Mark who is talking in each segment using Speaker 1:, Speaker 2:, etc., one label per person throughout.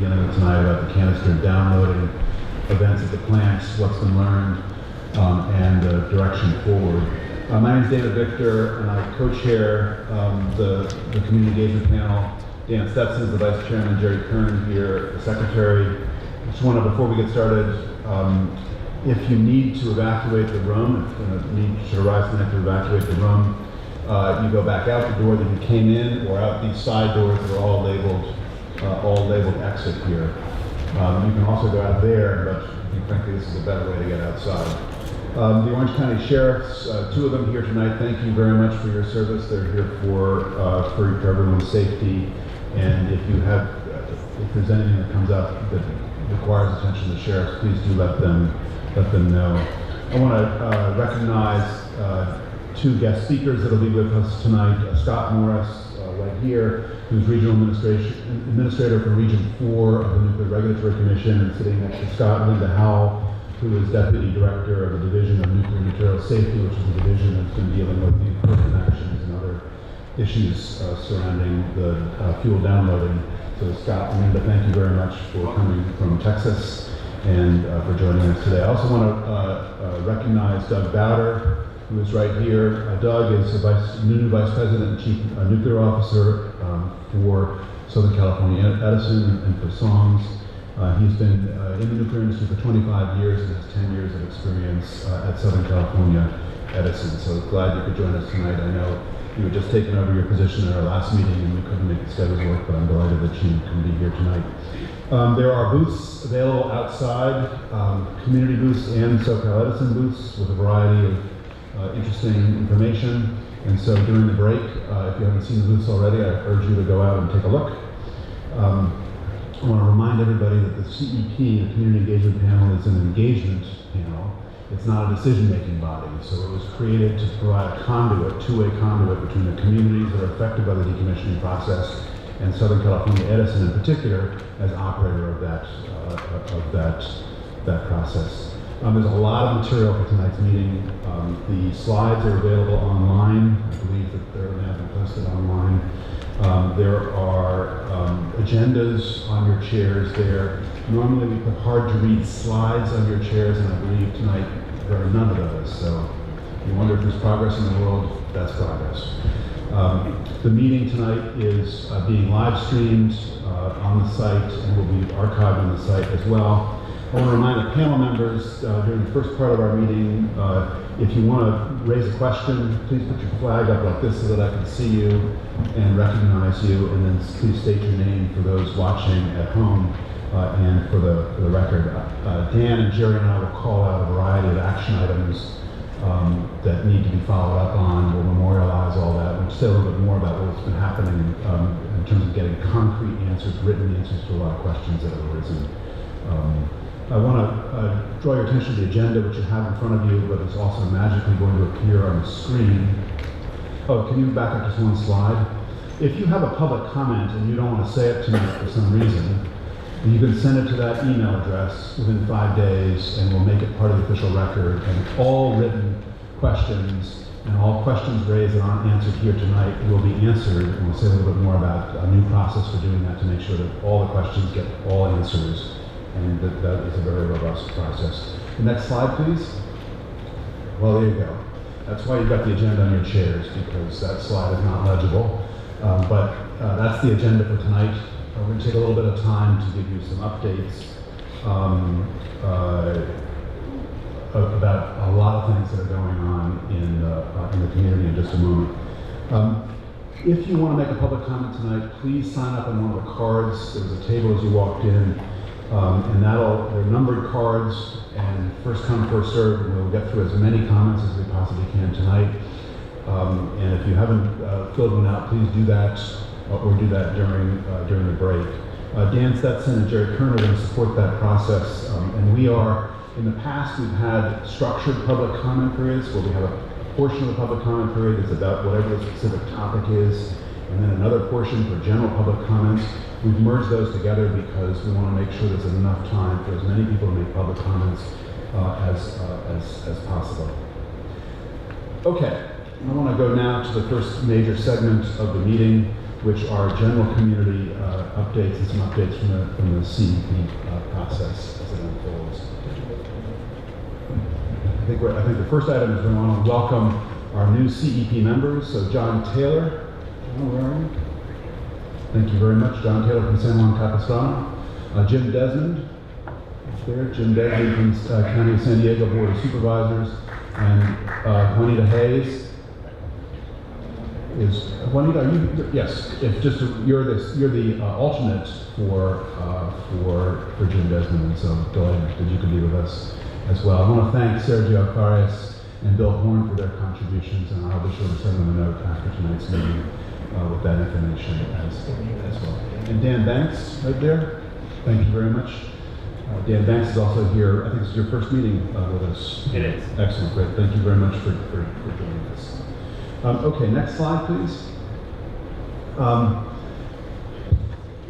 Speaker 1: dealing with tonight about the canister downloading, events at the plants, what's been learned, and the direction forward. My name is David Victor, and I co-chair the community engagement panel. Dan Stetson is the vice chairman, Jerry Kern here, the secretary. I just want to, before we get started, if you need to evacuate the room, if a need should arise tonight to evacuate the room, you go back out the door that you came in, or out these side doors that are all labeled exit here. You can also go out there, but I think frankly this is a better way to get outside. The Orange County Sheriffs, two of them here tonight, thank you very much for your service. They're here for everyone's safety, and if there's anything that comes up that requires attention to the sheriffs, please do let them know. I want to recognize two guest speakers that will be with us tonight. Scott Morris, right here, who's Regional Administrator for Region 4 of the Nuclear Regulatory Commission, and sitting next to Scott, Linda Howell, who is Deputy Director of the Division of Nuclear Material Safety, which is a division that's been dealing with the enforcement actions and other issues surrounding the fuel downloading. So Scott and Linda, thank you very much for coming from Texas and for joining us today. I also want to recognize Doug Bowder, who is right here. Doug is the new Vice President and Chief Nuclear Officer for Southern California Edison and for S.O.N.G.S. He's been in the nuclear industry for 25 years and has 10 years of experience at Southern California Edison. So glad you could join us tonight. I know you had just taken over your position at our last meeting and we couldn't make the schedules work, but I'm delighted that you can be here tonight. There are booths available outside, community booths and SoCal Edison booths with a variety of interesting information. And so during the break, if you haven't seen the booths already, I urge you to go out and take a look. I want to remind everybody that the CEP, the Community Engagement Panel, is an engagement panel. It's not a decision-making body. So it was created to provide a conduit, two-way conduit between the communities that are affected by the decommissioning process and Southern California Edison in particular as operator of that process. There's a lot of material for tonight's meeting. The slides are available online. I believe that they're now been posted online. There are agendas on your chairs there. Normally we put hard to read slides on your chairs, and I believe tonight there are none of those. So you wonder if there's progress in the world, that's progress. The meeting tonight is being live streamed on the site and will be archived on the site as well. I want to remind the panel members during the first part of our meeting, if you want to raise a question, please put your flag up like this so that I can see you and recognize you, and then please state your name for those watching at home and for the record. Dan and Jerry and I will call out a variety of action items that need to be followed up on. We'll memorialize all that. We'll say a little bit more about what's been happening in terms of getting concrete answers, written answers to a lot of questions that have arisen. I want to draw your attention to the agenda, which you have in front of you, but it's also magically going to appear on the screen. Oh, can you back up just one slide? If you have a public comment and you don't want to say it to me for some reason, you can send it to that email address within 5 days, and we'll make it part of the official record. And all written questions and all questions raised that aren't answered here tonight will be answered. And we'll say a little bit more about a new process for doing that to make sure that all the questions get all answers. And that is a very robust process. The next slide, please. Well, there you go. That's why you've got the agenda on your chairs, because that slide is not legible. But that's the agenda for tonight. We're going to take a little bit of time to give you some updates about a lot of things that are going on in the community in just a moment. If you want to make a public comment tonight, please sign up on one of the cards. There was a table as you walked in. And they're numbered cards, and first come, first served, and we'll get through as many comments as we possibly can tonight. And if you haven't filled one out, please do that, or do that during the break. Dan Stetson and Jerry Kern are going to support that process, and we are, in the past, we've had structured public comment periods where we have a portion of the public comment period that's about whatever the specific topic is, and then another portion for general public comments. We've merged those together because we want to make sure there's enough time for as many people to make public comments as possible. Okay, I want to go now to the first major segment of the meeting. which are general community updates and some updates from the CEP process as it unfolds. I think the first item is we want to welcome our new CEP members. So John Taylor, where are you? Thank you very much, John Taylor from San Juan Capistrano. Jim Desmond, there. Jim Desmond from County of San Diego Board of Supervisors, and Juanita Hayes. Is Juanita? Are you? Yes. If just you're the alternate for Jim Desmond, and so delighted that you could be with us as well. I want to thank Sergio Alcaraz and Bill Horn for their contributions, and I'll be sure to send them a note after tonight's meeting with that information as well. And Dan Banks, right there. Thank you very much. Dan Banks is also here. I think this is your first meeting with us.
Speaker 2: It is.
Speaker 1: Excellent, great. Thank you very much for joining us. Okay, next slide, please.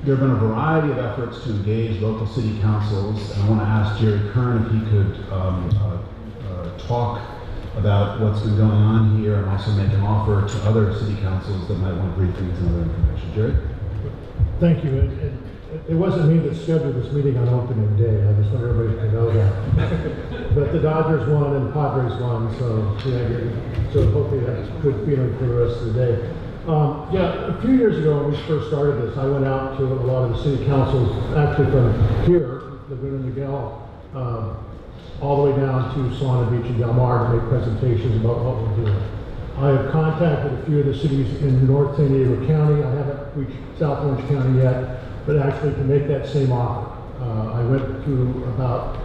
Speaker 1: There have been a variety of efforts to engage local city councils, and I want to ask Jerry Kern if he could talk about what's been going on here and also make an offer to other city councils that might want briefings and other information. Jerry?
Speaker 3: Thank you. It wasn't me that scheduled this meeting on opening day. I just want everybody to know that. But the Dodgers won and Padres won, so yeah, so hopefully that's a good feeling for the rest of the day. Yeah, a few years ago when we first started this, I went out to a lot of the city councils, actually from here, Laguna Niguel, all the way down to Solana Beach and Del Mar to make presentations about what we're doing. I have contacted a few of the cities in North San Diego County. I haven't reached South Orange County yet, but actually to make that same offer. I went through about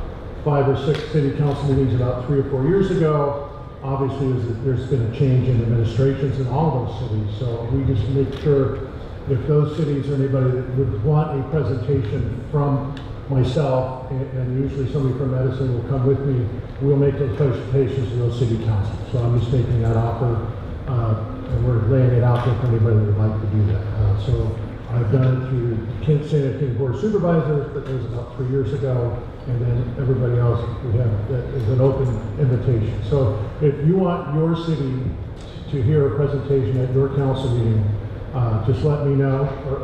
Speaker 3: 5 or 6 city council meetings about 3 or 4 years ago. Obviously, there's been a change in administrations in all those cities, so we just make sure if those cities or anybody that would want a presentation from myself, and usually somebody from Edison will come with me, we'll make those presentations to those city councils. So I'm just making that offer, and we're laying it out there for anybody that would like to do that. So I've done it through San Diego Board of Supervisors, but that was about 3 years ago, and then everybody else we have that is an open invitation. So if you want your city to hear a presentation at your council meeting, just let me know, or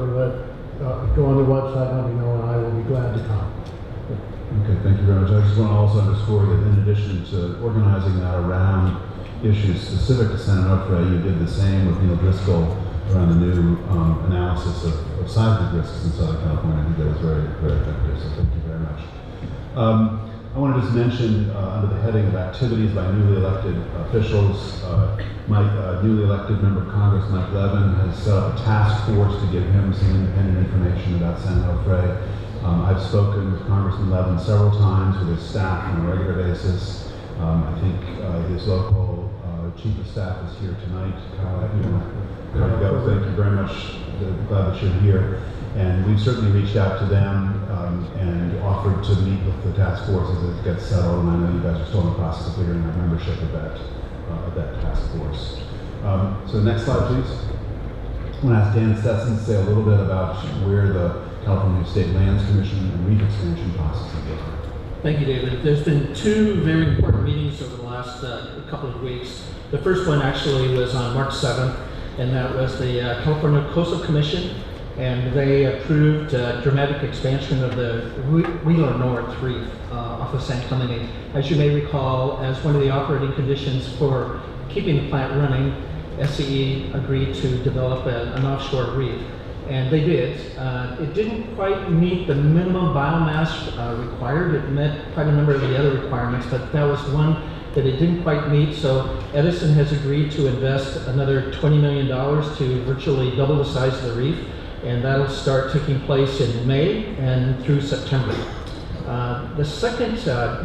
Speaker 3: go on the website and let me know, and I will be glad to come.
Speaker 1: Okay, thank you very much. I just want to also underscore that in addition to organizing that around issues specific to San Onofre, you did the same with Neil Driscoll around the new analysis of seismic risks in Southern California. I think that was very, very effective, so thank you very much. I want to just mention under the heading of activities by newly elected officials, my newly elected member of Congress, Mike Levin, has set up a task force to give him some independent information about San Onofre. I've spoken with Congressman Levin several times with his staff on a regular basis. I think his local chief of staff is here tonight. Kyle, there you go. Thank you very much. Glad that you're here. And we've certainly reached out to them and offered to meet with the task force as it gets settled. And I know you guys are still in the process of figuring out membership of that task force. So next slide, please. I want to ask Dan Stetson to say a little bit about where the California State Lands Commission and reef expansion process is going.
Speaker 4: Thank you, David. There's been 2 very important meetings over the last couple of weeks. The first one actually was on March 7th, and that was the California Coastal Commission, and they approved dramatic expansion of the Wheeler North Reef off of San Clemente. As you may recall, as one of the operating conditions for keeping the plant running, SCE agreed to develop an offshore reef, and they did. It didn't quite meet the minimum biomass required. It met quite a number of the other requirements, but that was one that it didn't quite meet. So Edison has agreed to invest another $20 million to virtually double the size of the reef, and that'll start taking place in May and through September. The second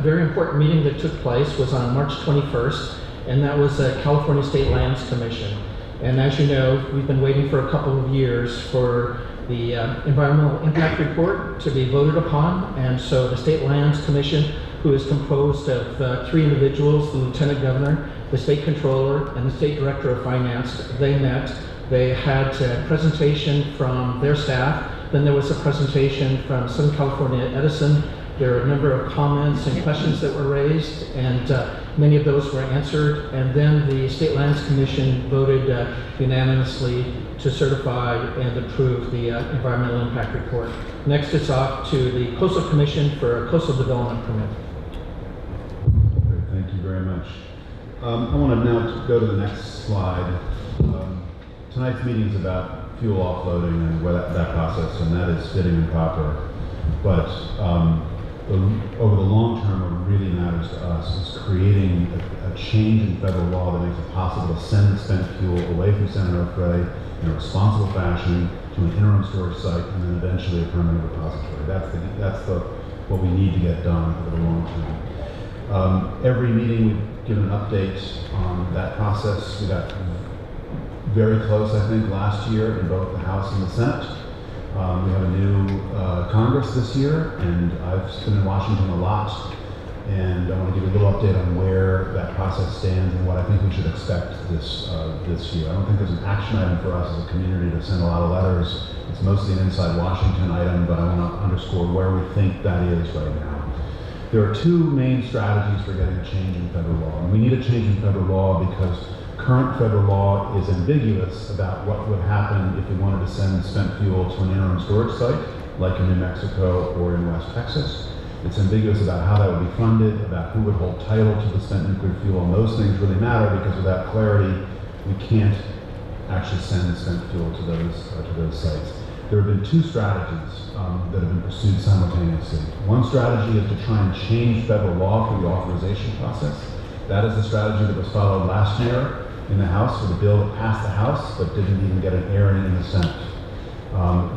Speaker 4: very important meeting that took place was on March 21st, and that was the California State Lands Commission. And as you know, we've been waiting for a couple of years for the environmental impact report to be voted upon, and so the State Lands Commission, who is composed of 3 individuals, the Lieutenant Governor, the State Controller, and the State Director of Finance, they met. They had a presentation from their staff, then there was a presentation from Southern California Edison, There are a number of comments and questions that were raised, and many of those were answered. And then the State Lands Commission voted unanimously to certify and approve the environmental impact report. Next, it's off to the Coastal Commission for a coastal development permit.
Speaker 1: Great, thank you very much. I want to now go to the next slide. Tonight's meeting is about fuel offloading and where that process, and that is fitting and proper. But over the long term, what really matters to us is creating a change in federal law that makes it possible to send spent fuel away from San Onofre in a responsible fashion to an interim storage site and then eventually a permanent repository. That's what we need to get done over the long term. Every meeting we've given an update on that process. We got very close, I think, last year in both the House and the Senate. We have a new Congress this year, and I've been in Washington a lot, and I want to give you a little update on where that process stands and what I think we should expect this year. I don't think there's an action item for us as a community to send a lot of letters. It's mostly an inside Washington item, but I want to underscore where we think that is right now. There are two main strategies for getting a change in federal law, and we need a change in federal law because current federal law is ambiguous about what would happen if we wanted to send spent fuel to an interim storage site, like in New Mexico or in West Texas. It's ambiguous about how that would be funded, about who would hold title to the spent nuclear fuel, and those things really matter because without clarity, we can't actually send spent fuel to those sites. There have been two strategies that have been pursued simultaneously. One strategy is to try and change federal law for the authorization process. That is the strategy that was followed last year in the House with a bill that passed the House but didn't even get an airing in the Senate.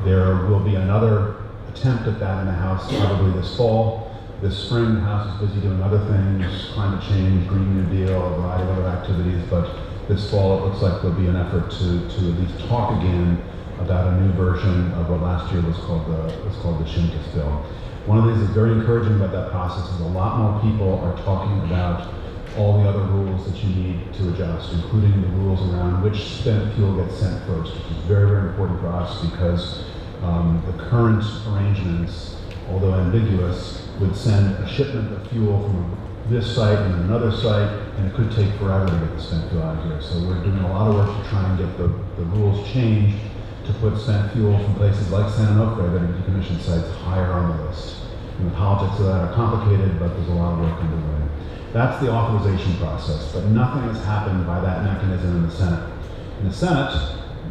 Speaker 1: There will be another attempt at that in the House probably this fall. This spring, the House is busy doing other things, climate change, Green New Deal, a variety of other activities, but this fall it looks like there'll be an effort to at least talk again about a new version of what last year was called the S.O.N.G.S bill. One of the things that's very encouraging about that process is a lot more people are talking about all the other rules that you need to adjust, including the rules around which spent fuel gets sent first, which is very, very important for us because the current arrangements, although ambiguous, would send a shipment of fuel from this site and another site, and it could take forever to get the spent fuel out of here. So we're doing a lot of work to try and get the rules changed to put spent fuel from places like San Onofre that are decommissioned sites higher on the list. And the politics of that are complicated, but there's a lot of work underway. That's the authorization process, but nothing has happened by that mechanism in the Senate. In the Senate,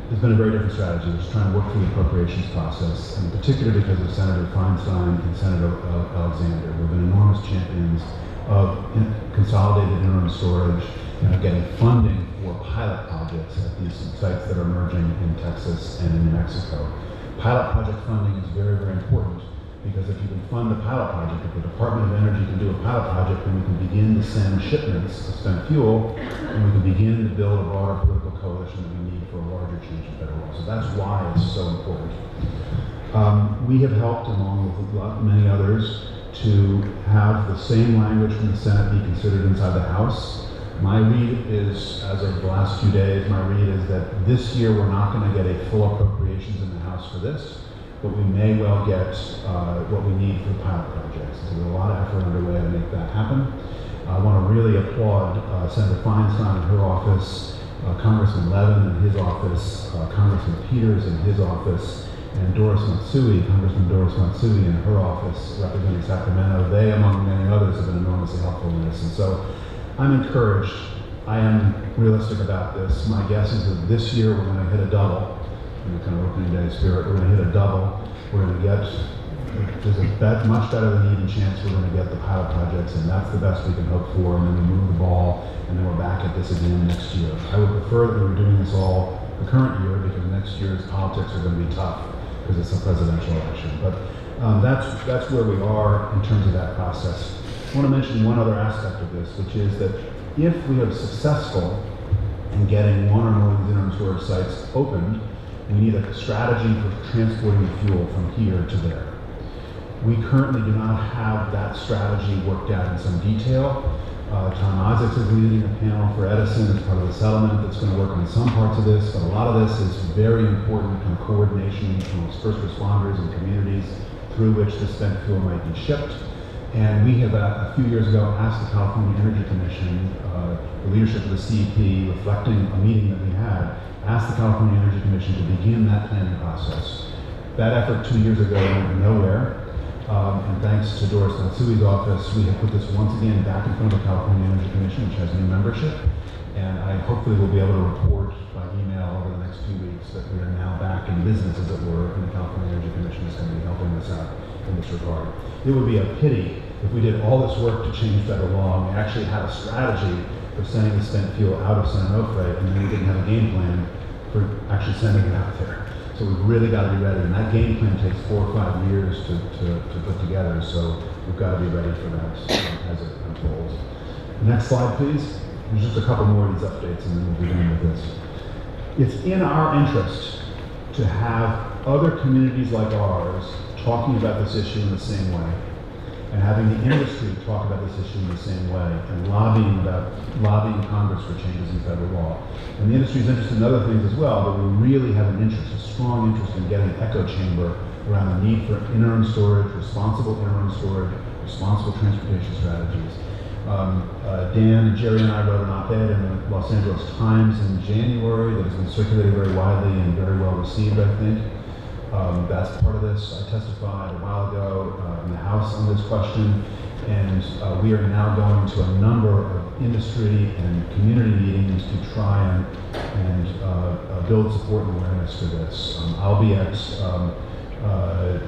Speaker 1: there's been a very different strategy, which is trying to work through the appropriations process, and in particular because of Senator Feinstein and Senator Alexander, who have been enormous champions of consolidated interim storage and of getting funding for pilot projects at these sites that are emerging in Texas and in New Mexico. Pilot project funding is very, very important because if you can fund a pilot project, if the Department of Energy can do a pilot project, then we can begin to send shipments of spent fuel, and we can begin to build a broader political coalition that we need for a larger change in federal law. So that's why it's so important. We have helped, along with many others, to have the same language from the Senate be considered inside the House. My read is, as of the last few days, my read is that this year we're not going to get a full appropriations in the House for this, but we may well get what we need for the pilot projects. So there's a lot of effort underway to make that happen. I want to really applaud Senator Feinstein and her office, Congressman Levin and his office, Congressman Peters and his office, and Doris Matsui, Congressman Doris Matsui and her office representing Sacramento. They, among many others, have been enormously helpful in this. And so I'm encouraged. I am realistic about this. My guess is that this year we're going to hit a double. In the kind of opening day spirit, we're going to hit a double. We're going to get, there's a much better than even chance we're going to get the pilot projects, and that's the best we can hope for, and then we move the ball, and then we're back at this again next year. I would prefer that we were doing this all the current year, because next year's politics are going to be tough, because it's a presidential election. But that's where we are in terms of that process. I want to mention one other aspect of this, which is that if we are successful in getting one or more of these interim storage sites opened, we need a strategy for transporting the fuel from here to there. We currently do not have that strategy worked out in some detail. Tom Isaacs is leading a panel for Edison as part of the settlement that's going to work on some parts of this, but a lot of this is very important kind of coordination amongst first responders and communities through which the spent fuel might be shipped. And we have, a few years ago, asked the California Energy Commission, the leadership of the CEP, reflecting a meeting that we had, asked the California Energy Commission to begin that planning process. That effort 2 years ago went nowhere. And thanks to Doris Natsui's office, we have put this once again back in front of the California Energy Commission, which has new membership. And I hopefully will be able to report by email over the next few weeks that we are now back in business, as it were, and the California Energy Commission is going to be helping us out in this regard. It would be a pity if we did all this work to change federal law, and we actually had a strategy for sending the spent fuel out of San Onofre, and then we didn't have a game plan for actually sending it out there. So we've really got to be ready, and that game plan takes 4 or 5 years to put together, so we've got to be ready for that as it unfolds. Next slide, please. There's just a couple more of these updates, and then we'll be done with this. It's in our interest to have other communities like ours talking about this issue in the same way, and having the industry talk about this issue in the same way, and lobbying Congress for changes in federal law. And the industry is interested in other things as well, but we really have an interest, a strong interest in getting an echo chamber around the need for interim storage, responsible interim storage, responsible transportation strategies. Dan and Jerry and I wrote an op-ed in the Los Angeles Times in January that has been circulated very widely and very well received, I think. That's part of this. I testified a while ago in the House on this question, and we are now going to a number of industry and community meetings to try and build support and awareness for this. I'll be at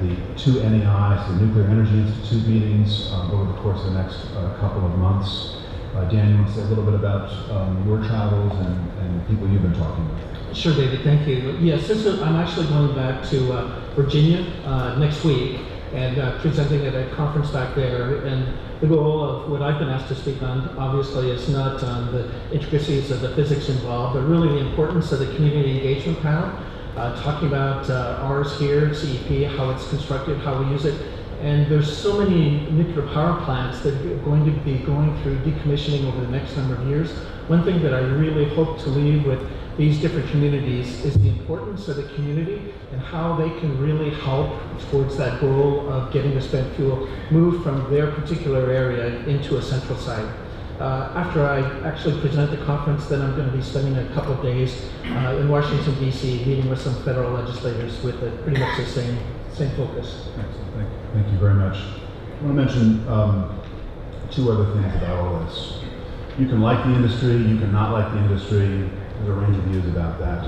Speaker 1: the 2 NEIs, the Nuclear Energy Institute meetings over the course of the next couple of months. Dan, you want to say a little bit about your travels and people you've been talking with?
Speaker 4: Sure, David, thank you. Yes, I'm actually going back to Virginia next week and presenting at a conference back there. And the goal of what I've been asked to speak on, obviously, is not on the intricacies of the physics involved, but really the importance of the community engagement panel, talking about ours here at CEP, how it's constructed, how we use it. And there's so many nuclear power plants that are going to be going through decommissioning over the next number of years. One thing that I really hope to leave with these different communities is the importance of the community and how they can really help towards that goal of getting the spent fuel moved from their particular area into a central site. After I actually present at the conference, then I'm going to be spending a couple of days in Washington, D.C., meeting with some federal legislators with pretty much the same focus.
Speaker 1: Excellent. Thank you very much. I want to mention 2 other things about all this. You can like the industry, you can not like the industry. There's a range of views about that.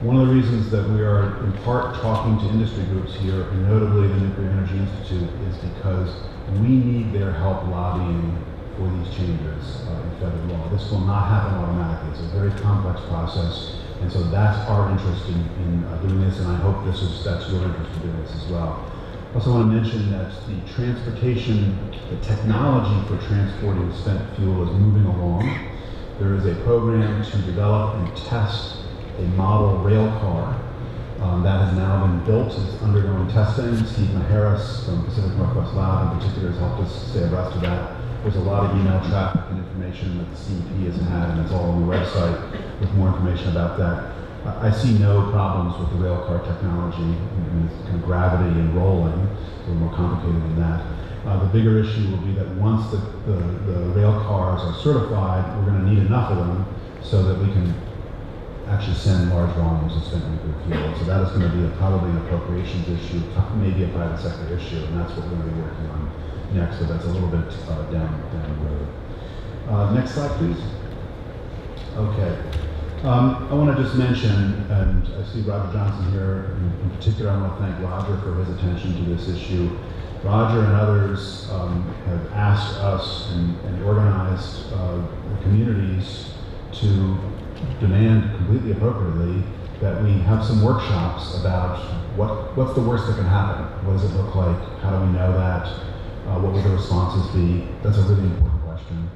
Speaker 1: One of the reasons that we are in part talking to industry groups here, and notably the Nuclear Energy Institute, is because we need their help lobbying for these changes in federal law. This will not happen automatically. It's a very complex process, and so that's our interest in doing this, and I hope that's your interest in doing this as well. I also want to mention that the technology for transporting spent fuel is moving along. There is a program to develop and test a model rail car that has now been built. It's undergoing testing. Steve Maharis from Pacific Northwest Lab in particular has helped us stay abreast of that. There's a lot of email traffic and information that the CEP has had, and it's all on the website with more information about that. I see no problems with the rail car technology and kind of gravity and rolling. It's a little more complicated than that. The bigger issue will be that once the rail cars are certified, we're going to need enough of them so that we can actually send large volumes of spent nuclear fuel. So that is going to be probably an appropriations issue, maybe a private sector issue, and that's what we're going to be working on next. So that's a little bit down the road. Next slide, please. Okay. I want to just mention, and I see Roger Johnson here in particular. I want to thank Roger for his attention to this issue. Roger and others have asked us and organized communities to demand completely appropriately that we have some workshops about what's the worst that can happen. What does it look like? How do we know that? What will the responses be? That's a really important question.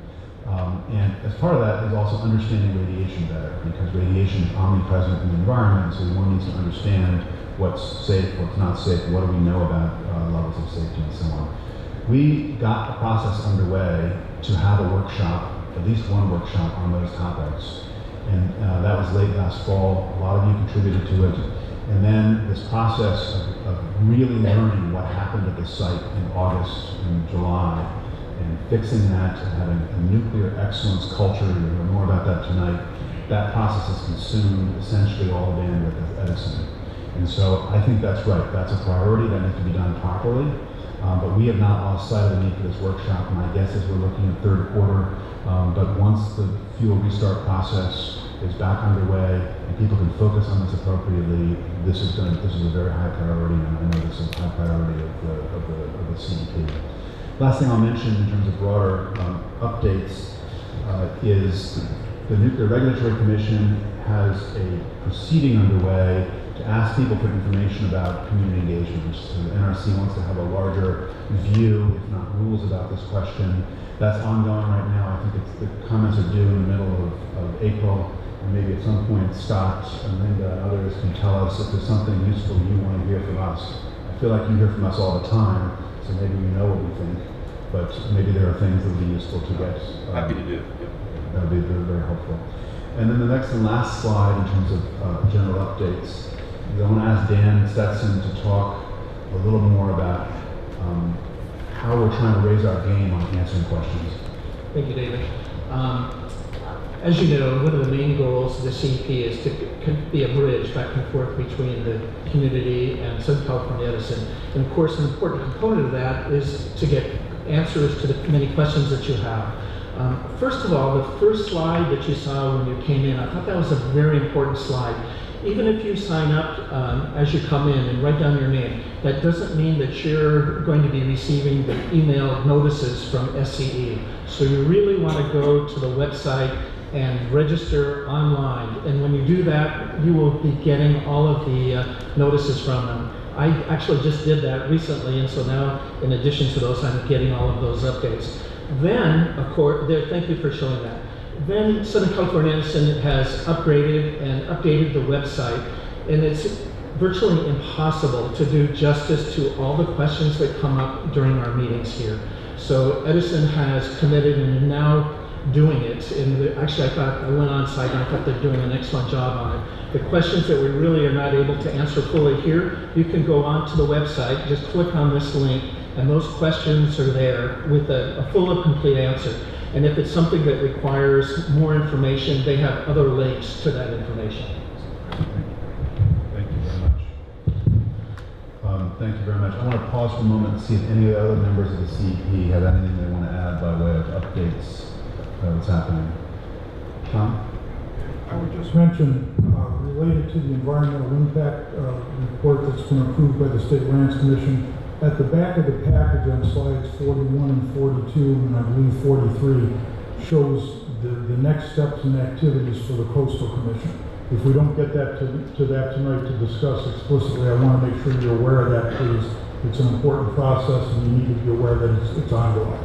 Speaker 1: And as part of that is also understanding radiation better, because radiation is omnipresent in the environment, so one needs to understand what's safe, what's not safe, what do we know about levels of safety and so on. We got the process underway to have a workshop, at least one workshop on those topics. And that was late last fall. A lot of you contributed to it. And then this process of really learning what happened at the site in August and July and fixing that and having a nuclear excellence culture. You'll hear more about that tonight. That process has consumed essentially all the bandwidth of Edison. And so I think that's right. That's a priority that needs to be done properly. But we have not lost sight of the need for this workshop. My guess is we're looking at third quarter. But once the fuel restart process is back underway and people can focus on this appropriately, this is a very high priority, and I know this is a high priority of the CEP. Last thing I'll mention in terms of broader updates is the Nuclear Regulatory Commission has a proceeding underway to ask people for information about community engagement. So the NRC wants to have a larger view, if not rules, about this question. That's ongoing right now. I think the comments are due in the middle of April. And maybe at some point Scott and Linda and others can tell us if there's something useful you want to hear from us. I feel like you hear from us all the time, so maybe you know what we think, but maybe there are things that would be useful to get.
Speaker 2: Happy to do. Yep.
Speaker 1: That would be very, very helpful. And then the next and last slide in terms of general updates is I want to ask Dan Stetson to talk a little more about how we're trying to raise our game on answering questions.
Speaker 4: Thank you, David. As you know, one of the main goals of the CEP is to be a bridge back and forth between the community and Southern California Edison. And of course, an important component of that is to get answers to the many questions that you have. First of all, the first slide that you saw when you came in, I thought that was a very important slide. Even if you sign up as you come in and write down your name, that doesn't mean that you're going to be receiving the email notices from SCE. So you really want to go to the website and register online. And when you do that, you will be getting all of the notices from them. I actually just did that recently, and so now, in addition to those, I'm getting all of those updates. Then, of course, thank you for showing that. Then Southern California Edison has upgraded and updated the website, and it's virtually impossible to do justice to all the questions that come up during our meetings here. So Edison has committed and now doing it. And actually, I went on site and I thought they're doing an excellent job on it. The questions that we really are not able to answer fully here, you can go onto the website, just click on this link, and those questions are there with a full and complete answer. And if it's something that requires more information, they have other links to that information.
Speaker 1: Thank you very much. Thank you very much. I want to pause for a moment and see if any of the other members of the CEP have anything they want to add by way of updates about what's happening. Tom?
Speaker 3: I would just mention, related to the environmental impact report that's been approved by the State Lands Commission, at the back of the package on slides 41 and 42, and I believe 43, shows the next steps and activities for the Coastal Commission. If we don't get that to that tonight to discuss explicitly, I want to make sure you're aware of that, please. It's an important process, and you need to be aware that it's ongoing.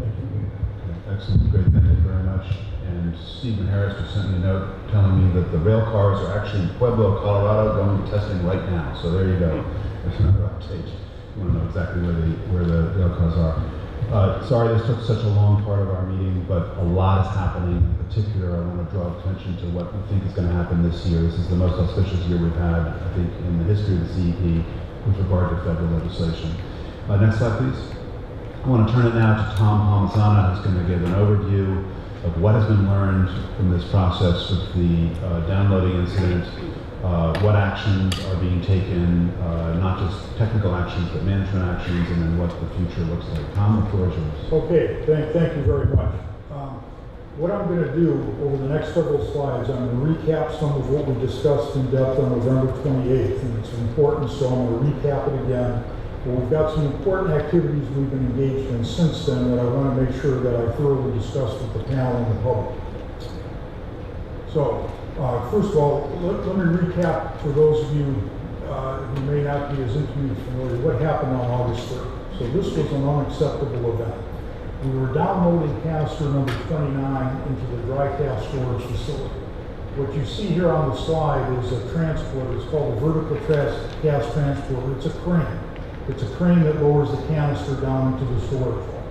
Speaker 3: Thank you.
Speaker 1: Okay, excellent, great, thank you very much. And Stephen Harris just sent me a note telling me that the rail cars are actually in Pueblo, Colorado, going to testing right now. So there you go. There's another update. You want to know exactly where the rail cars are. Sorry this took such a long part of our meeting, but a lot is happening. In particular, I want to draw attention to what we think is going to happen this year. This is the most auspicious year we've had, I think, in the history of the CEP with regard to federal legislation. Next slide, please. I want to turn it now to Tom Palmisano, who's going to give an overview of what has been learned from this process with the downloading incident, what actions are being taken, not just technical actions, but management actions, and then what the future looks like. Tom, the floor is yours.
Speaker 3: Okay, thank you very much. What I'm going to do over the next several slides, I'm going to recap some of what we discussed in depth on November 28th, and it's important, so I'm going to recap it again. But we've got some important activities we've been engaged in since then that I want to make sure that I thoroughly discuss with the panel and the public. So, first of all, let me recap for those of you who may not be as intimately familiar what happened on August 3rd. So this was an unacceptable event. We were downloading canister number 29 into the dry gas storage facility. What you see here on the slide is a transporter. It's called a vertical gas transporter. It's a crane. It's a crane that lowers the canister down into the storage vault.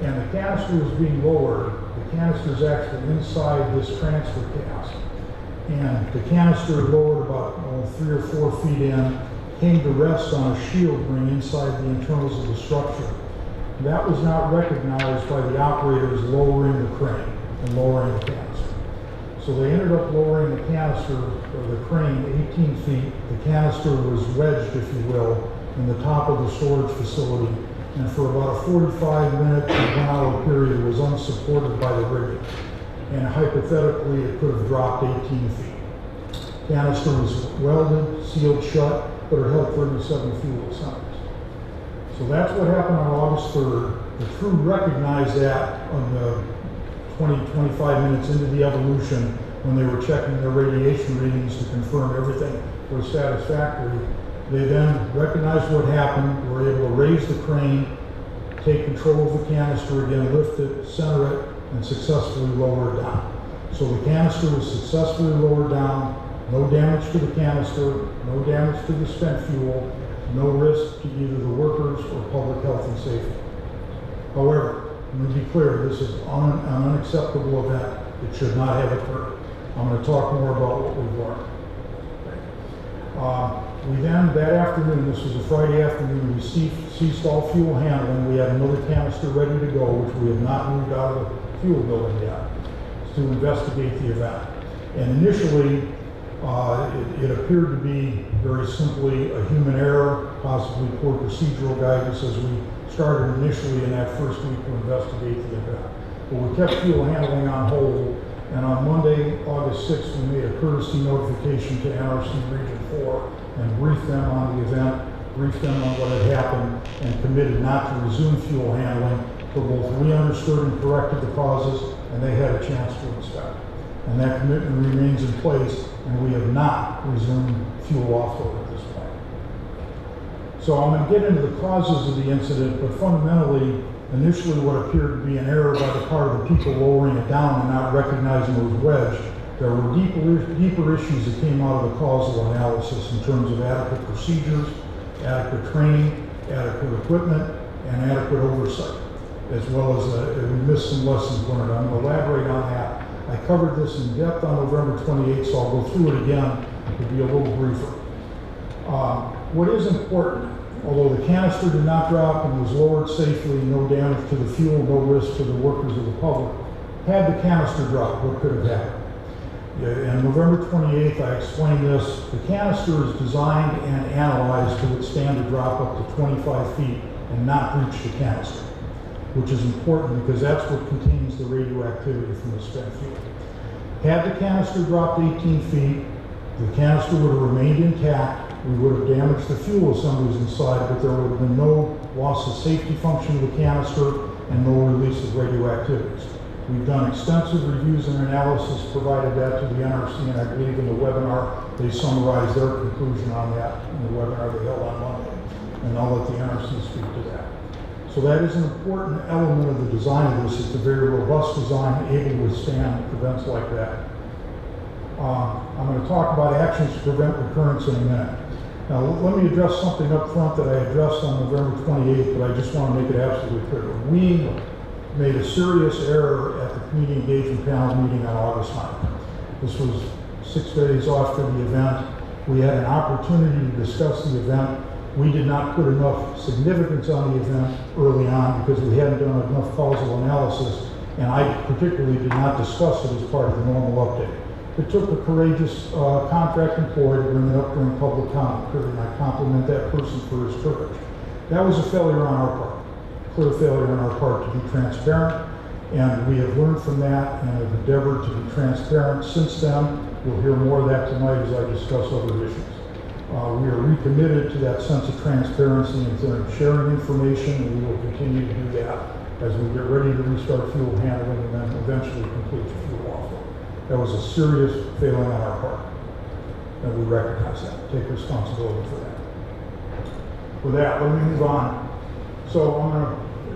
Speaker 3: And the canister is being lowered. The canister is actually inside this transfer cask. And the canister lowered about 3 or 4 feet in,
Speaker 2: came to rest on a shield ring inside the internals of the structure. That was not recognized by the operators lowering the crane and lowering the canister. So they ended up lowering the canister, or the crane, 18 feet. The canister was wedged, if you will, in the top of the storage facility, and for about a 45-minute to 1 hour period was unsupported by the rigging. And hypothetically, it could have dropped 18 feet. Canister was welded, sealed shut, but it held 37 fuel centers. So that's what happened on August 3rd. The crew recognized that on the 25 minutes into the evolution when they were checking their radiation readings to confirm everything was satisfactory. They then recognized what happened, were able to raise the crane, take control of the canister again, lift it, center it, and successfully lower it down. So the canister was successfully lowered down, no damage to the canister, no damage to the spent fuel, no risk to either the workers or public health and safety. However, let me be clear, this is an unacceptable event. It should not have occurred. I'm going to talk more about what we've learned. We then, that afternoon, this was a Friday afternoon, we ceased all fuel handling. We had another canister ready to go, which we have not moved out of the fuel building yet, to investigate the event. And initially, it appeared to be very simply a human error, possibly poor procedural guidance as we started initially in that first week to investigate the event. But we kept fuel handling on hold, and on Monday, August 6th, we made a courtesy notification to NRC Region 4 and briefed them on the event, briefed them on what had happened, and committed not to resume fuel handling until both we understood and corrected the causes, and they had a chance to inspect. And that commitment remains in place, and we have not resumed fuel offload at this point. So I'm going to get into the causes of the incident, but fundamentally, initially what appeared to be an error by the part of the people lowering it down and not recognizing it was wedged, there were deeper issues that came out of the causal analysis in terms of adequate procedures, adequate training, adequate equipment, and adequate oversight, as well as we missed some lessons learned. I'm going to elaborate on that. I covered this in depth on November 28th, so I'll go through it again to be a little briefer. What is important, although the canister did not drop and was lowered safely, no damage to the fuel, no risk to the workers or the public, had the canister dropped, what could have happened? On November 28th, I explained this. The canister is designed and analyzed to withstand a drop up to 25 feet and not breach the canister, which is important because that's what contains the radioactivity from the spent fuel. Had the canister dropped 18 feet, the canister would have remained intact. We would have damaged the fuel assemblies inside, but there would have been no loss of safety function of the canister and no release of radioactivities. We've done extensive reviews and analysis, provided that to the NRC, and I believe in the webinar they summarized their conclusion on that in the webinar they held on Monday, and I'll let the NRC speak to that. So that is an important element of the design of this. It's a very robust design, able to withstand events like that. I'm going to talk about actions to prevent recurrence in a minute. Now, let me address something up front that I addressed on November 28th, but I just want to make it absolutely clear. We made a serious error at the community engagement panel meeting on August 9th. This was 6 days after the event. We had an opportunity to discuss the event. We did not put enough significance on the event early on because we hadn't done enough causal analysis, and I particularly did not discuss it as part of the normal update. It took a courageous contract employee to bring it up during public comment period, and I compliment that person for his courage. That was a failure on our part, clear failure on our part to be transparent, and we have learned from that and have endeavored to be transparent since then. We'll hear more of that tonight as I discuss other issues. We are recommitted to that sense of transparency and sharing information, and we will continue to do that as we get ready to restart fuel handling and then eventually complete the fuel offload. That was a serious failing on our part, and we recognize that, take responsibility for that. With that, let me move on. So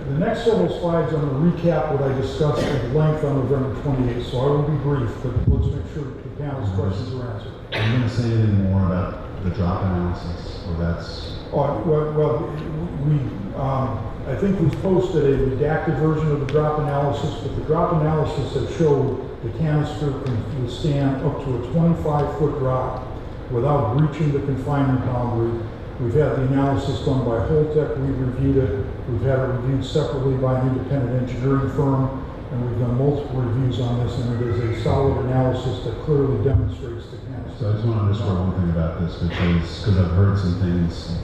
Speaker 2: the next several slides, I'm going to recap what I discussed at length on November 28th, so I will be brief, but let's make sure the panel's questions are answered.
Speaker 1: Are you going to say anything more about the drop analysis, or that's...
Speaker 2: I think we've posted a redacted version of the drop analysis, but the drop analysis that showed the canister can withstand up to a 25-foot drop without breaching the confinement boundary We've had the analysis done by Holtec, we've reviewed it. We've had it reviewed separately by an independent engineering firm, and we've done multiple reviews on this, and it is a solid analysis that clearly demonstrates the canister.
Speaker 1: So I just want to underscore one thing about this, which is, because I've heard some things,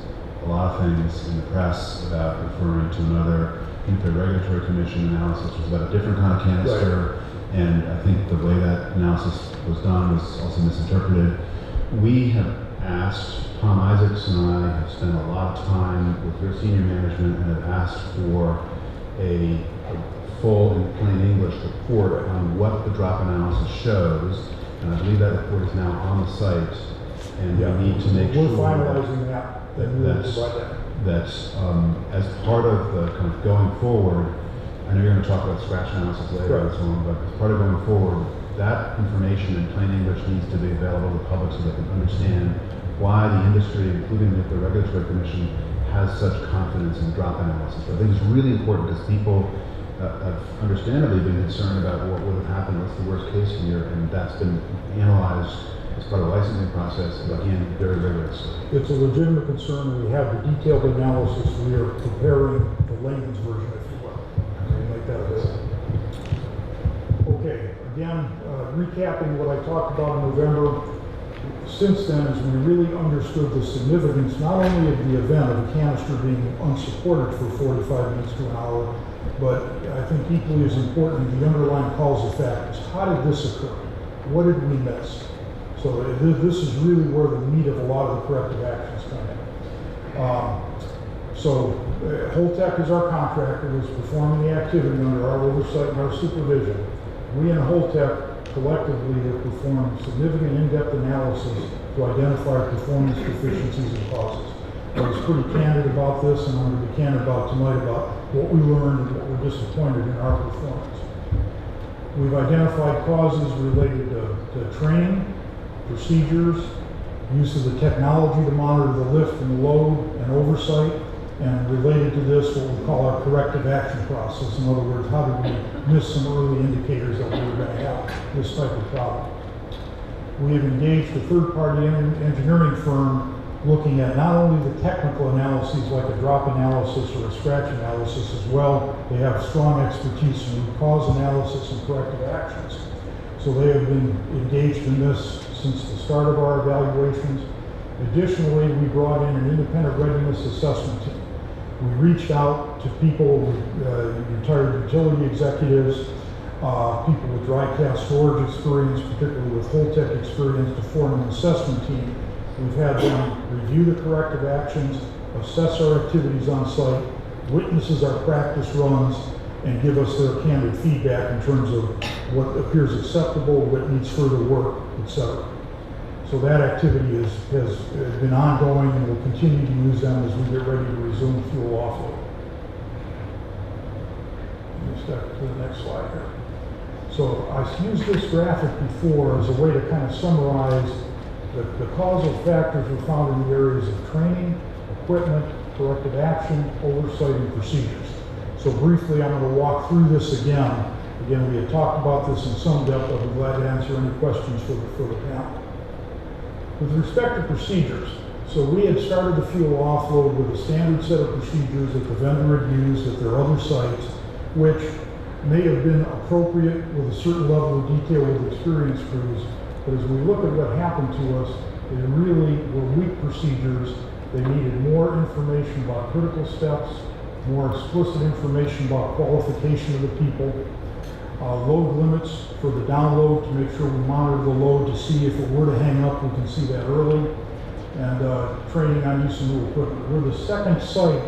Speaker 1: a lot of things in the press about referring to another Nuclear Regulatory Commission analysis, which was about a different kind of canister, and I think the way that analysis was done was also misinterpreted. We have asked, Tom Isaacs and I have spent a lot of time with your senior management and have asked for a full and plain English report on what the drop analysis shows, and I believe that report is now on the site, and we need to make sure
Speaker 2: we're finalizing that.
Speaker 1: That's as part of the kind of going forward. I know you're going to talk about scratch analysis later and so on, but as part of going forward, that information in plain English needs to be available to the public so they can understand why the industry, including the Regulatory Commission, has such confidence in drop analysis. I think it's really important because people have understandably been concerned about what would have happened, what's the worst case here, and that's been analyzed as part of the licensing process, again, very rigorously.
Speaker 2: It's a legitimate concern. We have the detailed analysis. We are preparing the layman's version, if you will. We'll make that available. Okay, again, recapping what I talked about in November. Since then, as we really understood the significance not only of the event of the canister being unsupported for 45 minutes to an hour, but I think equally as important, the underlying causal factors. How did this occur? What did we miss? So this is really where the meat of a lot of the corrective actions come in. Holtec is our contractor, who's performing the activity under our oversight and our supervision. We in Holtec collectively have performed significant in-depth analysis to identify performance deficiencies and causes. I was pretty candid about this, and I'm going to be candid about tonight about what we learned and what we're disappointed in our performance. We've identified causes related to training, procedures, use of the technology to monitor the lift and the load, and oversight, and related to this, what we call our corrective action process. In other words, how did we miss some early indicators that we were going to have this type of problem? We have engaged a third-party engineering firm looking at not only the technical analyses like a drop analysis or a scratch analysis as well. They have strong expertise in root cause analysis and corrective actions. So they have been engaged in this since the start of our evaluations. Additionally, we brought in an independent readiness assessment team. We reached out to people, retired utility executives, people with dry cast storage experience, particularly with Holtec experience, to form an assessment team. We've had them review the corrective actions, assess our activities on site, witnesses our practice runs, and give us their candid feedback in terms of what appears acceptable, what needs further work, etc. So that activity has been ongoing, and we'll continue to use them as we get ready to resume fuel offload. Let me step to the next slide here. So I've used this graphic before as a way to kind of summarize the causal factors we found in the areas of training, equipment, corrective action, oversight, and procedures. So briefly, I'm going to walk through this again. Again, we had talked about this in some depth. I'll be glad to answer any questions for the panel. With respect to procedures, so we had started the fuel offload with a standard set of procedures that the vendor had used at their other sites, which may have been appropriate with a certain level of detail with experienced crews. But as we look at what happened to us, they really were weak procedures. They needed more information about critical steps, more explicit information about qualification of the people, load limits for the download to make sure we monitor the load to see if it were to hang up, we can see that early, and training on use of new equipment. We're the second site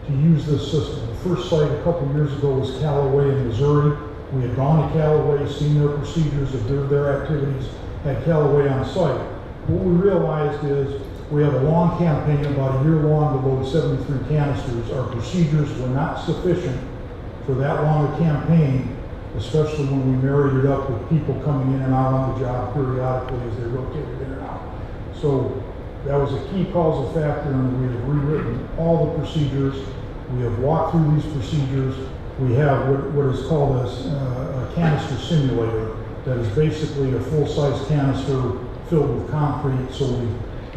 Speaker 2: to use this system. The first site a couple years ago was Callaway in Missouri. We had gone to Callaway, seen their procedures, observed their activities, had Callaway on site. What we realized is we have a long campaign, about a year long, to load 73 canisters. Our procedures were not sufficient for that long a campaign, especially when we married it up with people coming in and out on the job periodically as they rotated in and out. So that was a key causal factor, and we have rewritten all the procedures. We have walked through these procedures. We have what is called a canister simulator that is basically a full-size canister filled with concrete, so we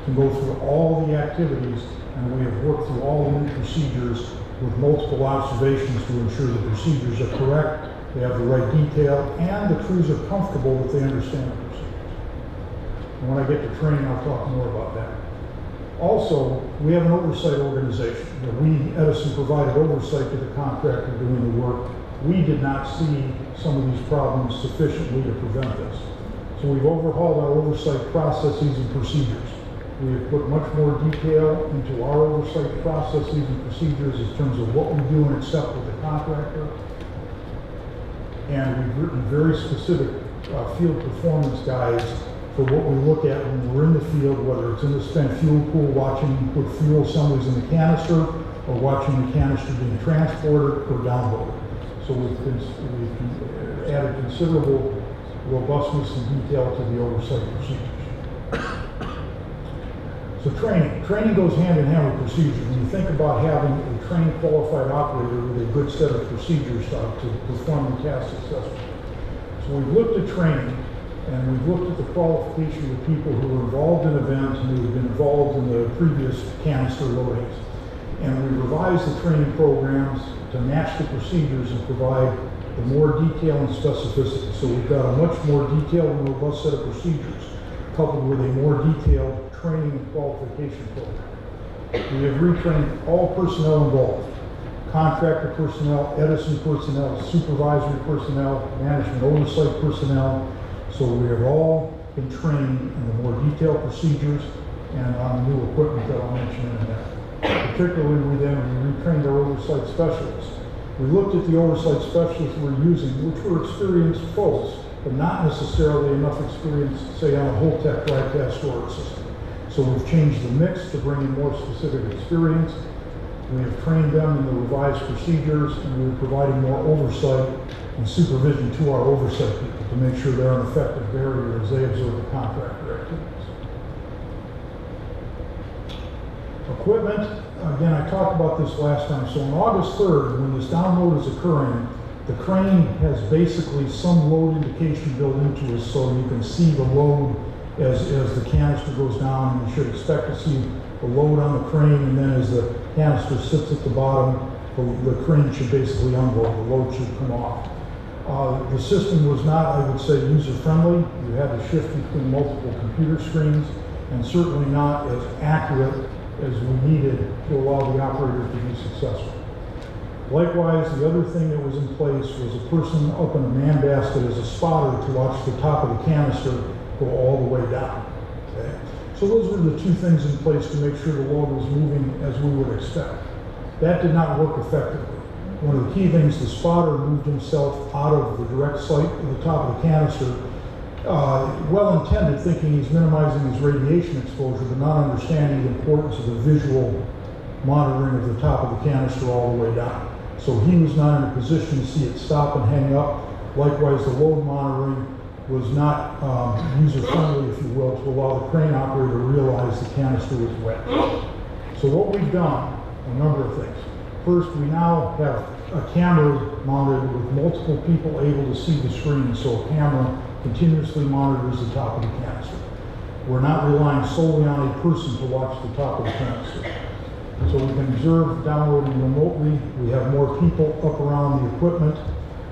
Speaker 2: can go through all the activities and we have worked through all the new procedures with multiple observations to ensure the procedures are correct, they have the right detail, and the crews are comfortable that they understand the procedures. And when I get to training, I'll talk more about that. Also, we have an oversight organization. We, Edison, provided oversight to the contractor doing the work. We did not see some of these problems sufficiently to prevent this. So we've overhauled our oversight processes and procedures. We have put much more detail into our oversight processes and procedures in terms of what we do and accept with the contractor. And we've written very specific field performance guides for what we look at when we're in the field, whether it's in the spent fuel pool, watching put fuel assemblies in the canister, or watching the canister being transported or downloaded. So we've added considerable robustness and detail to the oversight procedures. So training goes hand in hand with procedures. When you think about having a trained qualified operator with a good set of procedures to perform the task successfully. So we've looked at training, and we've looked at the qualification of people who were involved in events and who have been involved in the previous canister loadings. And we revised the training programs to match the procedures and provide the more detail and specificity. So we've got a much more detailed and robust set of procedures, coupled with a more detailed training and qualification program. We have retrained all personnel involved: contractor personnel, Edison personnel, supervisory personnel, management oversight personnel. So we have all been trained in the more detailed procedures and on new equipment that I'll mention in a minute. Particularly, we retrained our oversight specialists. We looked at the oversight specialists we're using, which were experienced folks, but not necessarily enough experience, say, on a Holtec dry cast storage system. So we've changed the mix to bring in more specific experience. We have trained them in the revised procedures, and we're providing more oversight and supervision to our oversight people to make sure they're an effective barrier as they observe the contractor activities. Equipment, again, I talked about this last time. So on August 3rd, when this download is occurring, the crane has basically some load indication built into it, so you can see the load as the canister goes down, and you should expect to see the load on the crane, and then as the canister sits at the bottom, the crane should basically unload, the load should come off. The system was not, I would say, user-friendly. You had to shift between multiple computer screens, and certainly not as accurate as we needed to allow the operator to be successful. Likewise, the other thing that was in place was a person up in a man basket as a spotter to watch the top of the canister go all the way down. Okay? So those were the two things in place to make sure the load was moving as we would expect. That did not work effectively. One of the key things, the spotter moved himself out of the direct sight of the top of the canister, well-intended, thinking he's minimizing his radiation exposure, but not understanding the importance of the visual monitoring of the top of the canister all the way down. So he was not in a position to see it stop and hang up. Likewise, the load monitoring was not user-friendly, if you will, to allow the crane operator to realize the canister was wet. So what we've done, a number of things. First, we now have a camera mounted with multiple people able to see the screen, so a camera continuously monitors the top of the canister. We're not relying solely on a person to watch the top of the canister. So we can observe downloading remotely. We have more people up around the equipment.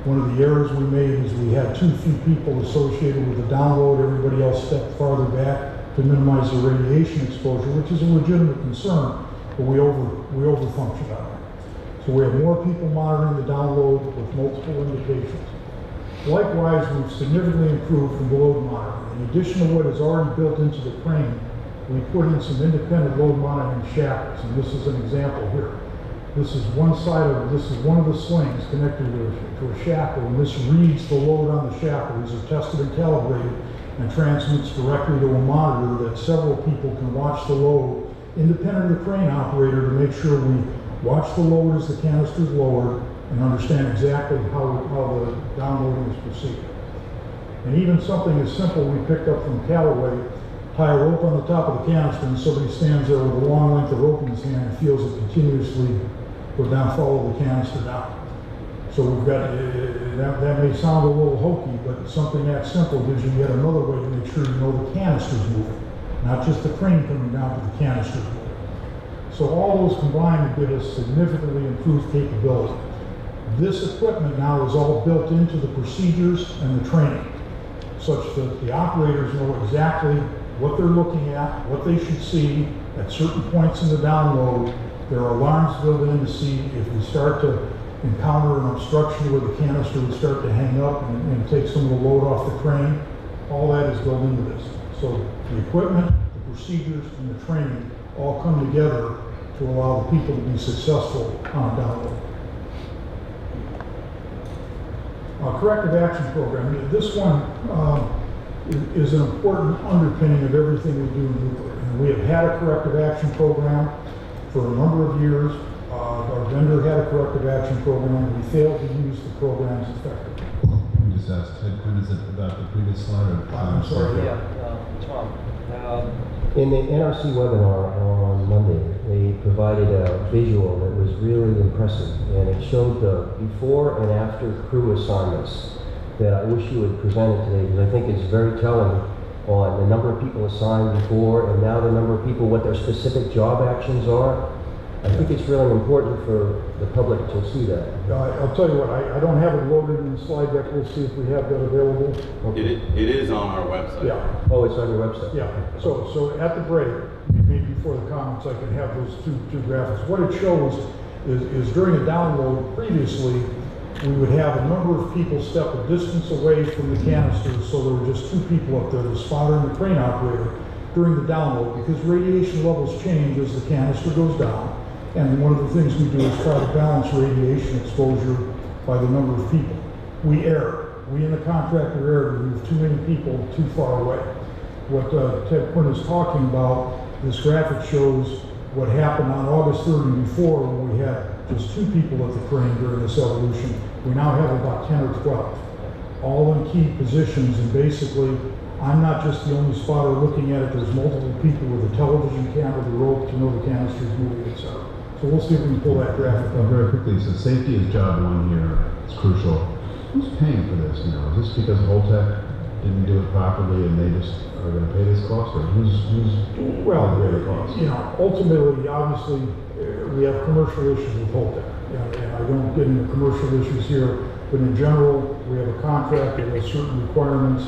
Speaker 2: One of the errors we made is we had too few people associated with the download. Everybody else stepped farther back to minimize the radiation exposure, which is a legitimate concern, but we overfunctioned on it. So we have more people monitoring the download with multiple indications. Likewise, we've significantly improved the load monitoring. In addition to what is already built into the crane, we put in some independent load monitoring shackles, and this is an example here. This is one of the slings connected to a shackle, and this reads the load on the shackle. These are tested and calibrated and transmits directly to a monitor that several people can watch the load independent of the crane operator to make sure we watch the load as the canister is lowered and understand exactly how the downloading is proceeding. And even something as simple we picked up from Callaway, tie a rope on the top of the canister, and somebody stands there with a long length of rope in his hand and feels it continuously go down, follow the canister down. So we've got, that may sound a little hokey, but something that simple gives you yet another way to make sure you know the canister's moving, not just the crane coming down, but the canister's moving. So all those combined to give us significantly improved capability. This equipment now is all built into the procedures and the training, such that the operators know exactly what they're looking at, what they should see at certain points in the download. There are alarms built in to see if we start to encounter an obstruction where the canister would start to hang up and take some of the load off the crane. All that is built into this. So the equipment, the procedures, and the training all come together to allow the people to be successful on a download. Corrective action program. This one is an important underpinning of everything we do in nuclear. And we have had a corrective action program for a number of years. Our vendor had a corrective action program. We failed to use the programs effectively.
Speaker 1: Let me just ask Ted Quinn, is it about the previous slide? Or,
Speaker 2: I'm sorry.
Speaker 5: Tom. In the NRC webinar on Monday, they provided a visual that was really impressive, and it showed the before and after crew assignments that I wish you would present it today, because I think it's very telling on the number of people assigned before and now the number of people, what their specific job actions are. I think it's really important for the public to see that.
Speaker 2: I'll tell you what, I don't have it loaded in the slide deck. We'll see if we have that available.
Speaker 5: Okay.
Speaker 6: It is on our website.
Speaker 2: Yeah.
Speaker 5: Oh, it's on your website?
Speaker 2: Yeah, so at the break, maybe before the comments, I can have those two graphics. What it shows is during a download previously, we would have a number of people step a distance away from the canister, so there were just two people up there, the spotter and the crane operator, during the download, because radiation levels change as the canister goes down. And one of the things we do is try to balance radiation exposure by the number of people. We err. We in the contractor err to move too many people too far away. What Ted Quinn is talking about, this graphic shows what happened on August 3rd and before, when we had just two people at the crane during this evolution. We now have about 10 or 12, all in key positions, and basically, I'm not just the only spotter looking at it. There's multiple people with a television camera, the rope to know the canister is moving, etc. So we'll see if we can pull that graphic up.
Speaker 1: Very quickly, so safety is job one here. It's crucial. Who's paying for this now? Is this because Holtec didn't do it properly and they just are going to pay this cost, or who's
Speaker 2: Well,
Speaker 1: paying the cost?
Speaker 2: you know, ultimately, obviously, we have commercial issues with Holtec. And I don't get into commercial issues here, but in general, we have a contract that has certain requirements,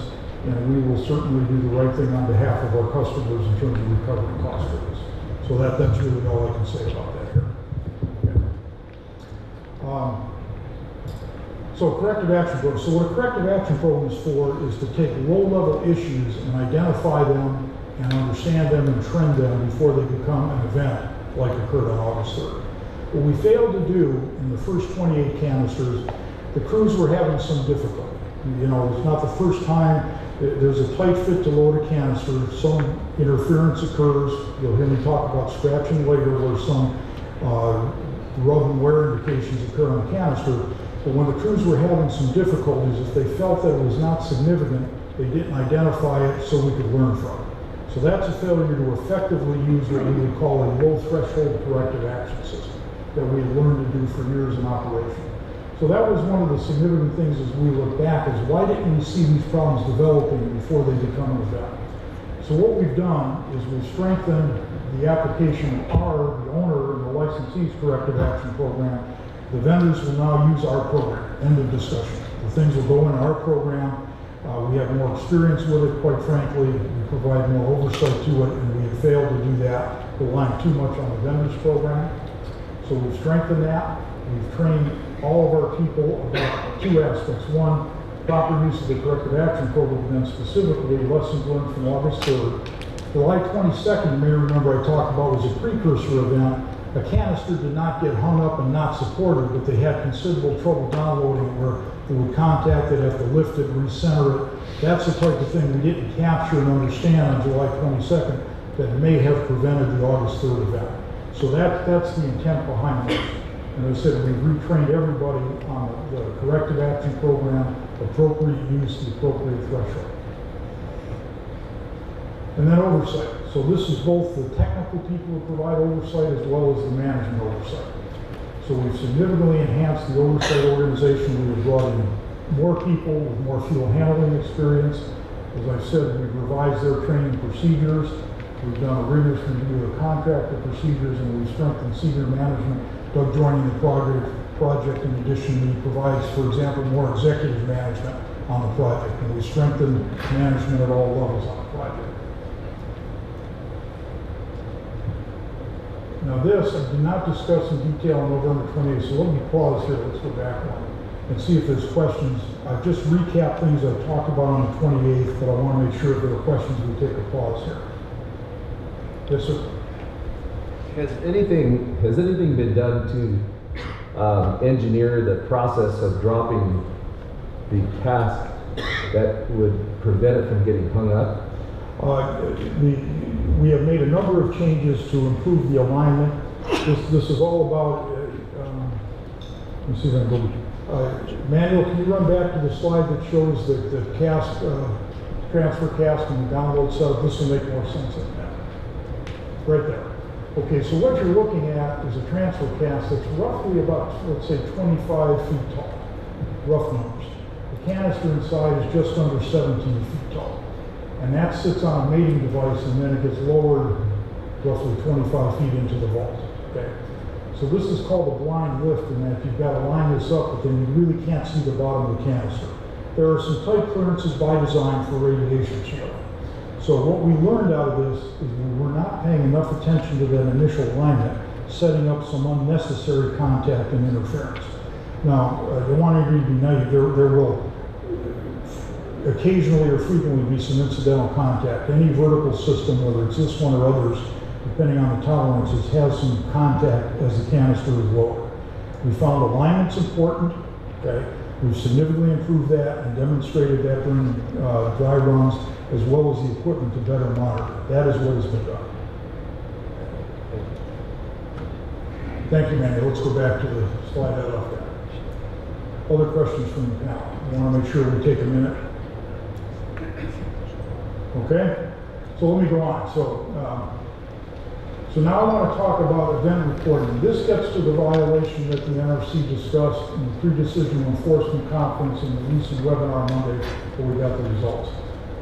Speaker 2: and we will certainly do the right thing on behalf of our customers in terms of recovering costs for this. So that's really all I can say about that here. So corrective action program. So what a corrective action program is for is to take low-level issues and identify them and understand them and trend them before they become an event like occurred on August 3rd. What we failed to do in the first 28 canisters, the crews were having some difficulty. You know, it's not the first time. There's a tight fit to load a canister. Some interference occurs. You'll hear me talk about scratching later, where some rub and wear indications occur on the canister. But when the crews were having some difficulties, if they felt that it was not significant, they didn't identify it so we could learn from it. So that's a failure to effectively use what we would call a low threshold corrective action system that we had learned to do for years in operation. So that was one of the significant things as we look back, is why didn't we see these problems developing before they become an event? So what we've done is we've strengthened the application of the owner, and the licensee's corrective action program. The vendors will now use our program. End of discussion. The things will go in our program. We have more experience with it, quite frankly. We provide more oversight to it, and we have failed to do that, relying too much on the vendors program. So we've strengthened that. We've trained all of our people about two aspects. One, proper use of the corrective action program, and then specifically lessons learned from August 3rd. July 22nd, you may remember I talked about, was a precursor event. A canister did not get hung up and not supported, but they had considerable trouble downloading, where they would contact it, have to lift it, recenter it. That's the type of thing we didn't capture and understand on July 22nd that may have prevented the August 3rd event. So that's the intent behind this. And as I said, we've retrained everybody on the corrective action program, appropriate use, the appropriate threshold. And then oversight. So this is both the technical people who provide oversight as well as the management oversight. So we've significantly enhanced the oversight organization. We've brought in more people with more fuel handling experience. As I said, we've revised their training procedures. We've done a rigorous review of contractor procedures, and we've strengthened senior management. Doug joining the project in addition, he provides, for example, more executive management on the project, and we strengthened management at all levels on the project. Now this, I did not discuss in detail on November 28th, so let me pause here, let's go back one, and see if there's questions. I've just recapped things I talked about on the 28th, but I want to make sure if there are questions, we take a pause here. Yes, sir.
Speaker 6: Has anything been done to engineer the process of dropping the task that would prevent it from getting hung up?
Speaker 2: We have made a number of changes to improve the alignment. This is all about, let me see if I can go. Manuel, can you run back to the slide that shows the cast, transfer cast and the download setup? This will make more sense than that. Right there. Okay, so what you're looking at is a transfer cast that's roughly about, let's say, 25 feet tall, rough numbers. The canister inside is just under 17 feet tall. And that sits on a mating device, and then it gets lowered roughly 25 feet into the vault. Okay? So this is called a blind lift, in that you've got to line this up, but then you really can't see the bottom of the canister. There are some tight clearances by design for radiation shielding. So what we learned out of this is we were not paying enough attention to that initial alignment, setting up some unnecessary contact and interference. Now, I don't want anybody to be naive. There will occasionally or frequently be some incidental contact. Any vertical system, whether it's this one or others, depending on the tolerances, has some contact as the canister is lowered. We found alignment's important. Okay, we've significantly improved that and demonstrated that during dry runs, as well as the equipment to better monitor. That is what has been done. Thank you, Mandy. Let's go back to the slide I left at. Other questions from the panel? I want to make sure we take a minute. Okay, so let me go on. So now I want to talk about event reporting. This gets to the violation that the NRC discussed in the pre-decision enforcement conference in the recent webinar Monday, where we got the results.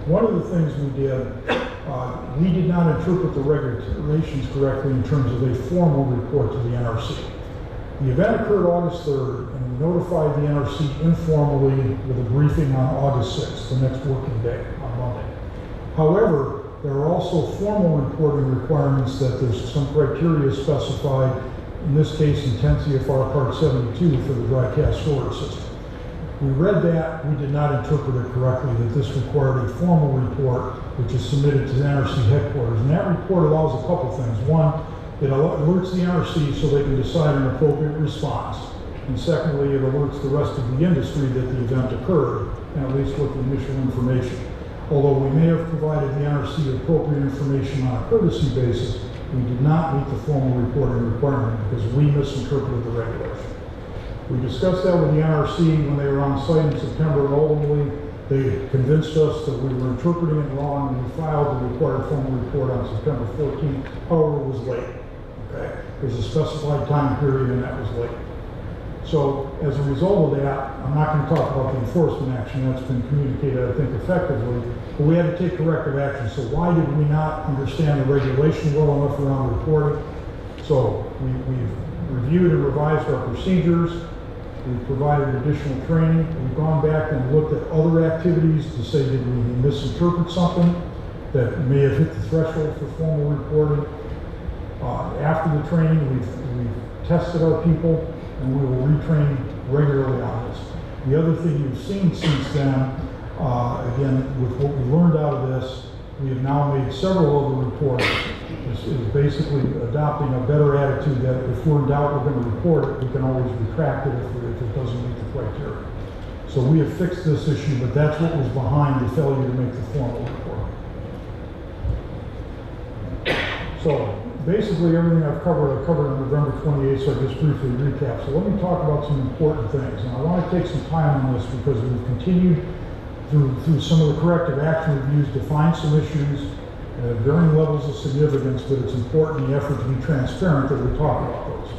Speaker 2: One of the things we did, we did not interpret the regulations correctly in terms of a formal report to the NRC. The event occurred August 3rd, and we notified the NRC informally with a briefing on August 6th, the next working day, on Monday. However, there are also formal reporting requirements that there's some criteria specified, in this case in 10 CFR Part 72 for the dry cast storage system. We read that, we did not interpret it correctly, that this required a formal report which is submitted to the NRC headquarters. And that report allows a couple things. One, it alerts the NRC so they can decide an appropriate response. And secondly, it alerts the rest of the industry that the event occurred, and at least with the initial information. Although we may have provided the NRC appropriate information on a courtesy basis, we did not meet the formal reporting requirement because we misinterpreted the regulation. We discussed that with the NRC when they were on site in September, and ultimately they convinced us that we were interpreting it wrong, and we filed the required formal report on September 14th. However, it was late. Okay? There's a specified time period, and that was late. So as a result of that, I'm not going to talk about the enforcement action. That's been communicated, I think, effectively. But we had to take corrective action. So why did we not understand the regulation well enough around reporting? So we've reviewed and revised our procedures. We've provided additional training. We've gone back and looked at other activities to say, did we misinterpret something that may have hit the threshold for formal reporting? After the training, we've tested our people, and we will retrain regularly on this. The other thing you've seen since then, again, with what we learned out of this, we have now made several other reports. This is basically adopting a better attitude that if we're in doubt, we're going to report it. We can always retract it if it doesn't meet the criteria. So we have fixed this issue, but that's what was behind the failure to make the formal report. So basically everything I covered on November 28th, so I just briefly recap. So let me talk about some important things. And I want to take some time on this because we've continued through some of the corrective action reviews to find some issues at varying levels of significance, but it's important in the effort to be transparent that we talk about those.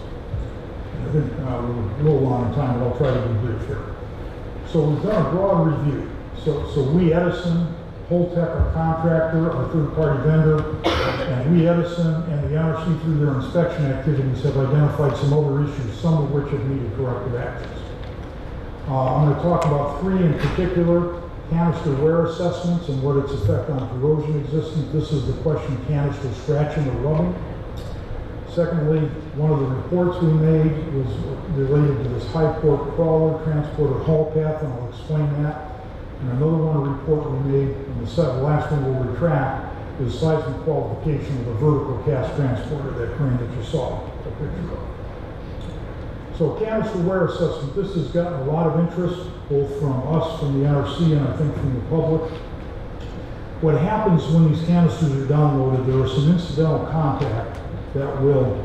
Speaker 2: And I think we're a little long in time, but I'll try to be brief here. So we've done a broad review. So we, Edison, Holtec, our contractor, our third-party vendor, and we, Edison, and the NRC through their inspection activities have identified some other issues, some of which have needed corrective actions. I'm going to talk about three in particular: canister wear assessments and what its effect on corrosion existence. This is the question: canister scratching or rubbing. Secondly, one of the reports we made was related to this high port crawler transporter haul path, and I'll explain that. And another report we made, and the last one we'll retract, is size and qualification of the vertical cast transporter, that crane that you saw a picture of. So canister wear assessment, this has gotten a lot of interest, both from us, from the NRC, and I think from the public. What happens when these canisters are downloaded, there are some incidental contact that will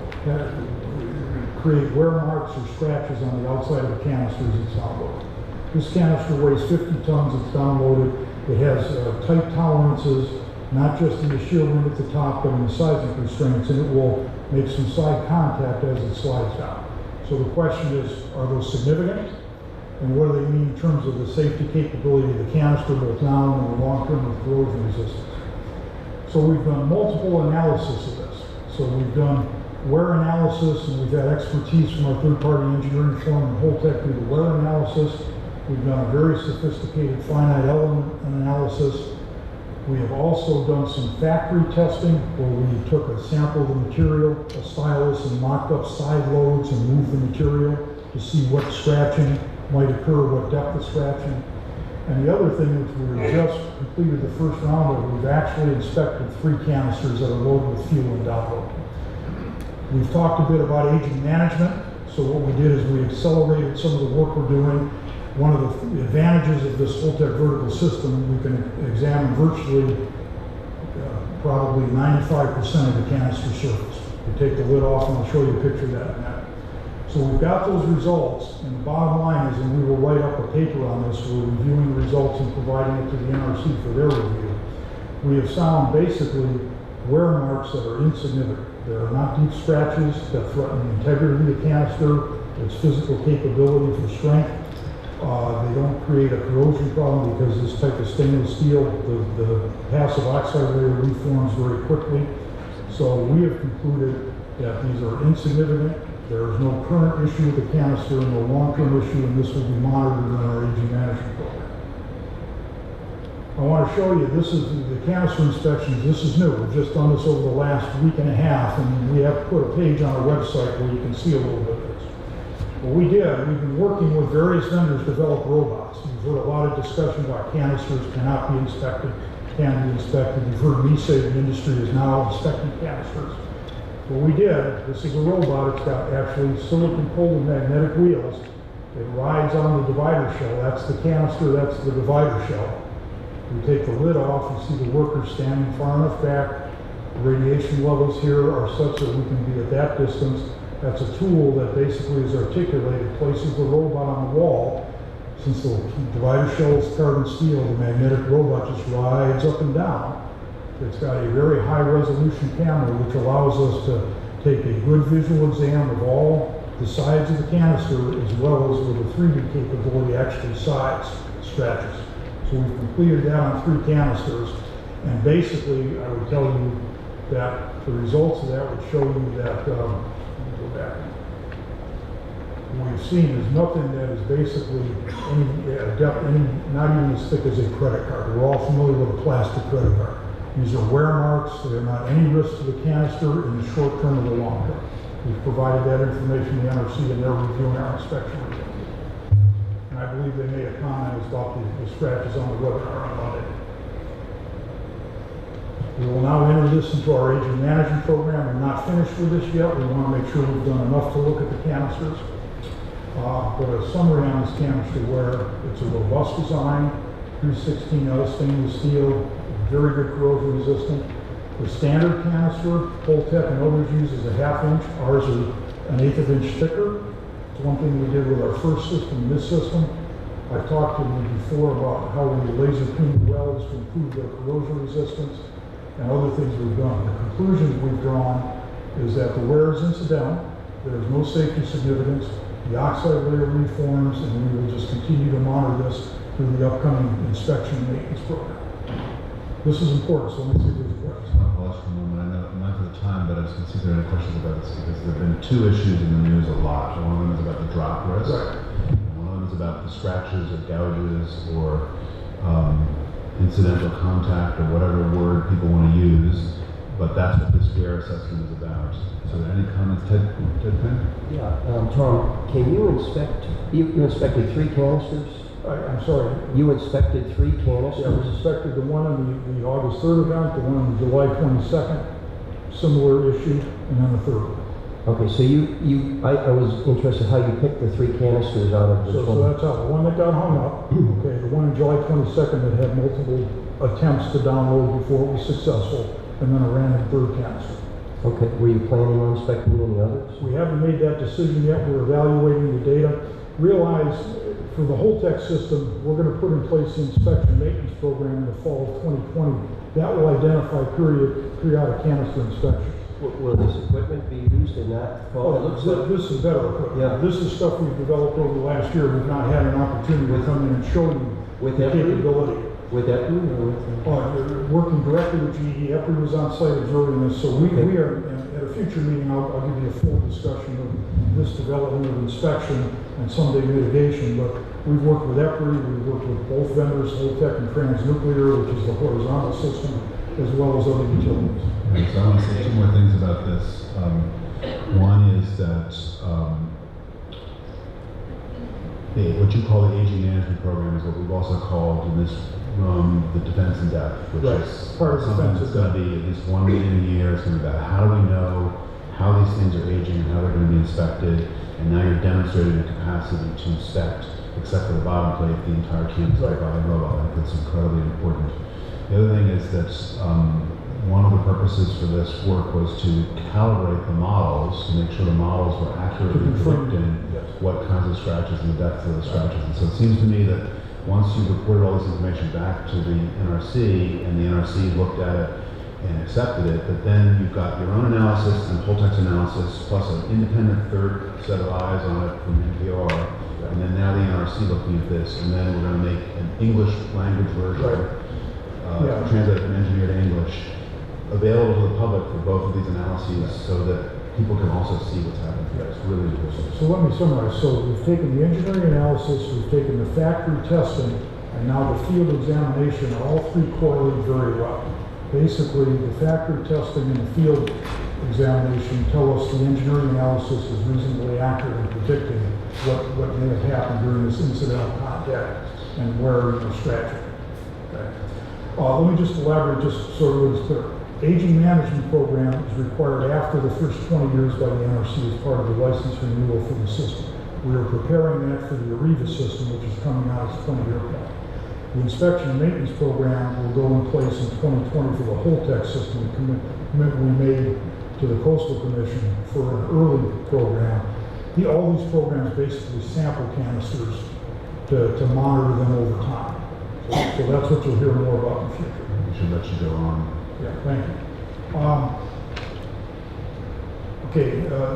Speaker 2: create wear marks or scratches on the outside of the canisters it's downloaded. This canister weighs 50 tons, it's downloaded. It has tight tolerances, not just in the shield ring at the top, but in the sizing constraints, and it will make some side contact as it slides down. So the question is, are those significant? And what do they mean in terms of the safety capability of the canister, both now and in the long term with corrosion resistance? So we've done multiple analysis of this. So we've done wear analysis, and we've had expertise from our third-party engineering firm and Holtec do the wear analysis. We've done a very sophisticated finite element analysis. We have also done some factory testing where we took a sample of the material, a stylus, and mocked up side loads and moved the material to see what scratching might occur, what depth of scratching. And the other thing, which we just completed the first round of, we've actually inspected 3 canisters that are loaded with fuel and download. We've talked a bit about aging management. So what we did is we accelerated some of the work we're doing. One of the advantages of this Holtec vertical system, we can examine virtually probably 95% of the canister surface. We take the lid off, and I'll show you a picture of that in a minute. So we've got those results, and the bottom line is, and we will write up a paper on this, we're reviewing the results and providing it to the NRC for their review. We have found basically wear marks that are insignificant. There are not deep scratches that threaten the integrity of the canister, its physical capability for strength. They don't create a corrosion problem because this type of stainless steel, the passive oxide layer reforms very quickly. So we have concluded that these are insignificant. There is no current issue with the canister and no long-term issue, and this will be monitored in our aging management program. I want to show you, this is the canister inspections. This is new. We've just done this over the last week and a half, and we have put a page on our website where you can see a little bit of this. What we did, we've been working with various vendors to develop robots. You've heard a lot of discussion about canisters cannot be inspected, can be inspected. You've heard me say the industry is now inspecting canisters. What we did, this is a robot. It's got actually silicon-coated magnetic wheels. It rides on the divider shell. That's the canister, that's the divider shell. We take the lid off, you see the worker standing far enough back. The radiation levels here are such that we can be at that distance. That's a tool that basically is articulated, places the robot on the wall. Since the divider shell is carbon steel, the magnetic robot just rides up and down. It's got a very high resolution camera which allows us to take a good visual exam of all the sides of the canister, as well as with a 3D capability, actually size scratches. So we've completed that on 3 canisters, and basically I would tell you that the results of that would show you that, let me go back. What we've seen is nothing that is basically any depth, not even as thick as a credit card. We're all familiar with a plastic credit card. These are wear marks. They're not any risk to the canister in the short term or the long term. We've provided that information to the NRC, and they're reviewing our inspection report. And I believe they made a comment about the scratches on the webinar on Monday. We will now enter this into our aging management program. We're not finished with this yet. We want to make sure we've done enough to look at the canisters. But a summary on this canister wear, it's a robust design, 316L stainless steel, very good corrosion resistant. The standard canister, Holtec and others use is a 1/2 inch. Ours is an 1/8 inch thicker. It's one thing we did with our first system, this system. I've talked to you before about how we laser clean welds to improve their corrosion resistance and other things we've done. The conclusions we've drawn is that the wear is incidental. There is no safety significance. The oxide layer reforms, and we will just continue to monitor this through the upcoming inspection and maintenance program. This is important, so let me see if there's a question.
Speaker 1: I'll pause for a moment. I know I'm not to the time, but I was going to see if there are any questions about this because there have been two issues in the news a lot. One of them is about the drop risk.
Speaker 2: Right.
Speaker 1: And one of them is about the scratches or gouges or incidental contact or whatever word people want to use. But that's what this wear assessment is about. So are there any comments, Ted Penn?
Speaker 5: Yeah, Tom, can you inspect, you inspected 3 canisters?
Speaker 2: I'm sorry.
Speaker 5: You inspected 3
Speaker 2: Yeah, we
Speaker 5: canisters?
Speaker 2: suspected the one in the August 3rd event, the one on July 22nd, similar issue, and then the third.
Speaker 5: Okay, so I was interested how you picked the 3 canisters out of the
Speaker 2: So
Speaker 5: 20.
Speaker 2: that's how, the one that got hung up, okay, the one on July 22nd that had multiple attempts to download before it was successful, and then a random third canister.
Speaker 5: Okay, were you planning on inspecting any others?
Speaker 2: We haven't made that decision yet. We're evaluating the data. Realize for the whole tech system, we're going to put in place the inspection maintenance program in the fall of 2020. That will identify periodic canister inspections.
Speaker 5: Will this equipment be used in that?
Speaker 2: Oh, this is better equipment.
Speaker 5: Yeah.
Speaker 2: This is stuff we've developed over the last year. We've not had an opportunity to come in and show you
Speaker 5: With
Speaker 2: the
Speaker 5: every-
Speaker 2: capability.
Speaker 5: With that one or with?
Speaker 2: You're working directly with GE. EPRI was on site observing this, so we are, at a future meeting, I'll give you a full discussion of this development of inspection and someday mitigation, but we've worked with EPRI, we've worked with both vendors, Holtec and Transnuclear, which is the horizontal system, as well as other utilities.
Speaker 1: Okay, so I want to say 2 more things about this. One is that what you call the aging management program is what we've also called in this room the defense in depth, which
Speaker 2: Right.
Speaker 1: is
Speaker 2: Part of
Speaker 1: something
Speaker 2: defense
Speaker 1: that's
Speaker 2: in
Speaker 1: going to be at least 1 meeting a year. It's going to be about how do we know how these things are aging and how they're going to be inspected, and now you're demonstrating the capacity to inspect, except for the bottom plate, the entire canister by robot. I think that's incredibly important. The other thing is that one of the purposes for this work was to calibrate the models to make sure the models were accurately
Speaker 2: To confirm,
Speaker 1: predicting
Speaker 2: yes.
Speaker 1: what kinds of scratches and the depth of the scratches. And so it seems to me that once you've reported all this information back to the NRC and the NRC looked at it and accepted it, that then you've got your own analysis and Holtec's analysis plus an independent third set of eyes on it from NPR, and then now the NRC looking at this, and then we're going to make an English language version, translated from engineer to English, available to the public for both of these analyses so that people can also see what's happening here. It's really important.
Speaker 2: So let me summarize. So we've taken the engineering analysis, we've taken the factory testing, and now the field examination are all 3 correlate very well. Basically, the factory testing and the field examination tell us the engineering analysis is reasonably accurate in predicting what may have happened during this incidental contact and where you're scratching. Okay. Let me just elaborate just so everyone's clear. Aging management program is required after the first 20 years by the NRC as part of the license renewal for the system. We are preparing that for the AREVA system, which is coming out as a 20-year plan. The inspection and maintenance program will go in place in 2020 for the Holtec system, the commitment we made to the Coastal Commission for an early program. All these programs basically sample canisters to monitor them over time. So that's what you'll hear more about in the future.
Speaker 1: We should let you go on.
Speaker 2: Yeah, thank you.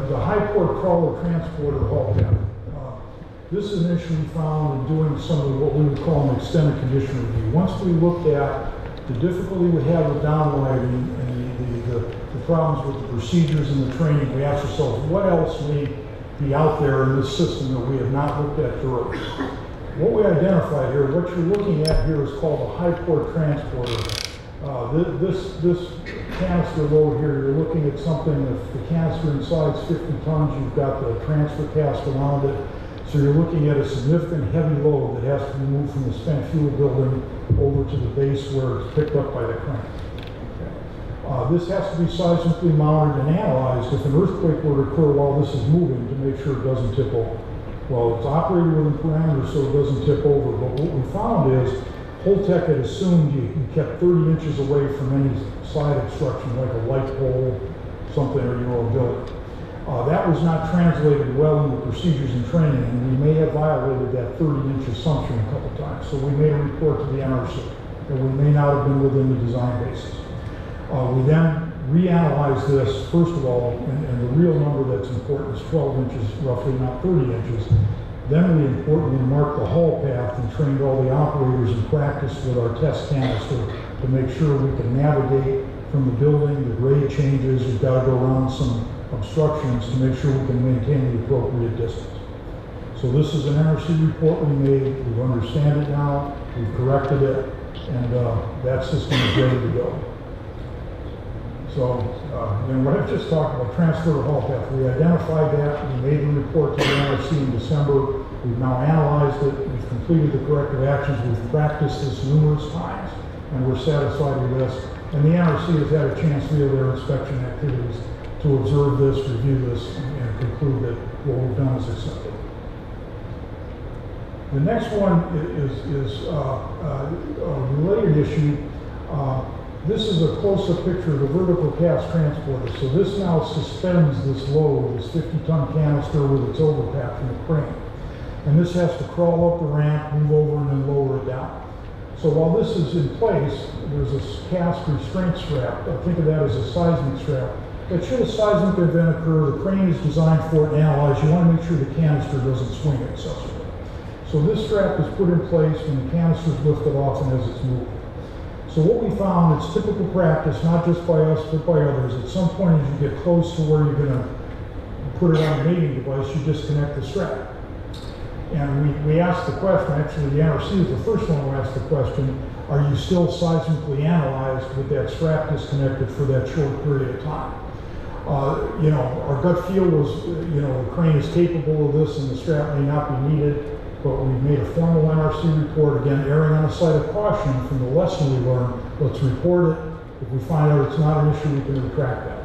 Speaker 2: The high port crawler transporter hull. This is an issue we found in doing some of what we would call an extended condition review. Once we looked at the difficulty we have with downlighting and the problems with the procedures and the training, we asked ourselves, what else may be out there in this system that we have not looked at thoroughly? What we identified here, what you're looking at here is called a high port transporter. This canister load here, you're looking at something, if the canister inside is 50 tons, you've got the transfer cast around it. So you're looking at a significant heavy load that has to be moved from the spent fuel building over to the base where it's picked up by the crane. This has to be seismically mounted and analyzed if an earthquake were to occur while this is moving to make sure it doesn't tip over. Well, it's operated within parameters so it doesn't tip over, but what we found is Holtec had assumed you kept 30 inches away from any side obstruction like a light pole, something, or your own building. That was not translated well in the procedures and training, and we may have violated that 30-inch assumption a couple times. So we made a report to the NRC, and we may not have been within the design basis. We then reanalyzed this, first of all, and the real number that's important is 12 inches, roughly, not 30 inches. Then we importantly marked the haul path and trained all the operators in practice with our test canister to make sure we can navigate from the building, the grade changes, you've got to go around some obstructions to make sure we can maintain the appropriate distance. So this is an NRC report we made, we understand it now, we've corrected it, and that system is ready to go. So, and what I've just talked about, transfer to haul path, we identified that, we made the report to the NRC in December, we've now analyzed it, we've completed the corrective actions, we've practiced this numerous times, and we're satisfied with this. And the NRC has had a chance via their inspection activities to observe this, review this, and conclude that what we've done is acceptable. The next one is a related issue. This is a close-up picture of the vertical cast transporter. So this now suspends this load, this 50-ton canister with its overpack from the crane. And this has to crawl up the ramp, move over, and then lower it down. So while this is in place, there's a cast restraint strap. Think of that as a seismic strap. That should a seismic event occur, the crane is designed for it and analyzed. You want to make sure the canister doesn't swing excessively. So this strap is put in place when the canister is lifted off and as it's moved. So what we found, it's typical practice, not just by us, but by others. At some point as you get close to where you're going to put it on a mating device, you disconnect the strap. And we asked the question, actually the NRC is the first one who asked the question, are you still seismically analyzed with that strap disconnected for that short period of time? You know, our gut feel was, you know, the crane is capable of this and the strap may not be needed, but we've made a formal NRC report, again, erring on the side of caution from the lesson we learned. Let's report it. If we find out it's not an issue, we can retract that.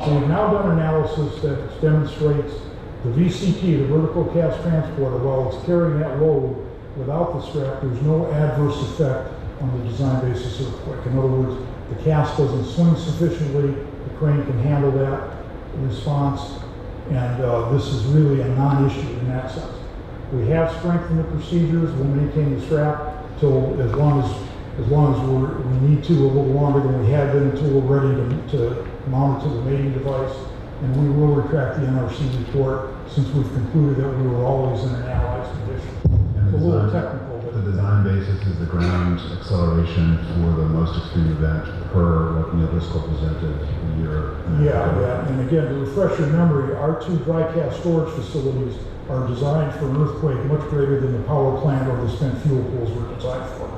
Speaker 2: So we've now done analysis that demonstrates the VCT, the vertical cast transporter, while it's carrying that load without the strap, there's no adverse effect on the design basis earthquake. In other words, the cast doesn't swing sufficiently, the crane can handle that response, and this is really a non-issue in that sense. We have strengthened the procedures. We'll maintain the strap till as long as we need to, a little longer than we have been, until we're ready to mount it to the mating device. And we will retract the NRC report since we've concluded that we were always in an analyzed condition. It's a little technical. But
Speaker 1: the design basis is the ground acceleration for the most extreme event per what Neil Driscoll presented a year.
Speaker 2: Yeah. And again, to refresh your memory, our two dry cast storage facilities are designed for an earthquake much greater than the power plant or the spent fuel pools were designed for.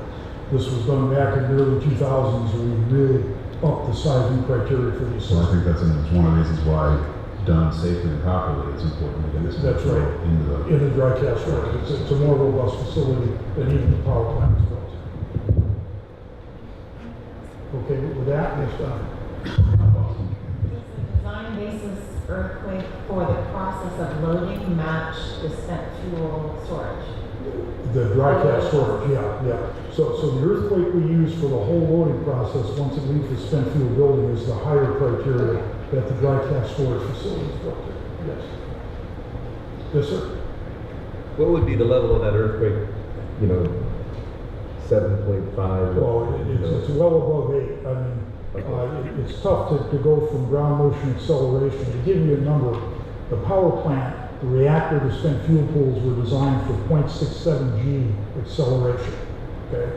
Speaker 2: This was done back in the early 2000s, and we really upped the sizing criteria for these
Speaker 1: So
Speaker 2: systems.
Speaker 1: I think that's one of the reasons why, done safely and properly, it's important to get this
Speaker 2: That's right.
Speaker 1: into
Speaker 2: In the dry cast storage. It's a more robust facility than even the power plant was built. Okay, with that, yes,
Speaker 7: It's a design basis earthquake for the process of loading match the spent fuel storage.
Speaker 2: the dry cast storage, yeah. So the earthquake we use for the whole loading process, once it leaves the spent fuel building, is the higher criteria that the dry cast storage facility is built to. Yes. Yes, sir.
Speaker 6: What would be the level of that earthquake, 7.5?
Speaker 2: Well, it's well above 8. I mean, it's tough to go from ground motion acceleration. To give you a number, the power plant, the reactor, the spent fuel pools were designed for 0.67 G acceleration. Okay,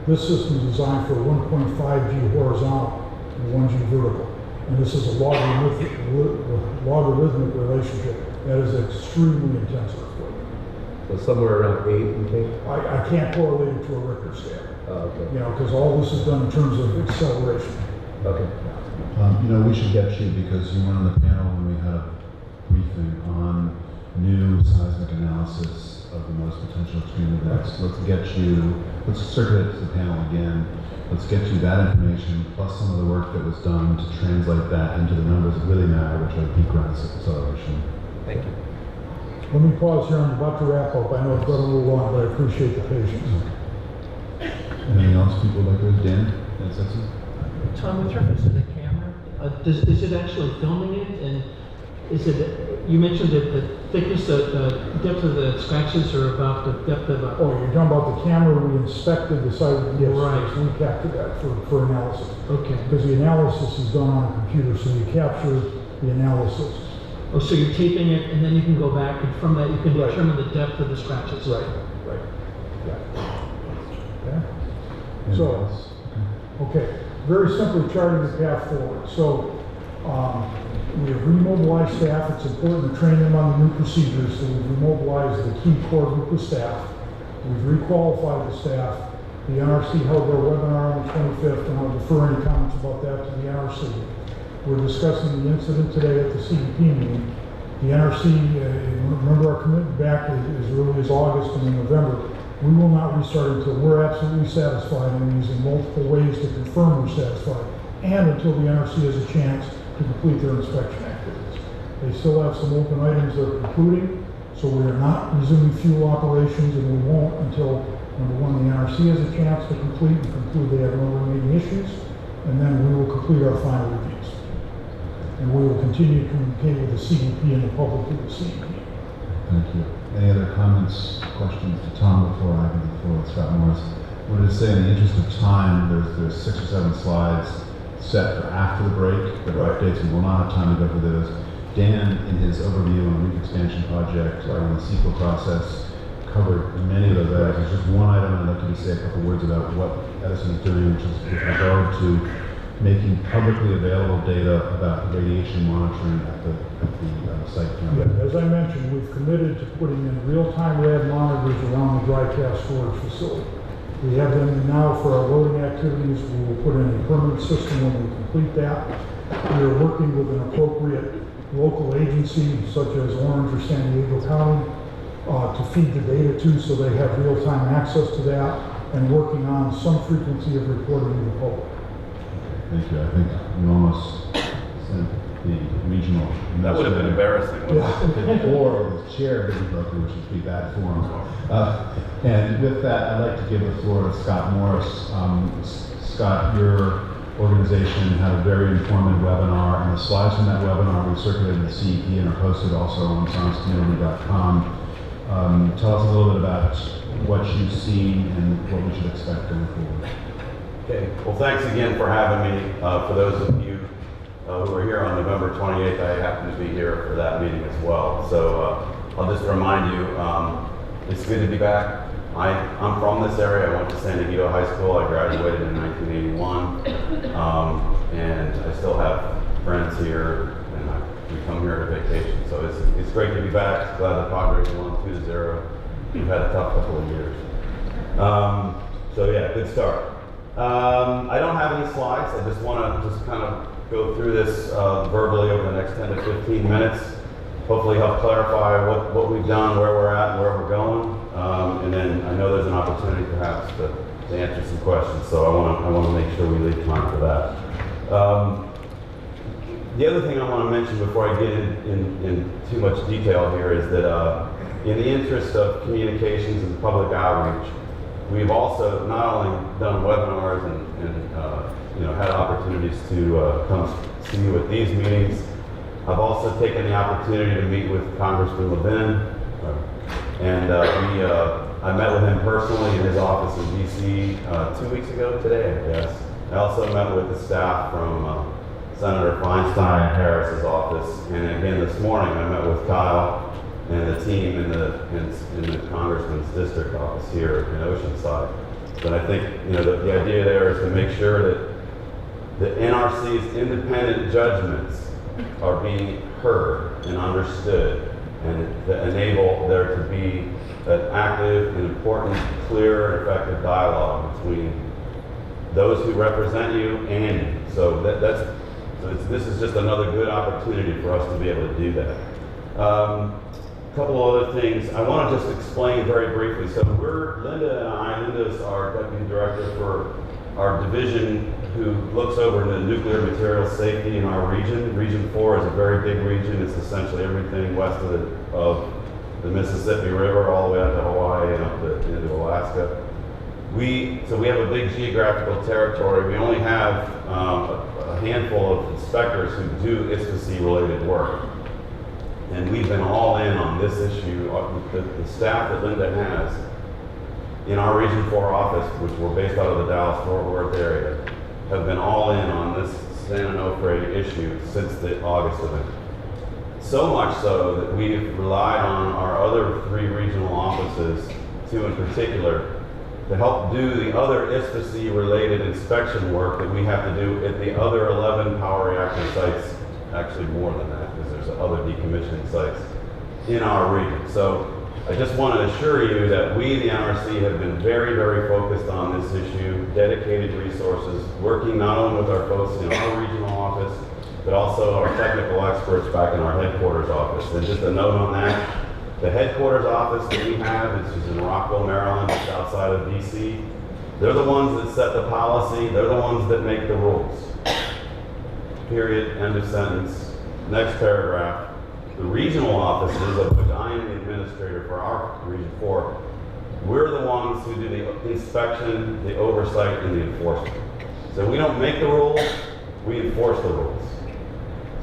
Speaker 2: this system is designed for 1.5 G horizontal and 1 G vertical, and this is a logarithmic relationship that is extremely intensive.
Speaker 6: So somewhere around 8, you think?
Speaker 2: I can't correlate it to a Richter scale.
Speaker 6: Oh, okay.
Speaker 2: Because all this is done in terms of acceleration.
Speaker 6: Okay.
Speaker 1: We should get you, because you were on the panel when we had a briefing on new seismic analysis of the most potential extreme events. Let's circulate to the panel again. Let's get you that information, plus some of the work that was done to translate that into the numbers that really matter, which are peak ground acceleration.
Speaker 6: Thank you.
Speaker 2: Let me pause here. I'm about to wrap up. I know it's got a little long, but I appreciate the patience.
Speaker 1: Anything else people would like to add? Dan Sexton?
Speaker 4: Tom, with reference to the camera, is it actually filming it? And is it, you mentioned that the thickness, the depth of the scratches are about the depth of a...
Speaker 2: Oh, you're talking about the camera we inspected the site. Yes,
Speaker 4: Right.
Speaker 2: yes, we captured that for analysis.
Speaker 4: Okay.
Speaker 2: Because the analysis is done on a computer, so you capture the analysis.
Speaker 4: Oh, so you're taping it, and then you can go back, and from that, you can
Speaker 2: Right.
Speaker 4: determine the depth of the scratches.
Speaker 2: Right. Yeah. Okay.
Speaker 1: Anything
Speaker 2: So,
Speaker 1: else?
Speaker 2: okay, very simply charting the path forward. So, we have remobilized staff. It's important to train them on the new procedures. So we've remobilized the key core group of staff. We've requalified the staff. The NRC held their webinar on the 25th, and I'll defer any comments about that to the NRC. We're discussing the incident today at the CEP meeting. The NRC, remember our commitment back as early as August and in November. We will not restart until we're absolutely satisfied, and using multiple ways to confirm we're satisfied, and until the NRC has a chance to complete their inspection activities. They still have some open items they're concluding, so we are not resuming fuel operations, and we won't until, number one, the NRC has a chance to complete and conclude they have no remaining issues, and then we will complete our final reviews. And we will continue to communicate with the CEP and the public through the CEP.
Speaker 1: Thank you. Any other comments, questions to Tom before I give the floor to Scott Morris? I wanted to say, in the interest of time, there's 6 or 7 slides set for after the break that are updates. We will not have time to go through those. Dan, in his overview on the roof expansion project on the CEQA process, covered many of those items. There's just one item I'd like to say a couple words about what Edison is doing, which is with regard to making publicly available data about radiation monitoring at the site.
Speaker 2: Yeah, as I mentioned, we've committed to putting in real-time rad monitors around the dry cast storage facility. We have them now for our loading activities. We will put in a permanent system when we complete that. We are working with an appropriate local agency such as Orange or San Diego County to feed the data to, so they have real-time access to that, and working on some frequency of reporting to the public.
Speaker 1: Thank you. I think we almost sent the regional.
Speaker 8: That would have been embarrassing, wouldn't it?
Speaker 1: Or the chair didn't go through, which would be bad form. And with that, I'd like to give the floor to Scott Morris. Scott, your organization had a very informative webinar, and the slides from that webinar we circulated in the CEP and are posted also on sciencecommunity.com. Tell us a little bit about what you've seen and what we should expect going forward.
Speaker 8: Okay, well, thanks again for having me. For those of you who were here on November 28th, I happened to be here for that meeting as well. So I'll just remind you, it's good to be back. I'm from this area. I went to San Diego High School. I graduated in 1981, and I still have friends here, and we come here to vacation. So it's great to be back. Glad the Padres won 2-0. We've had a tough couple of years. So yeah, good start. I don't have any slides. I just want to kind of go through this verbally over the next 10 to 15 minutes. Hopefully help clarify what we've done, where we're at, and where we're going. And then I know there's an opportunity perhaps to answer some questions. So I want to make sure we leave time for that. The other thing I want to mention before I get in too much detail here is that in the interest of communications and public outreach, we've also not only done webinars and had opportunities to come see you at these meetings. I've also taken the opportunity to meet with Congressman Levin, and I met with him personally in his office in DC 2 weeks ago today, I guess. I also met with the staff from Senator Feinstein Harris's office, and again this morning I met with Kyle and the team in the Congressman's district office here in Oceanside. But I think the idea there is to make sure that the NRC's independent judgments are being heard and understood, and to enable there to be an active and important, clear, and effective dialogue between those who represent you and you. So this is just another good opportunity for us to be able to do that. Couple other things. I want to just explain very briefly. So Linda's our deputy director for our division who looks over the nuclear material safety in our region. Region 4 is a very big region. It's essentially everything west of the Mississippi River all the way up to Hawaii and up into Alaska. So we have a big geographical territory. We only have a handful of inspectors who do ISPC related work. And we've been all in on this issue. The staff that Linda has in our Region 4 office, which we're based out of the Dallas-Fort Worth area, have been all in on this San Onofre issue since the August event. So much so that we've relied on our other 3 regional offices, 2 in particular, to help do the other ISPC related inspection work that we have to do at the other 11 power reactor sites, actually more than that, because there's other decommissioning sites in our region. So I just want to assure you that we, the NRC, have been very, very focused on this issue, dedicated resources, working not only with our folks in our regional office, but also our technical experts back in our headquarters office. And just a note on that, the headquarters office that we have, which is in Rockville, Maryland, just outside of DC, they're the ones that set the policy, they're the ones that make the rules. Period, end of sentence. Next paragraph. The regional offices, of which I am the administrator for our Region 4, we're the ones who do the inspection, the oversight, and the enforcement. So we don't make the rules, we enforce the rules.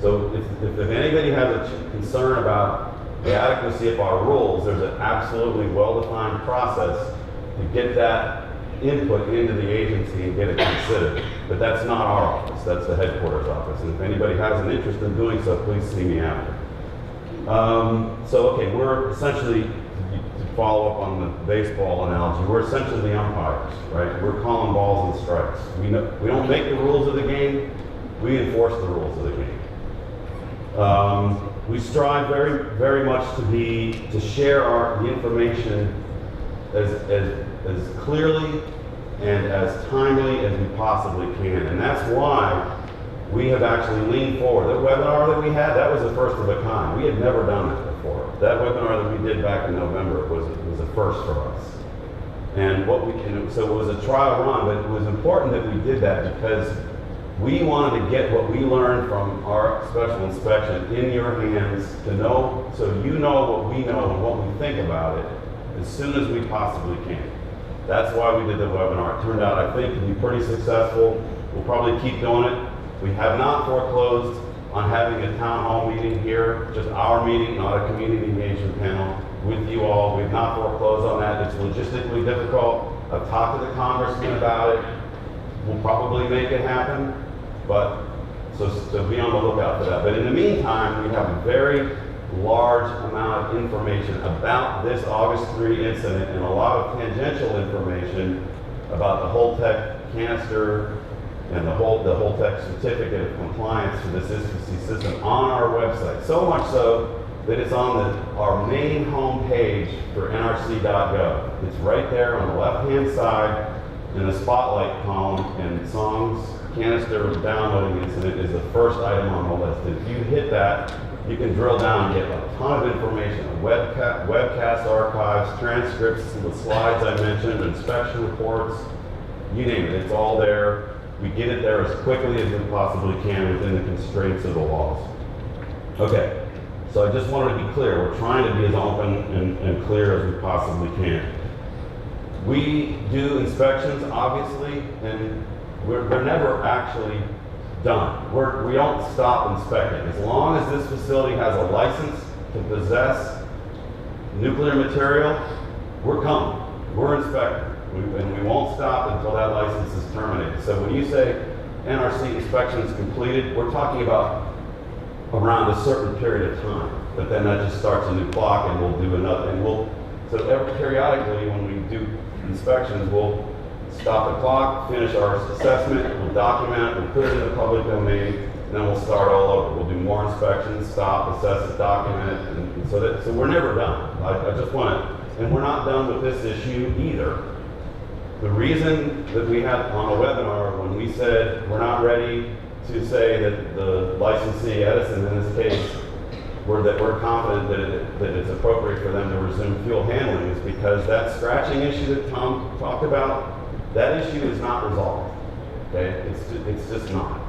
Speaker 8: So if anybody has a concern about the adequacy of our rules, there's an absolutely well-defined process to get that input into the agency and get it considered. But that's not our office, that's the headquarters office. And if anybody has an interest in doing so, please see me after. Okay, we're essentially, to follow up on the baseball analogy, we're essentially the umpires, right? We're calling balls and strikes. We don't make the rules of the game, we enforce the rules of the game. We strive very, very much to share the information as clearly and as timely as we possibly can. And that's why we have actually leaned forward. The webinar that we had, that was the first of a kind. We had never done that before. That webinar that we did back in November was a first for us. And so it was a trial run, but it was important that we did that because we wanted to get what we learned from our special inspection in your hands to know, so you know what we know and what we think about it as soon as we possibly can. That's why we did the webinar. It turned out, I think, to be pretty successful. We'll probably keep doing it. We have not foreclosed on having a town hall meeting here, just our meeting, not a community engagement panel with you all. We've not foreclosed on that. It's logistically difficult. I've talked to the congressman about it. We'll probably make it happen, but so be on the lookout for that. But in the meantime, we have a very large amount of information about this August 3 incident and a lot of tangential information about the Holtec canister and the Holtec certificate of compliance for this ISPC system on our website. So much so that it's on our main home page for nrc.gov. It's right there on the left-hand side in the spotlight column, and S.O.N.G.S canister downloading incident is the first item on the list. If you hit that, you can drill down and get a ton of information, webcast archives, transcripts, the slides I mentioned, inspection reports, you name it, it's all there. We get it there as quickly as we possibly can within the constraints of the laws. Okay, so I just wanted to be clear, we're trying to be as open and clear as we possibly can. We do inspections, obviously, and they're never actually done. We don't stop inspecting. As long as this facility has a license to possess nuclear material, we're coming. We're inspecting. And we won't stop until that license is terminated. So when you say NRC inspection is completed, we're talking about around a certain period of time. But then that just starts a new clock and we'll do another. So periodically when we do inspections, we'll stop the clock, finish our assessment, we'll document it, we'll put it in the public domain, and then we'll start all over. We'll do more inspections, stop, assess it, document it, and so we're never done. I just want to, and we're not done with this issue either. The reason that we had on a webinar when we said we're not ready to say that the licensee, Edison in this case, that we're confident that it's appropriate for them to resume fuel handling is because that scratching issue that Tom talked about, that issue is not resolved, okay? It's just not.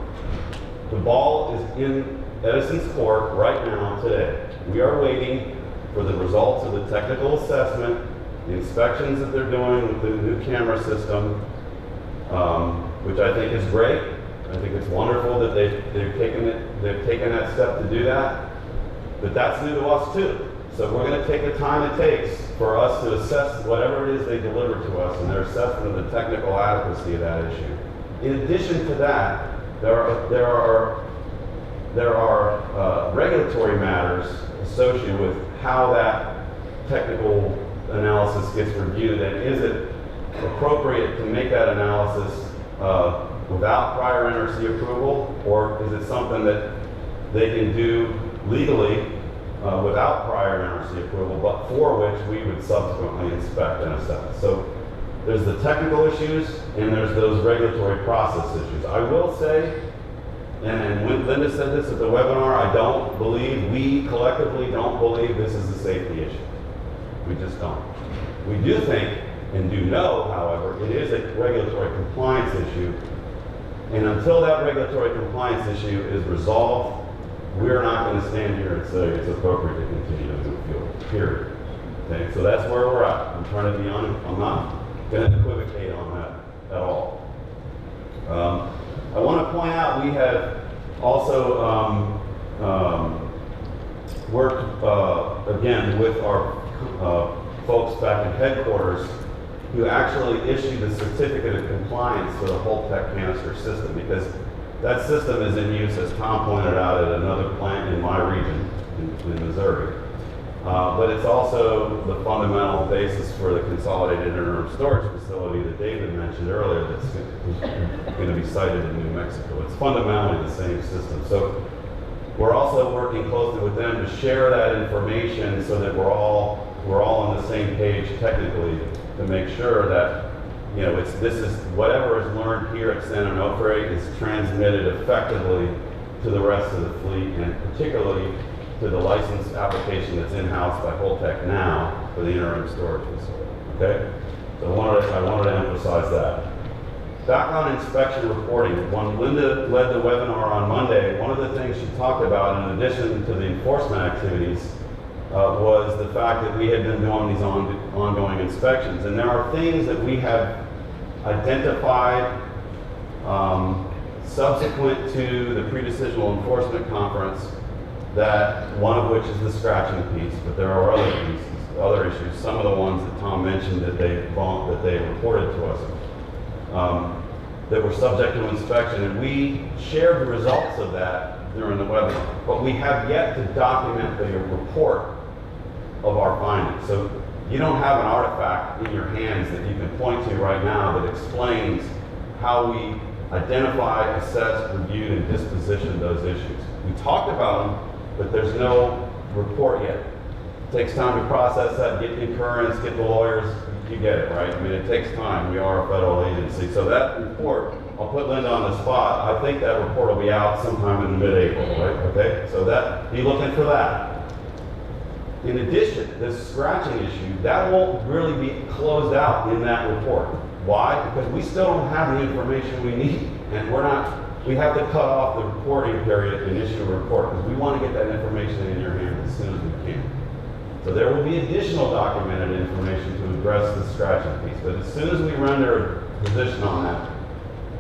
Speaker 8: The ball is in Edison's court right now, today. We are waiting for the results of the technical assessment, the inspections that they're doing with the new camera system, which I think is great. I think it's wonderful that they've taken that step to do that. But that's new to us too. So we're going to take the time it takes for us to assess whatever it is they deliver to us and their assessment of the technical adequacy of that issue. In addition to that, there are there are regulatory matters associated with how that technical analysis gets reviewed, and is it appropriate to make that analysis without prior NRC approval, or is it something that they can do legally without prior NRC approval, but for which we would subsequently inspect and assess? So there's the technical issues and there's those regulatory process issues. I will say, and when Linda said this at the webinar, I don't believe, we collectively don't believe this is a safety issue. We just don't. We do think and do know, however, it is a regulatory compliance issue. And until that regulatory compliance issue is resolved, we're not going to stand here and say it's appropriate to continue to move fuel, period. Okay, so that's where we're at. I'm trying to be honest. I'm not going to equivocate on that at all. I want to point out we have also worked again with our folks back in headquarters who actually issued the certificate of compliance for the whole tech canister system, because that system is in use, as Tom pointed out, at another plant in my region in Missouri. But it's also the fundamental basis for the consolidated interim storage facility that David mentioned earlier that's going to be sited in New Mexico. It's fundamentally the same system. So we're also working closely with them to share that information so that we're all on the same page technically, to make sure that, you know, this is whatever is learned here at San Onofre is transmitted effectively to the rest of the fleet, and particularly to the license application that's in-house by Holtec now for the interim storage facility. Okay? So I wanted to emphasize that. Back on inspection reporting, when Linda led the webinar on Monday, one of the things she talked about, in addition to the enforcement activities, was the fact that we had been doing these ongoing inspections. And there are things that we have identified subsequent to the pre-decisional enforcement conference, that one of which is the scratching piece, but there are other pieces, other issues. Some of the ones that Tom mentioned that they reported to us that were subject to inspection, and we shared the results of that during the webinar. But we have yet to document the report of our findings. So you don't have an artifact in your hands that you can point to right now that explains how we identified, assessed, reviewed, and dispositioned those issues. We talked about them, but there's no report yet. It takes time to process that, get the concurrence, get the lawyers, you get it, right? I mean, it takes time. We are a federal agency. So that report, I'll put Linda on the spot. I think that report will be out sometime in mid-April, right? Okay, so that, be looking for that. In addition, this scratching issue, that won't really be closed out in that report. Why? Because we still don't have the information we need, and we have to cut off the reporting period and issue a report, because we want to get that information in your hands as soon as we can. So there will be additional documented information to address the scratching piece, but as soon as we render a position on that,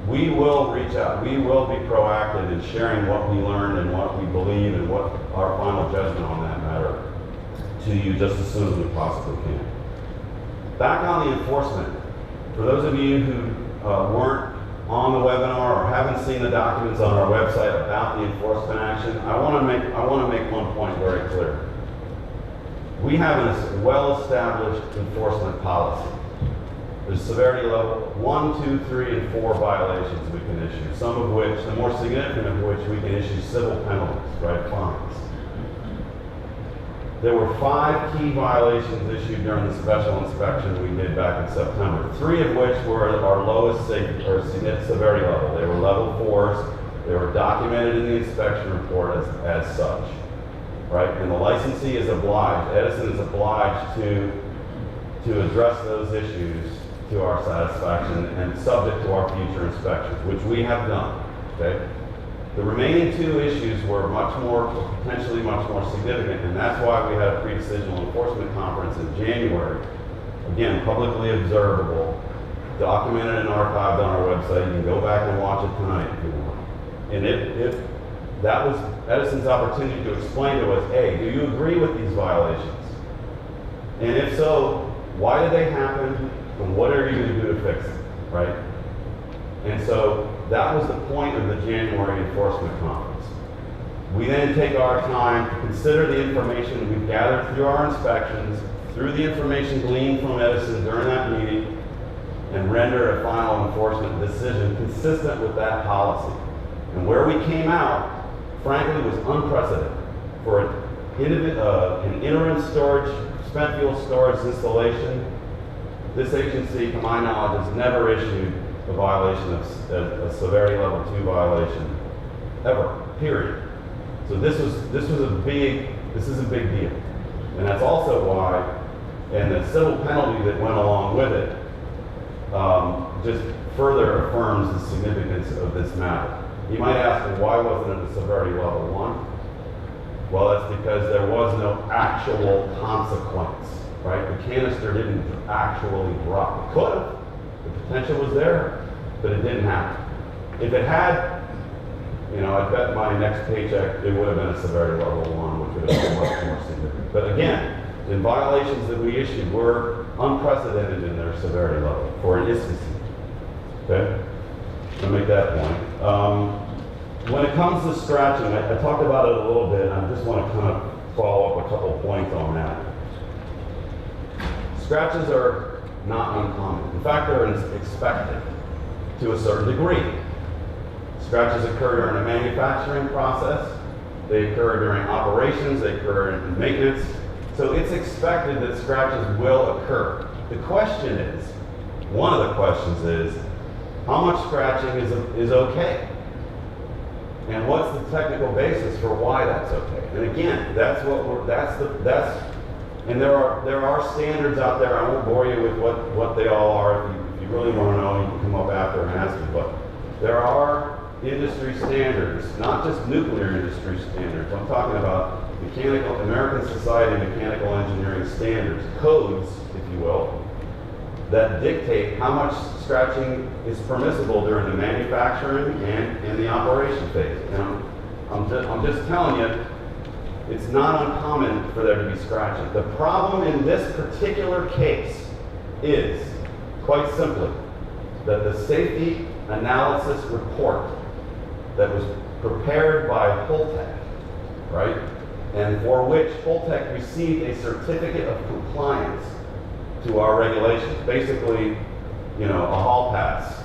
Speaker 8: we will reach out. We will be proactive in sharing what we learned and what we believe and what our final judgment on that matter to you just as soon as we possibly can. Back on the enforcement, for those of you who weren't on the webinar or haven't seen the documents on our website about the enforcement action, I want to make one point very clear. We have a well-established enforcement policy. There's severity level 1, 2, 3, and 4 violations we can issue, some of which, the more significant of which, we can issue civil penalties, right, fines. There were 5 key violations issued during the special inspection we did back in September, 3 of which were our lowest severity level. They were level 4s. They were documented in the inspection report as such, right? And the licensee is obliged, Edison is obliged to address those issues to our satisfaction and subject to our future inspections, which we have done, okay? The remaining 2 issues were potentially much more significant, and that's why we had a pre-decisional enforcement conference in January. Again, publicly observable, documented and archived on our website. You can go back and watch it tonight if you want. And that was Edison's opportunity to explain to us, hey, do you agree with these violations? And if so, why did they happen, and what are you going to do to fix them, right? And so that was the point of the January enforcement conference. We then take our time to consider the information we've gathered through our inspections, through the information gleaned from Edison during that meeting, and render a final enforcement decision consistent with that policy. And where we came out, frankly, was unprecedented for an interim storage, spent fuel storage installation. This agency, to my knowledge, has never issued a violation of a severity level 2 violation, ever, period. So this is a big deal. And that's also why, and the civil penalty that went along with it, just further affirms the significance of this matter. You might ask, well, why wasn't it a severity level 1? Well, that's because there was no actual consequence, right? The canister didn't actually drop. It could have. The potential was there, but it didn't happen. If it had, I bet my next paycheck, it would have been a severity level 1, which would have been much more significant. But again, the violations that we issued were unprecedented in their severity level for an instance. Okay? To make that point. When it comes to scratching, I talked about it a little bit, and I just want to kind of follow up a couple points on that. Scratches are not uncommon. In fact, they're expected to a certain degree. Scratches occur during the manufacturing process, they occur during operations, they occur in maintenance. So it's expected that scratches will occur. The question is, one of the questions is, how much scratching is okay? And what's the technical basis for why that's okay? And again, and there are standards out there. I won't bore you with what they all are. If you really want to know, you can come up after and ask me. But there are industry standards, not just nuclear industry standards. I'm talking about American Society of Mechanical Engineering standards, codes, if you will, that dictate how much scratching is permissible during the manufacturing and in the operation phase. And I'm just telling you, it's not uncommon for there to be scratching. The problem in this particular case is, quite simply, that the safety analysis report that was prepared by Holtec, right, and for which Holtec received a certificate of compliance to our regulations, basically, a hall pass.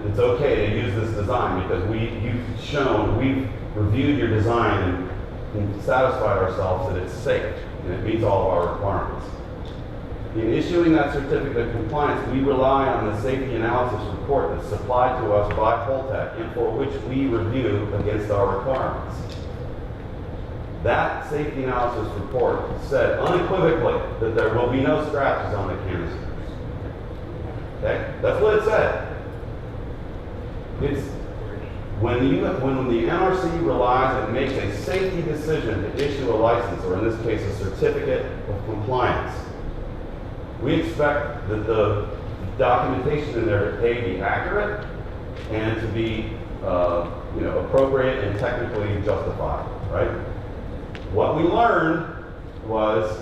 Speaker 8: It's okay to use this design because we've reviewed your design and satisfied ourselves that it's safe and it meets all of our requirements. In issuing that certificate of compliance, we rely on the safety analysis report that's supplied to us by Holtec and for which we review against our requirements. That safety analysis report said unequivocally that there will be no scratches on the canisters. Okay? That's what it said. It's when the NRC relies and makes a safety decision to issue a license, or in this case a certificate of compliance, we expect that the documentation in there to be accurate and to be appropriate and technically justified, right? What we learned was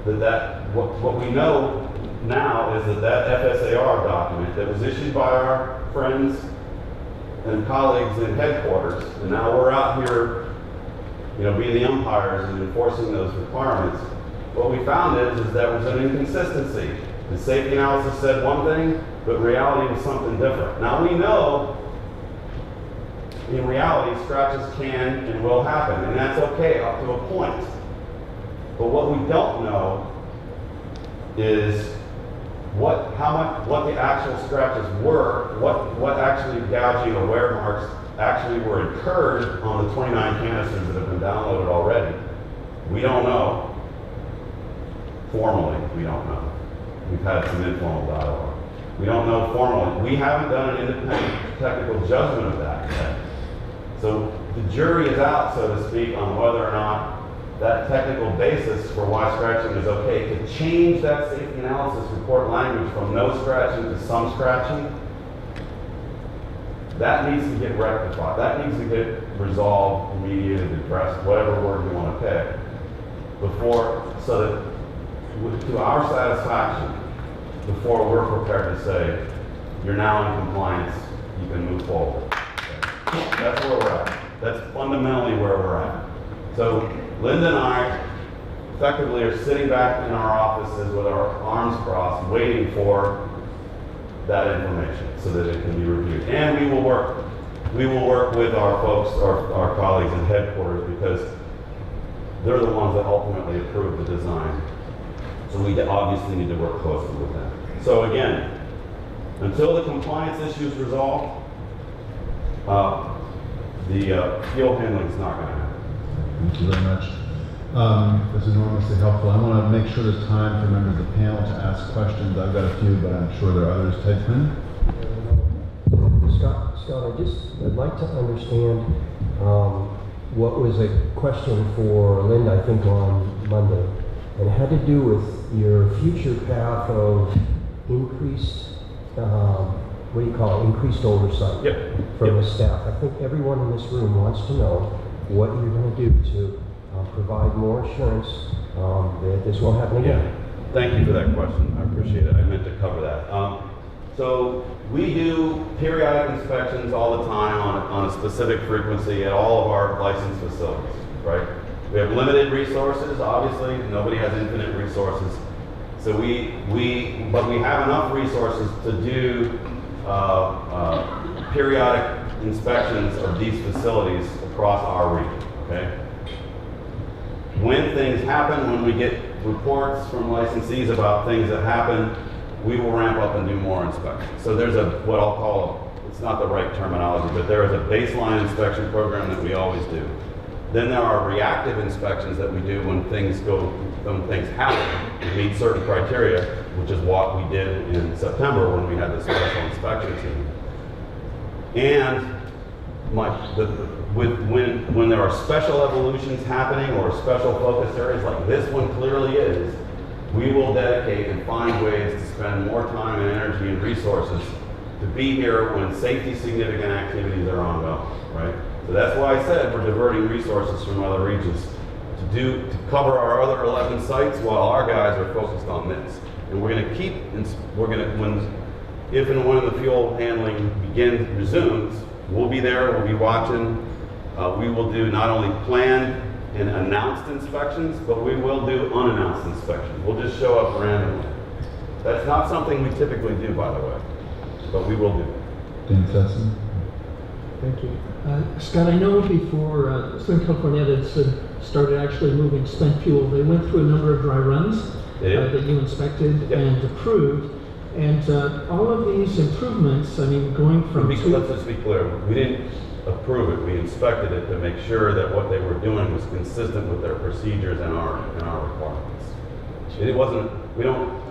Speaker 8: what we know now is that FSAR document that was issued by our friends and colleagues in headquarters, and now we're out here, being the umpires and enforcing those requirements. What we found is there was an inconsistency. The safety analysis said one thing, but reality was something different. Now we know in reality, scratches can and will happen, and that's okay up to a point. But what we don't know is what the actual scratches were, what actually gouging or wear marks actually were incurred on the 29 canisters that have been downloaded already. We don't know. Formally, we don't know. We've had some informal dialogue. We don't know formally. We haven't done an independent technical judgment of that yet. So the jury is out, so to speak, on whether or not that technical basis for why scratching is okay to change that safety analysis report language from no scratching to some scratching. That needs to get rectified. That needs to get resolved, remediated, addressed, whatever word you want to pick, so that to our satisfaction, before we're prepared to say, you're now in compliance, you can move forward. Okay. That's where we're at. That's fundamentally where we're at. So Linda and I effectively are sitting back in our offices with our arms crossed, waiting for that information so that it can be reviewed. And we will work with our folks, our colleagues in headquarters, because they're the ones that ultimately approve the design. So we obviously need to work closely with them. So again, until the compliance issue is resolved, the fuel handling is not going to happen.
Speaker 1: Thank you very much. That's enormously helpful. I want to make sure there's time for members of the panel to ask questions. I've got a few, but I'm sure there are others. Tedman?
Speaker 5: Scott, I'd like to understand what was a question for Linda, I think, on Monday, and it had to do with your future path of increased, what do you call it, increased oversight from the staff. I think everyone in this room wants to know what you're going to do to provide more assurance that this won't happen again.
Speaker 8: Yeah. Thank you for that question. I appreciate it. I meant to cover that. So we do periodic inspections all the time on a specific frequency at all of our licensed facilities, right? We have limited resources, obviously. Nobody has infinite resources. So but we have enough resources to do periodic inspections of these facilities across our region, okay? When things happen, when we get reports from licensees about things that happen, we will ramp up and do more inspections. So there's what I'll call, it's not the right terminology, but there is a baseline inspection program that we always do. Then there are reactive inspections that we do when things happen to meet certain criteria, which is what we did in September when we had the special inspection team. And when there are special evolutions happening or special focus areas like this one clearly is, we will dedicate and find ways to spend more time and energy and resources to be here when safety significant activities are ongoing, right? So that's why I said we're diverting resources from other regions to cover our other 11 sites while our guys are focused on this. And we're going to keep, if and when the fuel handling resumes, we'll be there, we'll be watching. We will do not only planned and announced inspections, but we will do unannounced inspections. We'll just show up randomly. That's not something we typically do, by the way, but we will do.
Speaker 1: Dan Sesson?
Speaker 4: Thank you. Scott, I know before Southern California Edison started actually moving spent fuel, they went through a number of dry runs that you inspected and approved. And all of these improvements, I mean, going from
Speaker 8: Let's just be clear. We didn't approve it. We inspected it to make sure that what they were doing was consistent with their procedures and our requirements. It wasn't, we don't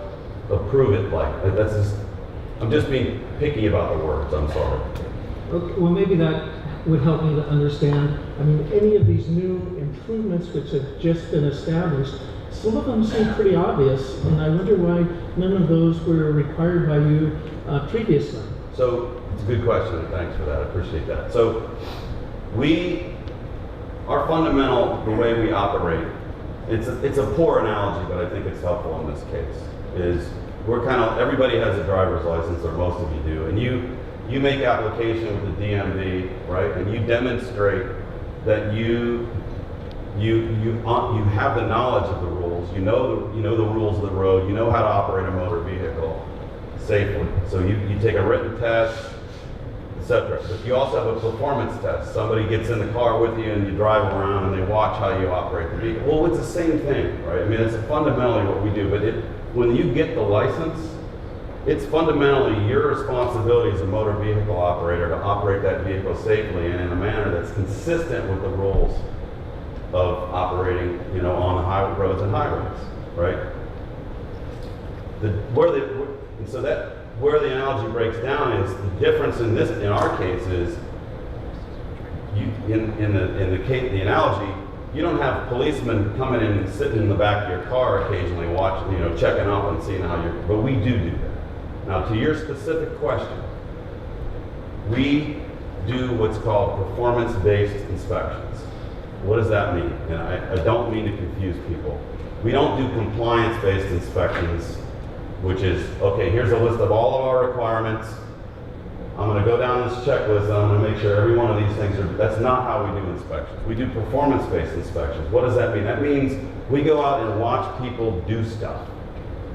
Speaker 8: approve it like, that's just, I'm just being picky about the words, I'm sorry.
Speaker 4: Okay, well, maybe that would help me to understand. I mean, any of these new improvements which have just been established, some of them seem pretty obvious, and I wonder why none of those were required by you previously.
Speaker 8: So, it's a good question, and thanks for that, I appreciate that. So, our fundamental, the way we operate, it's a poor analogy, but I think it's helpful in this case, is everybody has a driver's license, or most of you do, and you make application with the DMV, right, and you demonstrate that you have the knowledge of the rules, you know the rules of the road, you know how to operate a motor vehicle safely. So you take a written test, etc. But you also have a performance test. Somebody gets in the car with you and you drive around and they watch how you operate the vehicle. Well, it's the same thing, right? I mean, it's fundamentally what we do, but when you get the license, it's fundamentally your responsibility as a motor vehicle operator to operate that vehicle safely and in a manner that's consistent with the rules of operating, on the highway roads and highways, right? Where the analogy breaks down is the difference in our case is the analogy, you don't have policemen coming in and sitting in the back of your car occasionally watching, checking up and seeing how but we do that. Now, to your specific question, we do what's called performance-based inspections. What does that mean? And I don't mean to confuse people. We don't do compliance-based inspections, which is, okay, here's a list of all of our requirements. I'm gonna go down this checklist and I'm gonna make sure every one of these things are, that's not how we do inspections. We do performance-based inspections. What does that mean? That means we go out and watch people do stuff.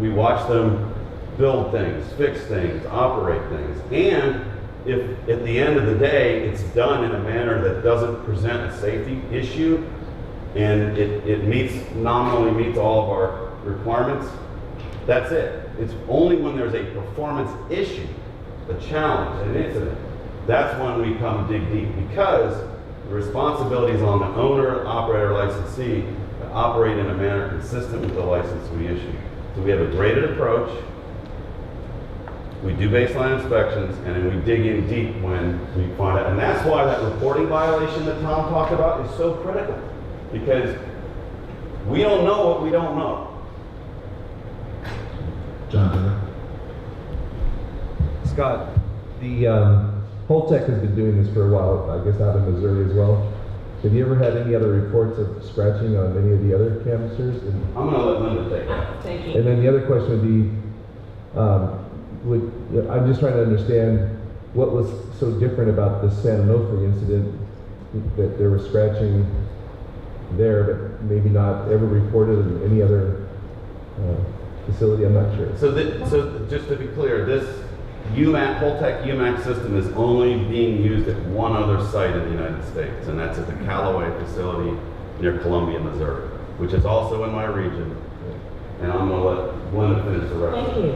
Speaker 8: We watch them build things, fix things, operate things. And if at the end of the day, it's done in a manner that doesn't present a safety issue and it nominally meets all of our requirements, that's it. It's only when there's a performance issue, a challenge, an incident, that's when we come dig deep, because the responsibility is on the owner, operator, licensee to operate in a manner consistent with the license we issue. So we have a graded approach, we do baseline inspections, and then we dig in deep when we find out. And that's why that reporting violation that Tom talked about is so critical, because we don't know what we don't know.
Speaker 1: John,
Speaker 6: Scott, the Holtec has been doing this for a while, I guess out in Missouri as well. Have you ever had any other reports of scratching on any of the other canisters?
Speaker 8: I'm gonna let Linda take that.
Speaker 7: Thank you.
Speaker 6: And then the other question would be, I'm just trying to understand what was so different about the San Onofre incident, that there was scratching there, but maybe not ever reported in any other facility. I'm not sure.
Speaker 8: So just to be clear, this UMAC, Holtec UMAC system is only being used at one other site in the United States, and that's at the Callaway facility near Columbia, Missouri, which is also in my region. And I'm gonna let Linda finish the rest.
Speaker 7: Thank you.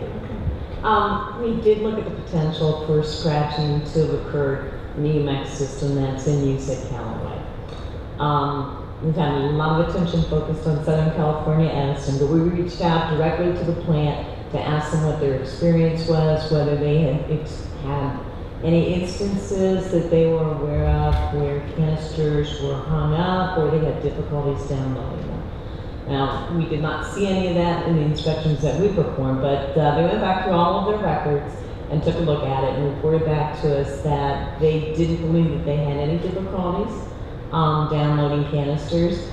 Speaker 7: We did look at the potential for scratching to have occurred in the UMAX system that's in use at Callaway. We've had a lot of attention focused on Southern California Edison, but we reached out directly to the plant to ask them what their experience was, whether they had had any instances that they were aware of where canisters were hung up or they had difficulties downloading them. Now, we did not see any of that in the inspections that we performed, but they went back through all of their records and took a look at it and reported back to us that they didn't believe that they had any difficulties downloading canisters.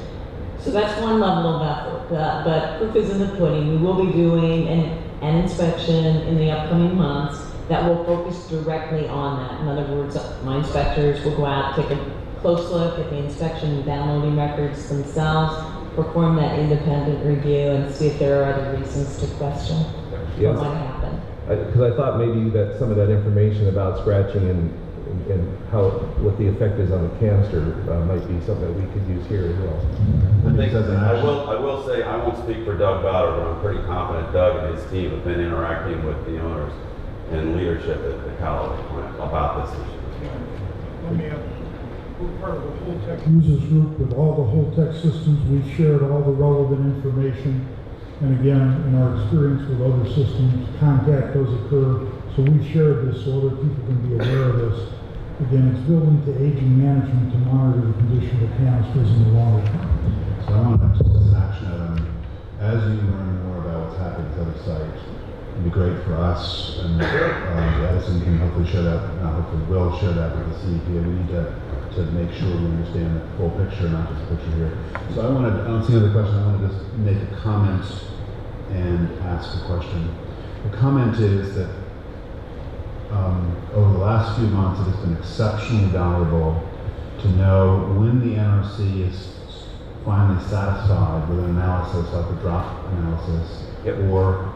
Speaker 7: So that's one level of effort, but proof is in the pudding. We will be doing an inspection in the upcoming months that will focus directly on that. In other words, my inspectors will go out, take a close look at the inspection and downloading records themselves, perform that independent review, and see if there are other reasons to question what might happen.
Speaker 6: Because I thought maybe that some of that information about scratching and what the effect is on the canister might be something that we could use here as well.
Speaker 8: I will say, I won't speak for Doug Bowder, but I'm pretty confident Doug and his team have been interacting with the owners and leadership at the Callaway plant about this issue.
Speaker 2: Let me we're part of the Holtec users group with all the Holtec systems. We've shared all the relevant information. And again, in our experience with other systems, contact does occur. So we've shared this so other people can be aware of this. Again, it's built into aging management to monitor the condition of canisters in the longer term.
Speaker 1: So I want to just an action item. As you learn more about what's happening at the other site, it'd be great for us, and Edison can hopefully share that, hopefully will share that with the CEP. We need to make sure we understand the full picture, not just the picture here. So I don't see another question. I want to just make a comment and ask a question. The comment is that over the last few months, it has been exceptionally valuable to know when the NRC is finally satisfied with an analysis like the drop analysis, or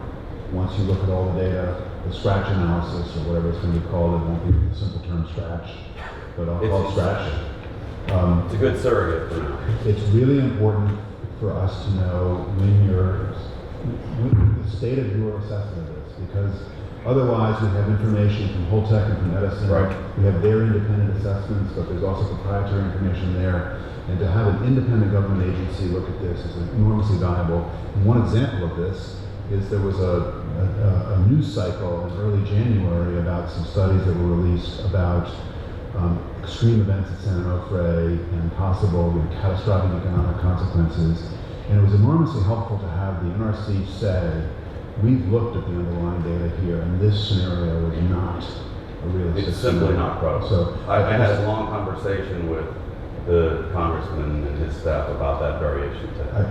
Speaker 1: once you look at all the data, the scratch analysis, or whatever it's going to be called. It won't be the simple term scratch, but I'll call it scratch.
Speaker 8: It's a good surrogate for now.
Speaker 1: It's really important for us to know when the state of your assessment of this, because otherwise we have information from Holtec and from Edison.
Speaker 8: Right.
Speaker 1: We have their independent assessments, but there's also proprietary information there. And to have an independent government agency look at this is enormously valuable. And one example of this is there was a news cycle in early January about some studies that were released about extreme events at San Onofre and possible catastrophic economic consequences. And it was enormously helpful to have the NRC say, we've looked at the underlying data here, and this scenario is not a realistic
Speaker 8: It's simply not credible.
Speaker 1: So
Speaker 8: I had a long conversation with the congressman and his staff about that very issue today.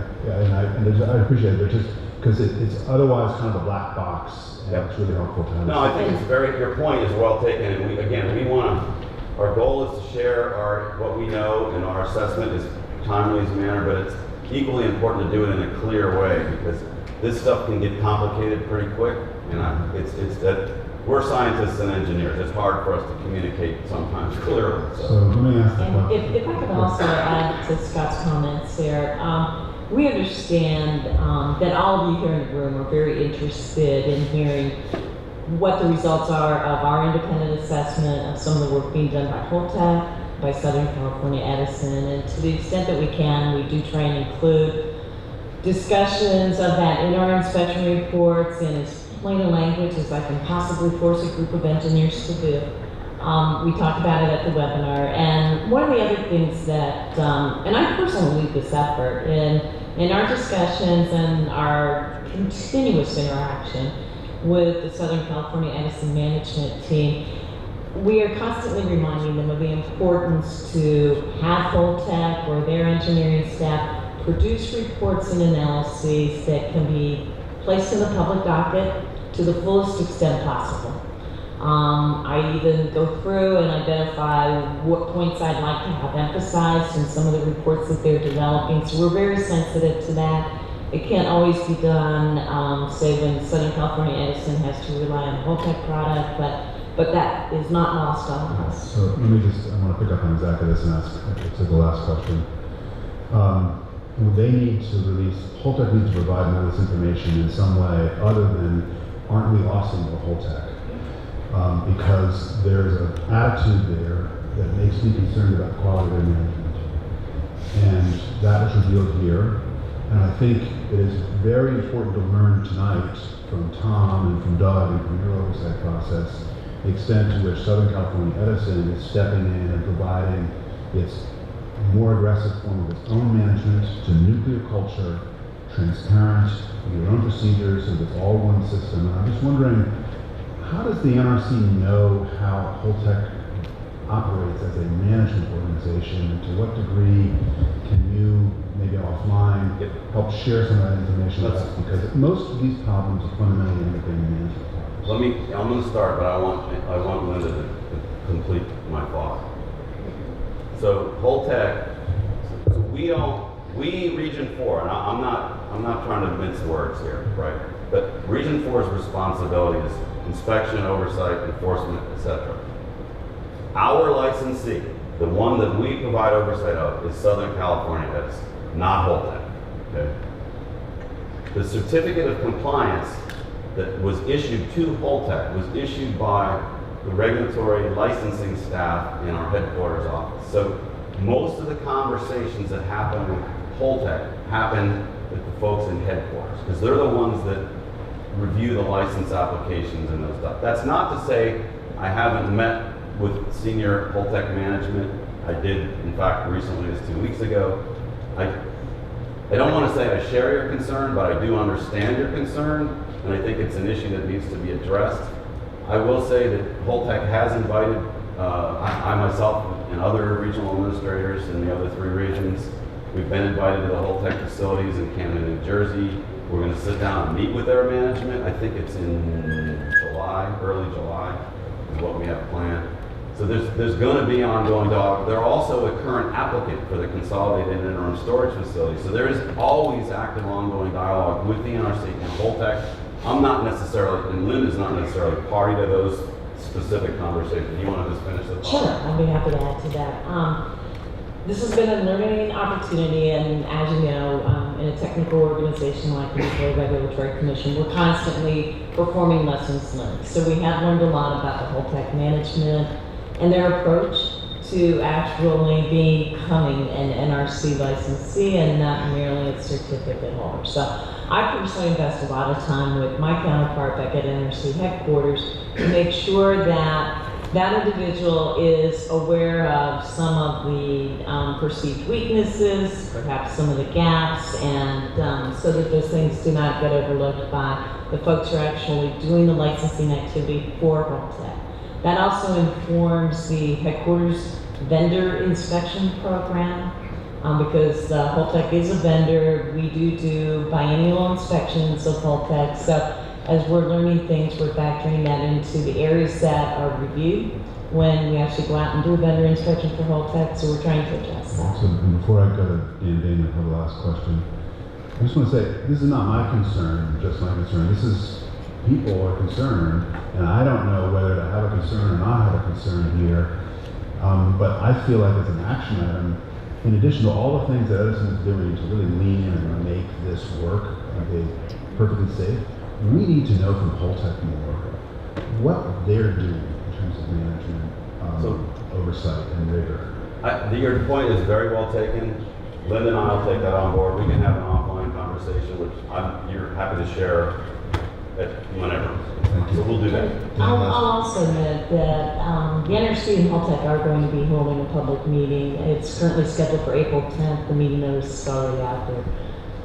Speaker 1: I appreciate it, but just because it's otherwise kind of a black box, and
Speaker 8: Yep.
Speaker 1: it's really helpful to have.
Speaker 8: No, I think your point is well taken, and we want to, our goal is to share what we know, and our assessment is timely as manner, but it's equally important to do it in a clear way, because this stuff can get complicated pretty quick, and it's that we're scientists and engineers. It's hard for us to communicate sometimes clearly.
Speaker 1: So let me ask the
Speaker 7: And
Speaker 1: question.
Speaker 7: if I could also add to Scott's comments there, we understand that all of you here in the room are very interested in hearing what the results are of our independent assessment of some of the work being done by Holtec, by Southern California Edison, and to the extent that we can, we do try and include discussions of that in our inspection reports in as plain a language as I can possibly force a group of engineers to do. We talked about it at the webinar, and one of the other things that, and I personally lead this effort in our discussions and our continuous interaction with the Southern California Edison management team, we are constantly reminding them of the importance to have Holtec or their engineering staff produce reports and analyses that can be placed in the public docket to the fullest extent possible. I even go through and identify what points I'd like to have emphasized in some of the reports that they're developing. So we're very sensitive to that. It can't always be done, say when Southern California Edison has to rely on the Holtec product, but that is not lost on us.
Speaker 1: So let me just, I want to pick up on exactly this and ask to the last question. They need to release, Holtec needs to provide more of this information in some way other than, aren't we awesome with Holtec? Because there's an attitude there that makes me concerned about the quality of their management. And that is revealed here. And I think it is very important to learn tonight from Tom and from Doug and from your oversight process, the extent to which Southern California Edison is stepping in and providing its more aggressive form of its own management to nuclear culture, transparent, with your own procedures, and it's all one system. And I'm just wondering, how does the NRC know how Holtec operates as a management organization, and to what degree can you, maybe offline, help share some of that information with us? Because most of these problems are fundamentally end up being management problems.
Speaker 8: I'm going to start, but I want Linda to complete my thought. So Holtec, so we Region 4, and I'm not trying to mince words here, right? But Region 4's responsibility is inspection, oversight, enforcement, etc. Our licensee, the one that we provide oversight of, is Southern California Edison, not Holtec. Okay? The certificate of compliance that was issued to Holtec was issued by the regulatory licensing staff in our headquarters office. So most of the conversations that happen with Holtec happen with the folks in headquarters, because they're the ones that review the license applications and those stuff. That's not to say I haven't met with senior Holtec management. I did, in fact, recently, as 2 weeks ago. I don't want to say I share your concern, but I do understand your concern, and I think it's an issue that needs to be addressed. I will say that Holtec has invited, I myself and other regional administrators in the other 3 regions, we've been invited to the Holtec facilities in Camden, New Jersey. We're going to sit down and meet with their management. I think it's in July, early July is what we have planned. So there's going to be ongoing dialogue. They're also a current applicant for the consolidated interim storage facility. So there is always active ongoing dialogue with the NRC and Holtec. I'm not necessarily, and Lynn is not necessarily party to those specific conversations. You want to just finish the thought?
Speaker 7: Sure, I'd be happy to add to that. This has been a learning opportunity, and as you know, in a technical organization like the Nuclear Regulatory Commission, we're constantly performing lessons learned. So we have learned a lot about the Holtec management and their approach to actually becoming an NRC licensee and not merely a certificate holder. So I personally invest a lot of time with my counterpart back at NRC headquarters to make sure that that individual is aware of some of the perceived weaknesses, perhaps some of the gaps, and so that those things do not get overlooked by the folks who are actually doing the licensing activity for Holtec. That also informs the headquarters vendor inspection program. because Holtec is a vendor. We do biennial inspections of Holtec. So as we're learning things, we're factoring that into the areas that are reviewed when we actually go out and do a vendor inspection for Holtec. So we're trying to address that.
Speaker 1: So before I go to Dan Damon for the last question, I just want to say, this is not my concern, just my concern. This is, people are concerned, and I don't know whether to have a concern or not have a concern here. But I feel like it's an action item. In addition to all the things that Edison is doing to really lean in and make this work and be perfectly safe, we need to know from Holtec more what they're doing in terms of management, oversight, and rigor.
Speaker 8: Your point is very well taken. Linda and I will take that on board. We can have an offline conversation, which you're happy to share whenever. So we'll do that.
Speaker 7: I'll also note that the NRC and Holtec are going to be holding a public meeting. It's currently scheduled for April 10th. The meeting notice is already out there.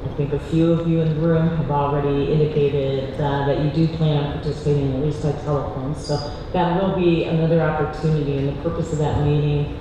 Speaker 7: I think a few of you in the room have already indicated that you do plan on participating, at least by telephone. So that will be another opportunity, and the purpose of that meeting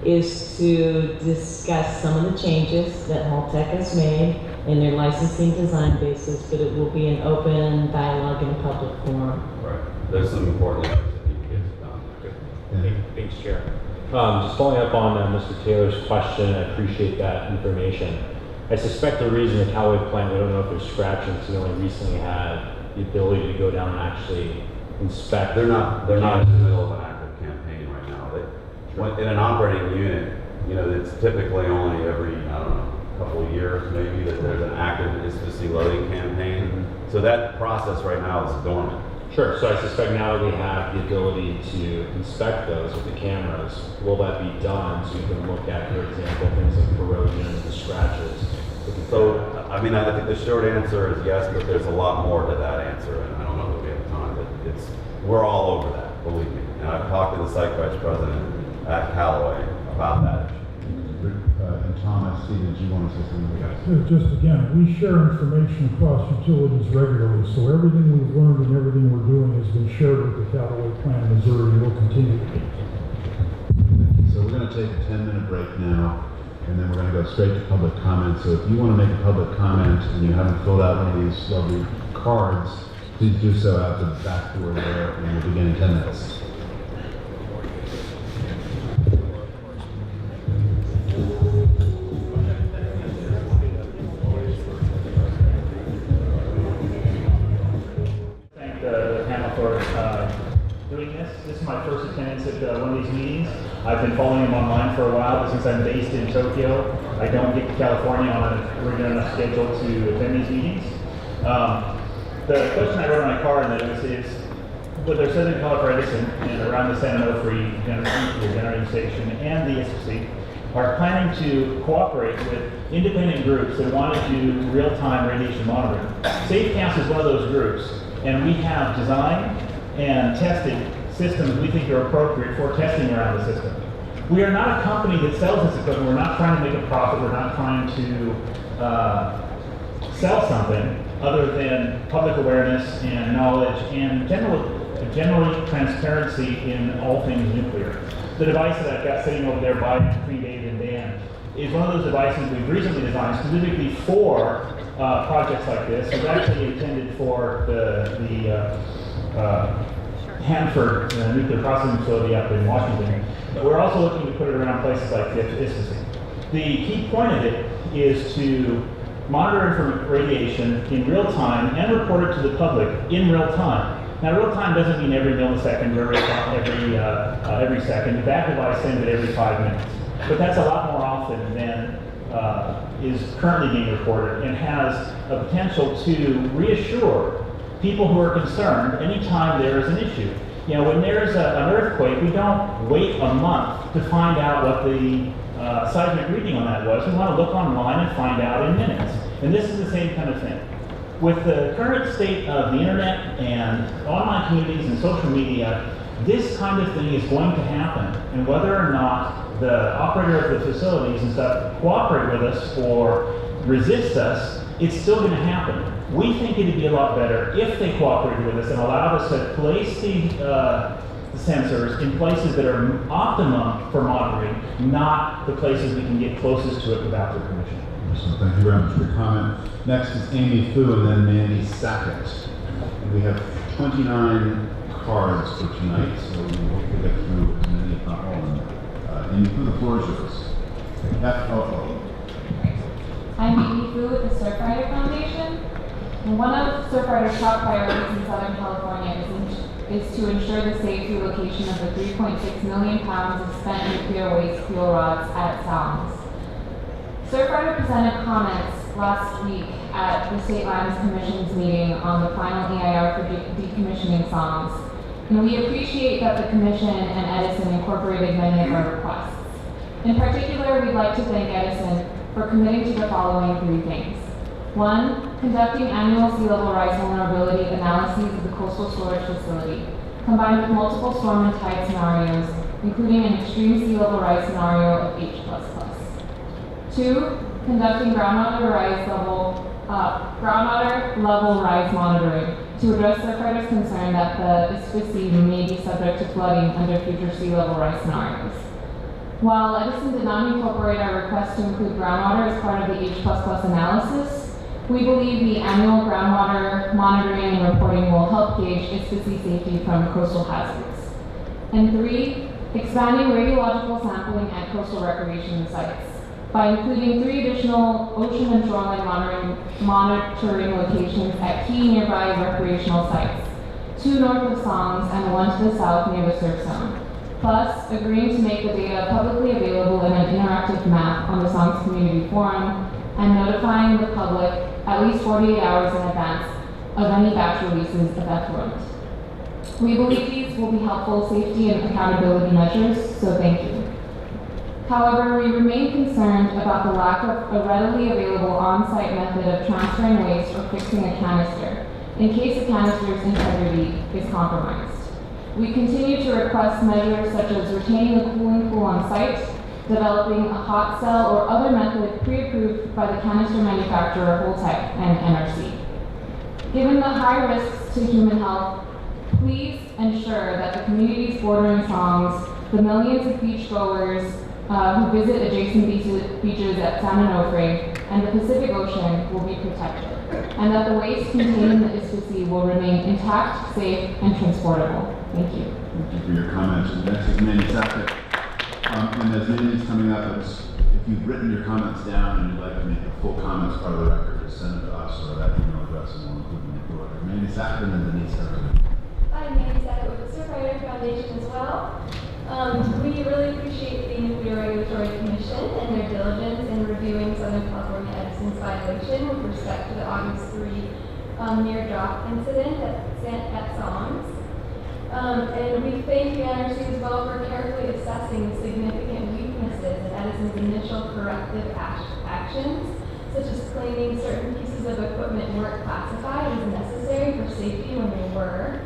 Speaker 7: is to discuss some of the changes that Holtec has made in their licensing design basis, but it will be an open dialogue in a public forum.
Speaker 8: Right. There's some important things that need to get done.
Speaker 9: Thanks, Chair. Just following up on Mr. Taylor's question, I appreciate that information. I suspect the reason the Callaway plant, we don't know if they're scratching, because we only recently had the ability to go down and actually inspect.
Speaker 8: They're not in the middle of an active campaign right now. In an operating unit, it's typically only every, I don't know, couple of years maybe that there's an active ISPC loading campaign.
Speaker 9: Mm-hmm.
Speaker 8: So that process right now is dormant.
Speaker 9: Sure, so I suspect now that we have the ability to inspect those with the cameras, will that be done so you can look at, for example, things like corrosion and the scratches?
Speaker 8: So, I think the short answer is yes, but there's a lot more to that answer, and I don't know that we have time, but we're all over that, believe me. And I've talked to the site vice president at Callaway about that issue.
Speaker 1: And Thomas, Steve, did you want to say something?
Speaker 2: Just again, we share information across utilities regularly, so everything we've learned and everything we're doing has been shared with the Callaway plant in Missouri and will continue to be.
Speaker 1: So we're going to take a 10-minute break now, and then we're going to go straight to public comment. So if you want to make a public comment and you haven't filled out one of these lovely cards, please do so out the back door there, and we'll begin in 10 minutes.
Speaker 10: This is my first attendance at one of these meetings. I've been following them online for a while, but since I'm based in Tokyo, I don't get to California on a regular enough schedule to attend these meetings. The question I wrote on my card is with their Southern California Edison and around the San Onofre generating station and the ISPC are planning to cooperate with independent groups that want to do real-time radiation monitoring. SafeCast is one of those groups, and we have designed and tested systems we think are appropriate for testing around the system. We are not a company that sells this equipment. We're not trying to make a profit. We're not trying to sell something other than public awareness and knowledge and generally transparency in all things nuclear. The device that I've got sitting over there between David and Dan is one of those devices we've recently designed specifically for projects like this. It's actually intended for the Hanford nuclear processing facility up in Washington. But we're also looking to put it around places like ISPC. The key point of it is to monitor radiation in real time and report it to the public in real time. Now, real time doesn't mean every millisecond or every second. That device sends it every 5 minutes. But that's a lot more often than is currently being reported and has a potential to reassure people who are concerned anytime there is an issue. When there's an earthquake, we don't wait a month to find out what the seismic reading on that was. We want to look online and find out in minutes. And this is the same kind of thing. With the current state of the internet and online communities and social media, this kind of thing is going to happen. And whether or not the operator of the facilities and stuff cooperate with us or resist us, it's still going to happen. We think it'd be a lot better if they cooperated with us and allowed us to place the the sensors in places that are optimum for monitoring, not the places we can get closest to it without their permission.
Speaker 1: So thank you very much for your comment. Next is Amy Fu and then Mandy Sackett. And we have 29 cards for tonight, so we hope to get through as many, if not all of them. Amy Fu, the floor is yours. FOO.
Speaker 11: I'm Amy Fu with the Surfrider Foundation. And one of Surfrider's top priorities in Southern California is to ensure the safe relocation of the 3.6 million pounds of spent nuclear waste fuel rods at S.O.N.G.S. Surfrider presented comments last week at the State Lands Commission's meeting on the final EIR for decommissioning S.O.N.G.S. And we appreciate that the Commission and Edison incorporated many of our requests. In particular, we'd like to thank Edison for committing to the following 3 things. 1, conducting annual sea level rise vulnerability analyses of the coastal storage facility, combined with multiple storm and tide scenarios, including an extreme sea level rise scenario of H++. 2, conducting groundwater level rise monitoring to address Surfrider's concern that the Isthmus may be subject to flooding under future sea level rise scenarios. While Edison did not incorporate our request to include groundwater as part of the H++ analysis, we believe the annual groundwater monitoring and reporting will help gauge Isthmus safety from coastal hazards. And 3, expanding radiological sampling at coastal recreation sites by including 3 additional ocean and shoreline monitoring locations at key nearby recreational sites, 2 north of S.O.N.G.S. and 1 to the south near the surf zone. Plus, agreeing to make the data publicly available in an interactive map on the S.O.N.G.S Community Forum and notifying the public at least 48 hours in advance of any batch releases of effluent. We believe these will be helpful safety and accountability measures, so thank you. However, we remain concerned about the lack of a readily available on-site method of transferring waste or fixing a canister in case the canister's integrity is compromised. We continue to request measures such as retaining a cooling pool on site, developing a hot cell or other method pre-approved by the canister manufacturer Holtec and NRC. Given the high risks to human health, please ensure that the communities bordering S.O.N.G.S, the millions of beachgoers who visit adjacent beaches at San Onofre and the Pacific Ocean will be protected, and that the waste contained in the Isthmus will remain intact, safe, and transportable. Thank you.
Speaker 1: Thank you for your comments. And next is Mandy Sackett. And as Mandy's coming up, if you've written your comments down and you'd like to make the full comments part of the record, just send it to us or that email address and we'll include them in the record. Mandy Sackett and then Denise Sackett.
Speaker 12: I'm Mandy Sackett with the Surfrider Foundation as well. We really appreciate the Nuclear Regulatory Commission and their diligence in reviewing Southern California Edison's violation with respect to the August 3 near drop incident at S.O.N.G.S. And we thank the NRC as well for carefully assessing the significant weaknesses in Edison's initial corrective actions, such as claiming certain pieces of equipment weren't classified as necessary for safety when they were,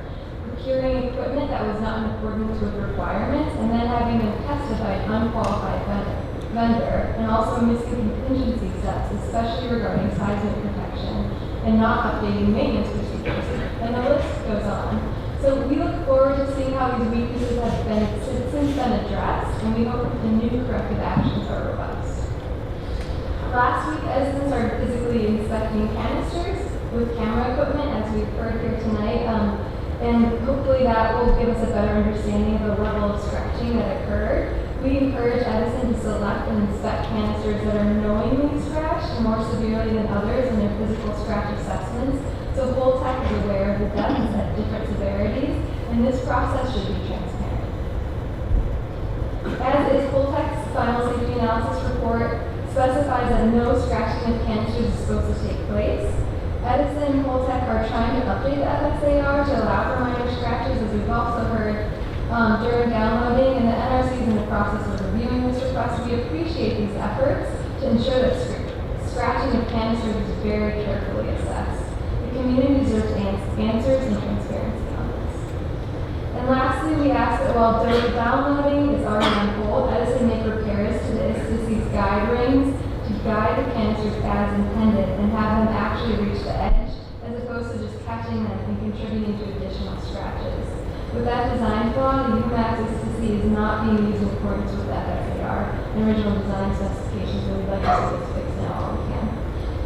Speaker 12: procuring equipment that was not in accordance with requirements, and then having them tested by an unqualified vendor, and also missing contingency steps, especially regarding seismic protection, and not updating maintenance procedures. And the list goes on. So we look forward to seeing how these weaknesses have since been addressed, and we hope that the new corrective actions are robust. Last week, Edison started physically inspecting canisters with camera equipment, as we've heard here tonight, and hopefully that will give us a better understanding of the level of scratching that occurred. We encourage Edison to select and inspect canisters that are knowingly scratched more severely than others in their physical scratch assessments, so Holtec is aware of the depths at different severities, and this process should be transparent. As is Holtec's final safety analysis report specifies that no scratching of canisters is supposed to take place. Edison and Holtec are trying to update the FSAR to allow for minor scratches, as we've also heard during downloading, and the NRC is in the process of reviewing this request. We appreciate these efforts to ensure that scratching of canisters is very carefully assessed. The community deserves answers and transparency on this. And lastly, we ask that while downloading is already on hold, Edison make repairs to the ISTC's guide rings to guide the canisters as intended and have them actually reach the edge, as opposed to just catching them and contributing to additional scratches. With that design flaw, the UMAX STC is not being used in accordance with FSAR and original design specifications, and we'd like to see this fixed now all we can.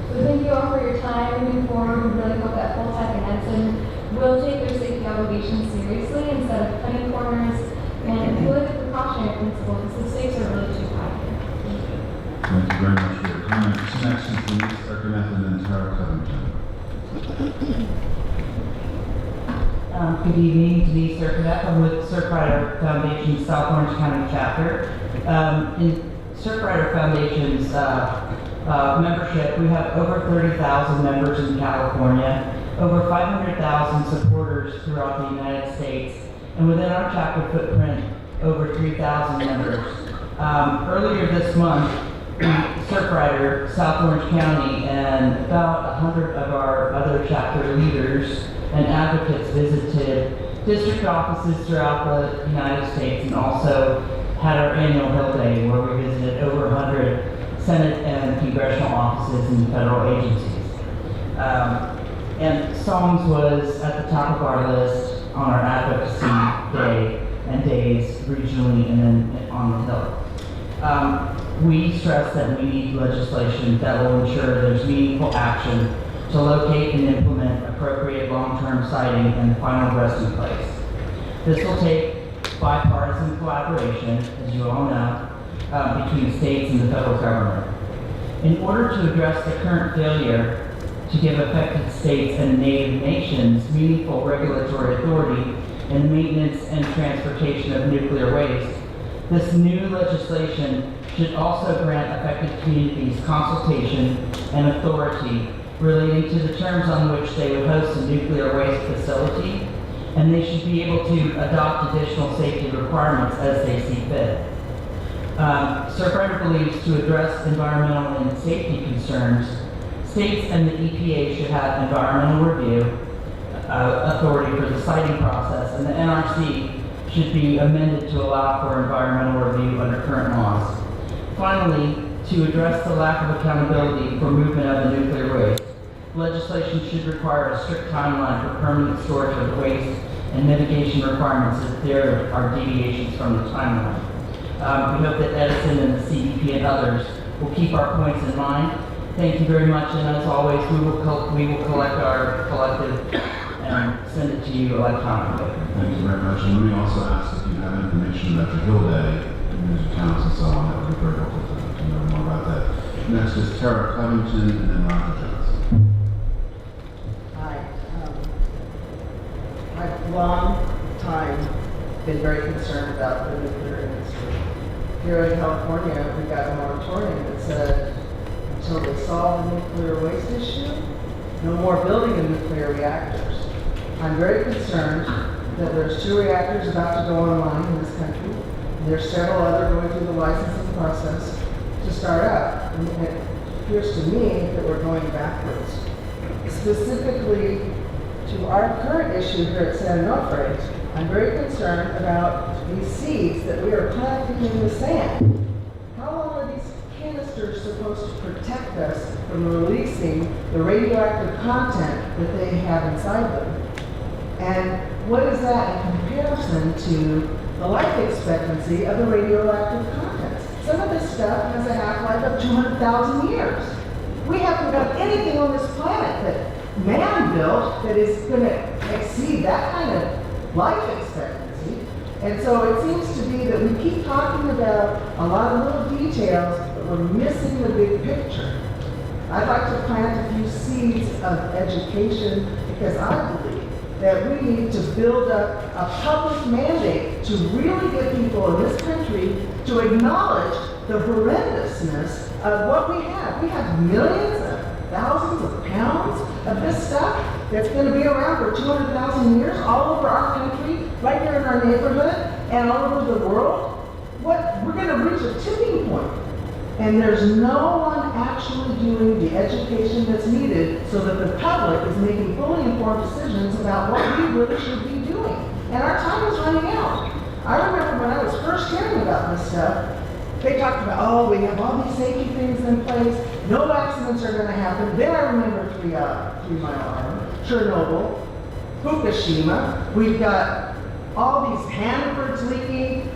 Speaker 12: So thank you all for your time. Moving forward, we really hope that Full-Tech and Edison will take their safety obligations seriously instead of cutting corners and look at the precautionary principle, because the stakes are really too high here. Thank you.
Speaker 1: Thank you very much for your comments. Next is Denise Erkeneth and then Tara Covington.
Speaker 13: Good evening, Denise Erkeneth. I'm with Surfrider Foundation's South Orange County chapter. In Surfrider Foundation's membership, we have over 30,000 members in California, over 500,000 supporters throughout the United States, and within our chapter footprint, over 3,000 members. Earlier this month, Surfrider, South Orange County, and about 100 of our other chapter leaders and advocates visited district offices throughout the United States, and also had our annual Hill Day where we visited over 100 Senate and congressional offices and federal agencies. And S.O.N.G.S was at the top of our list on our advocacy day and days regionally and then on the Hill. We stress that we need legislation that will ensure there's meaningful action to locate and implement appropriate long-term siting and final resting place. This will take bipartisan collaboration, as you all know, between states and the federal government. In order to address the current failure to give affected states and native nations meaningful regulatory authority in the maintenance and transportation of nuclear waste, this new legislation should also grant affected communities consultation and authority relating to the terms on which they would host a nuclear waste facility, and they should be able to adopt additional safety requirements as they see fit. Surfrider believes to address environmental and safety concerns, states and the EPA should have environmental review authority for the siting process, and the NRC should be amended to allow for environmental review under current laws. Finally, to address the lack of accountability for movement of the nuclear waste, legislation should require a strict timeline for permanent storage of the waste and mitigation requirements if there are deviations from the timeline. We hope that Edison and the CEP and others will keep our points in mind. Thank you very much, and as always, we will collect our collective and send it to you electronically.
Speaker 1: Thank you very much. And let me also ask if you have information about the Hill Day, music towns and so on, that would be very helpful to know more about that. Next is Tara Covington and then Roger Johnson.
Speaker 14: Hi. I've long time been very concerned about the nuclear industry. Here in California, we got a moratorium that said until they solve the nuclear waste issue, no more building of nuclear reactors. I'm very concerned that there's 2 reactors about to go online in this country. There's several other going through the licensing process to start up. And it appears to me that we're going backwards. Specifically to our current issue here at San Onofre, I'm very concerned about these seeds that we are planting in the sand. How long are these canisters supposed to protect us from releasing the radioactive content that they have inside them? And what is that in comparison to the life expectancy of the radioactive contents? Some of this stuff has a half-life of 200,000 years. We haven't got anything on this planet that man built that is going to exceed that kind of life expectancy. And so it seems to be that we keep talking about a lot of little details, but we're missing the big picture. I'd like to plant a few seeds of education because I believe that we need to build up a public mandate to really get people in this country to acknowledge the horrendousness of what we have. We have millions of thousands of pounds of this stuff that's going to be around for 200,000 years all over our country, right here in our neighborhood, and all over the world. We're going to reach a tipping point. And there's no one actually doing the education that's needed so that the public is making fully informed decisions about what we really should be doing. And our time is running out. I remember when I was first hearing about this stuff, they talked about, oh, we have all these safety things in place, no accidents are going to happen. Then I remember 3 Mile Island, Chernobyl, Fukushima. We've got all these Hannaford's leaking,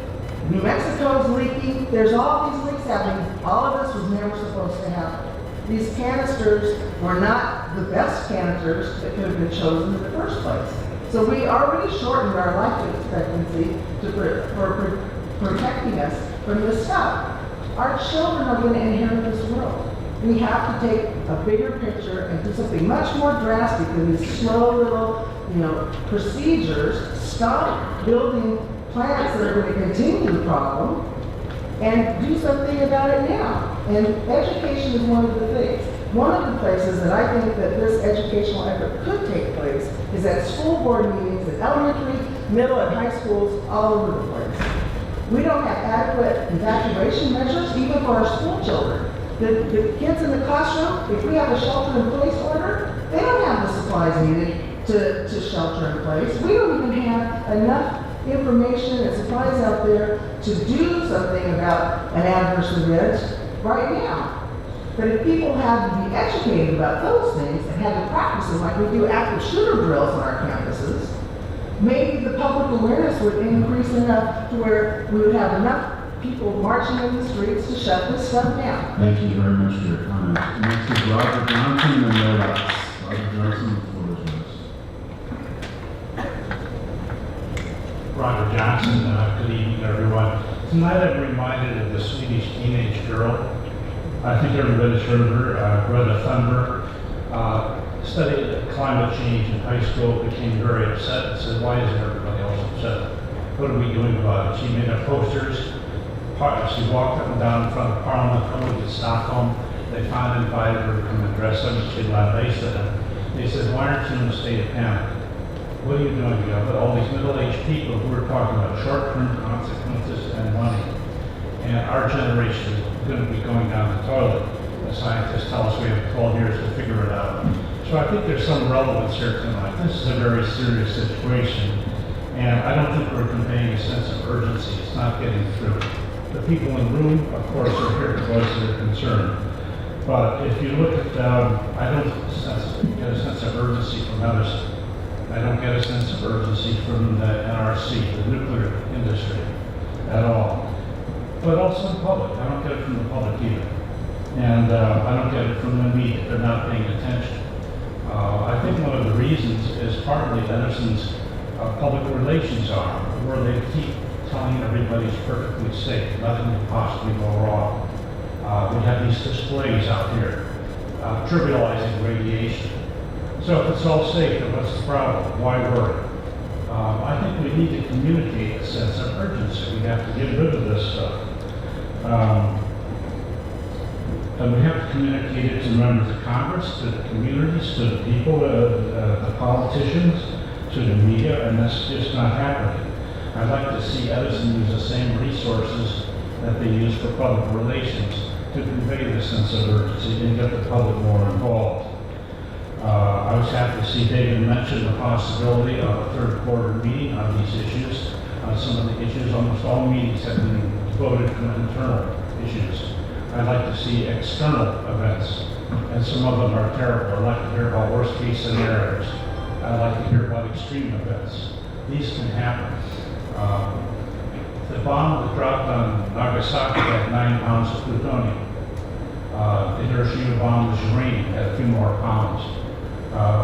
Speaker 14: New Mexico's leaking, there's all these leaks happening. All of this was never supposed to happen. These canisters were not the best canisters that could have been chosen in the first place. So we already shortened our life expectancy for protecting us from this stuff. Our children are going to inherit this world. We have to take a bigger picture and do something much more drastic than these slow little, procedures. Stop building plants that are going to continue the problem and do something about it now. And education is one of the things. One of the places that I think that this educational effort could take place is at school board meetings at elementary, middle, and high schools all over the place. We don't have adequate evacuation measures even for our school children. The kids in the classroom, if we have a shelter-in-place order, they don't have the supplies needed to shelter in place. We don't even have enough information and supplies out there to do something about an adverse event right now. But if people had to be educated about those things and had to practice them like we do active shooter drills on our campuses, maybe the public awareness would increase enough to where we would have enough people marching in the streets to shut this stuff down.
Speaker 1: Thank you very much for your comment. Next is Roger Johnson and then Roger Johnson, the floor is yours.
Speaker 15: Roger Johnson, good evening everyone. Tonight I'm reminded of the Swedish teenage girl. I think everybody's heard of her, Greta Thunberg. Studied climate change in high school, became very upset and said, why isn't everybody else upset? What are we doing about it? She made up posters. She walked up and down in front of Parliament College in Stockholm. They finally invited her to come and address them. She lambasted them. They said, why aren't you in a state of panic? What are you doing? You have all these middle-aged people who are talking about short-term consequences and money. And our generation is going to be going down the toilet. The scientists tell us we have 12 years to figure it out. So I think there's some relevance here tonight. This is a very serious situation. And I don't think we're conveying a sense of urgency. It's not getting through. The people in the room, of course, are here to voice their concern. But if you look at, I don't get a sense of urgency from Edison. I don't get a sense of urgency from the NRC, the nuclear industry, at all. But also the public. I don't get it from the public either. And I don't get it from the media. They're not paying attention. I think one of the reasons is partly Edison's public relations arm, where they keep telling everybody it's perfectly safe, nothing could possibly go wrong. We have these displays out here trivializing radiation. So if it's all safe, then what's the problem? Why worry? I think we need to communicate a sense of urgency. We have to get rid of this stuff. And we have to communicate it to members of Congress, to the communities, to the people, the politicians, to the media, and that's just not happening. I'd like to see Edison use the same resources that they use for public relations to convey this sense of urgency and get the public more involved. I was happy to see David mention the possibility of a third quarter meeting on these issues. On some of the issues, almost all meetings have been voted from internal issues. I'd like to see external events, and some of them are terrible. I'd like to hear about worst case scenarios. I'd like to hear about extreme events. These can happen. The bomb that dropped on Nagasaki had 9 pounds of plutonium. The Hiroshima bomb was uranium, had a few more pounds.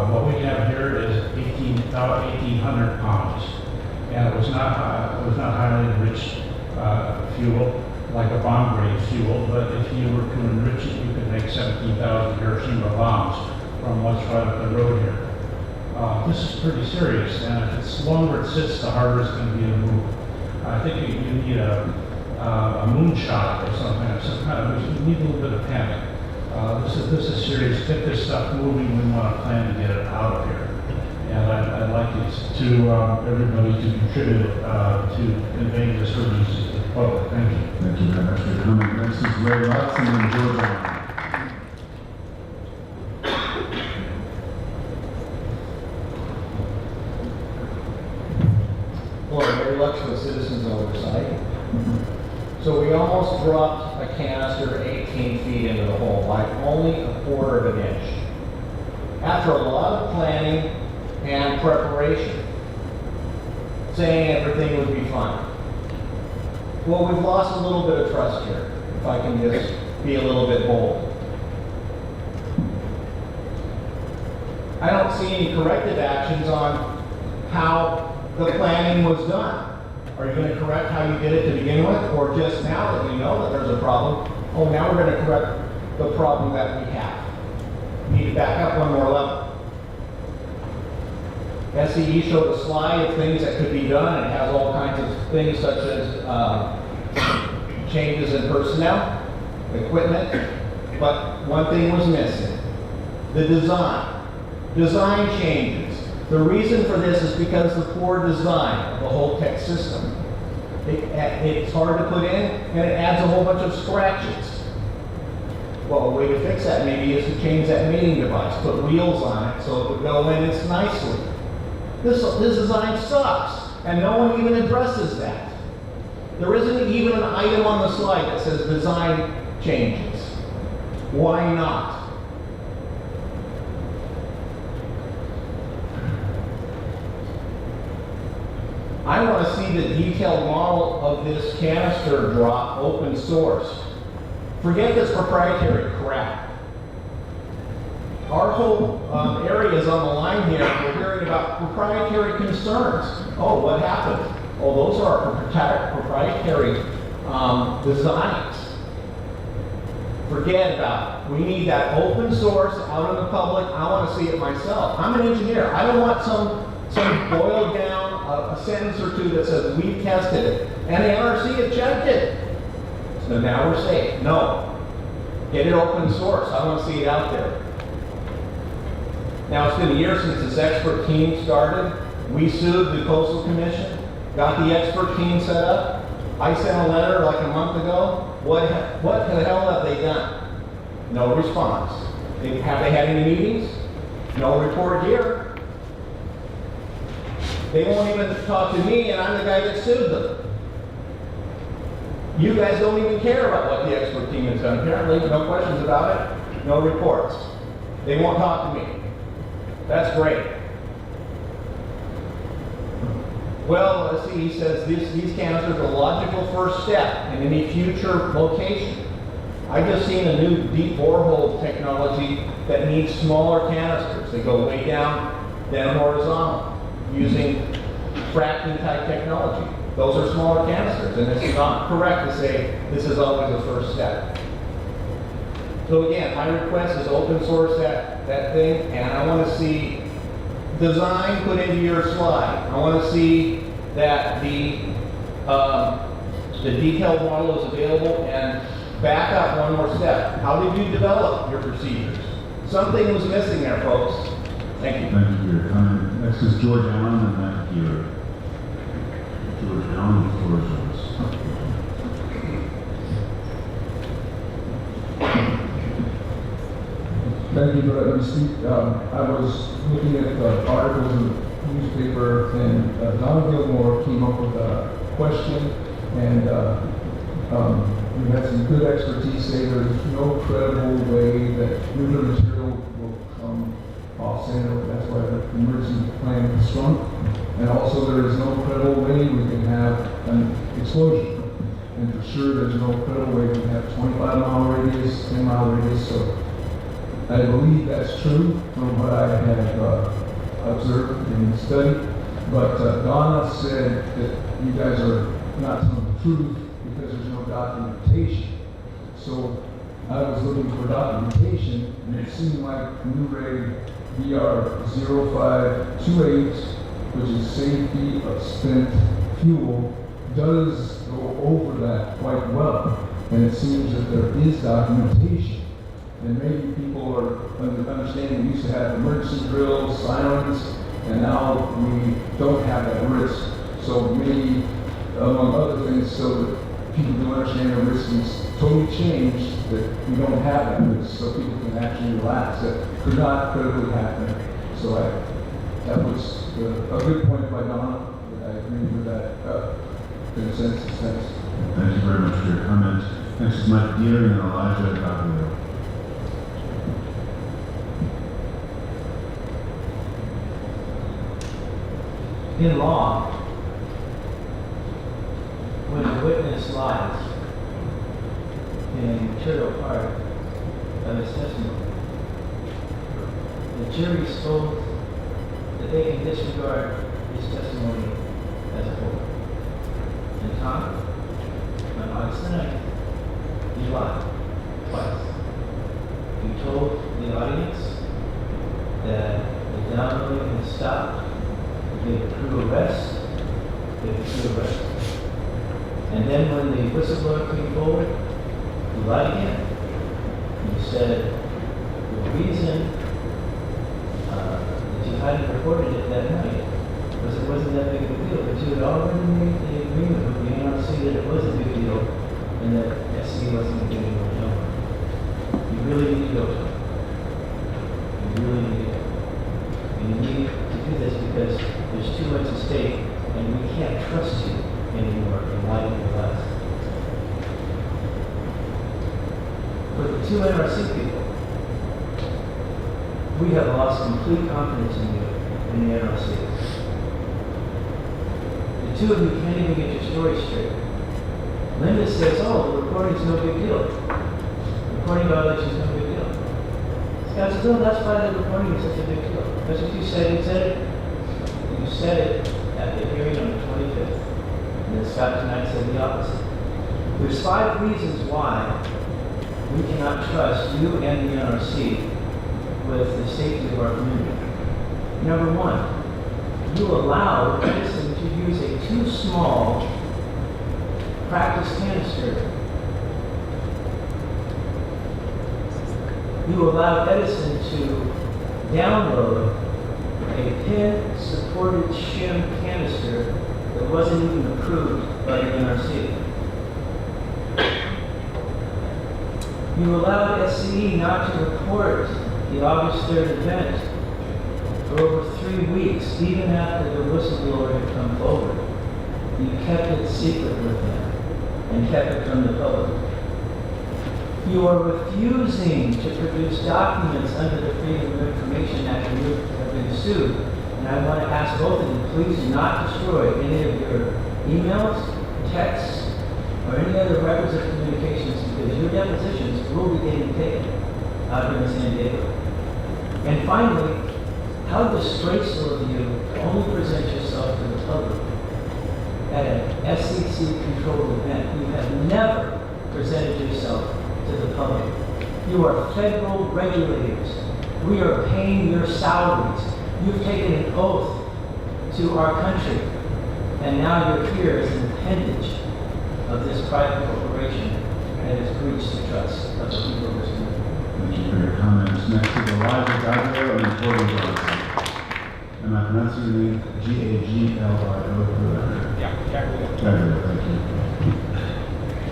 Speaker 15: What we have here is 1,800 pounds, and it was not highly enriched fuel like a bomb-grade fuel. But if you were to enrich it, you could make 17,000 Hiroshima bombs from what's right up the road here. This is pretty serious, and if it's longer it sits, the harder it's going to be to move. I think you need a moonshot or something. We need a little bit of panic. This is serious. Get this stuff moving. We want to plan to get it out of here. And I'd like everybody to contribute to conveying this urgency to the public. Thank you.
Speaker 1: Thank you very much for your comment. Next is Ray Lutz and then George Allen.
Speaker 16: Hello, Mary Lutz with Citizens Oversight. So we almost dropped a canister 18 feet into the hole by only 1/4 of an inch. After a lot of planning and preparation. saying everything would be fine. Well, we've lost a little bit of trust here, if I can just be a little bit bold. I don't see any corrective actions on how the planning was done. Are you going to correct how you did it to begin with, or just now that we know that there's a problem, oh, now we're going to correct the problem that we have? We need to back up one more level. SCE showed a slide of things that could be done, and it has all kinds of things such as changes in personnel, equipment, but one thing was missing: the design. Design changes. The reason for this is because the poor design of the whole tech system. It's hard to put in, and it adds a whole bunch of scratches. Well, a way to fix that maybe is to change that mating device, put wheels on it so it would go in nicely. This design sucks, and no one even addresses that. There isn't even an item on the slide that says design changes. Why not? I want to see the detailed model of this canister drop open source. Forget this proprietary crap. Our whole area is on the line here. We're hearing about proprietary concerns. Oh, what happened? Oh, those are our proprietary designs. Forget about it. We need that open source out in the public. I want to see it myself. I'm an engineer. I don't want some boiled down a sentence or two that says we've tested it and the NRC have checked it. So now we're safe. No. Get it open source. I want to see it out there. Now, it's been a year since this expert team started. We sued the Coastal Commission, got the expert team set up. I sent a letter like a month ago. What the hell have they done? No response. Have they had any meetings? No report here. They won't even talk to me, and I'm the guy that sued them. You guys don't even care about what the expert team has done. Apparently, no questions about it, no reports. They won't talk to me. That's great. Well, let's see, he says these canisters are a logical first step in any future location. I just seen a new deep borehole technology that needs smaller canisters. They go way down, then horizontal, using fracking type technology. Those are smaller canisters, and it's not correct to say this is always a first step. So again, my request is open source that thing, and I want to see design put into your slide. I want to see that the detailed model is available, and back up one more step. How did you develop your procedures? Something was missing there, folks. Thank you.
Speaker 1: Thank you for your comment. Next is George Allen, and then Healer. George Allen, the floor is yours.
Speaker 17: Thank you for letting me speak. I was looking at the articles in the newspaper, and Don Gilmore came up with a question, and we had some good expertise say there's no credible way that nuclear material will come off Sandover. That's why the emergency plan is strong. And also there is no credible way we can have an explosion. And for sure there's no credible way we can have 25-mile radius, 10-mile radius. So I believe that's true from what I have observed and studied. But Donna said that you guys are not telling the truth because there's no documentation. So I was looking for documentation, and it seemed like new reg VR 0528, which is safety of spent fuel, does go over that quite well. And it seems that there is documentation. And maybe people are understanding we used to have emergency drills, sirens, and now we don't have that risk. So maybe, among other things, so that people can understand the risk is totally changed, that we don't have that risk, so people can actually relax. That could not critically happen. So that was a good point by Donna. I agree with that consensus. Thanks.
Speaker 1: Thank you very much for your comment. Next is Mike Deere and Elijah Gabriel.
Speaker 16: In law,
Speaker 18: when a witness lies in a material part of his testimony, the jury is told that they can disregard his testimony as a whole. And Tom, on August the 9th, you lied twice. You told the audience that the downloading had stopped, you gave a true arrest, and then when the whistleblower came forward, you lied again. You said the reason that you hadn't reported it that night was it wasn't that big of a deal, but you had already made the agreement with the NRC that it was a big deal and that SC wasn't going to get any more. You really need to go to it. You really need to go. And you need to do this because there's too much at stake and we can't trust you anymore in light of your lies. For the two NRC people, we have lost complete confidence in you, in the NRC. The two of you can't even get your story straight. Linda says, oh, the recording's no big deal. Recording violation's no big deal. Scott says, oh, that's why the recording is such a big deal. That's what you said. You said it. You said it at the hearing on the 25th. And then Scott tonight said the opposite. There's 5 reasons why we cannot trust you and the NRC with the safety of our community. Number 1, you allowed Edison to use a too small practice canister. You allowed Edison to download a pin-supported shim canister that wasn't even approved by the NRC. You allowed SCE not to report the August 3rd event for over 3 weeks, even after the whistleblower had come forward. You kept it secret with them and kept it from the public. You are refusing to produce documents under the Freedom of Information Act and you have been sued. And I want to ask both of you, please do not destroy any of your emails, texts, or any other records of communications because your depositions will be getting taken out here in San Diego. And finally, how disgraceful of you to only present yourself to the public at an SEC-controlled event. You have never presented yourself to the public. You are federal regulators. We are paying your salaries. You've taken an oath to our country, and now you're here as an appendage of this private corporation that has breached the trust of the people of this country.
Speaker 1: Thank you for your comments. Next is Elijah Gaglio and Corbin Johnson. Am I pronouncing your name Gaglio for the record?
Speaker 19: Yeah, Gaglio.
Speaker 1: Gaglio, thank you.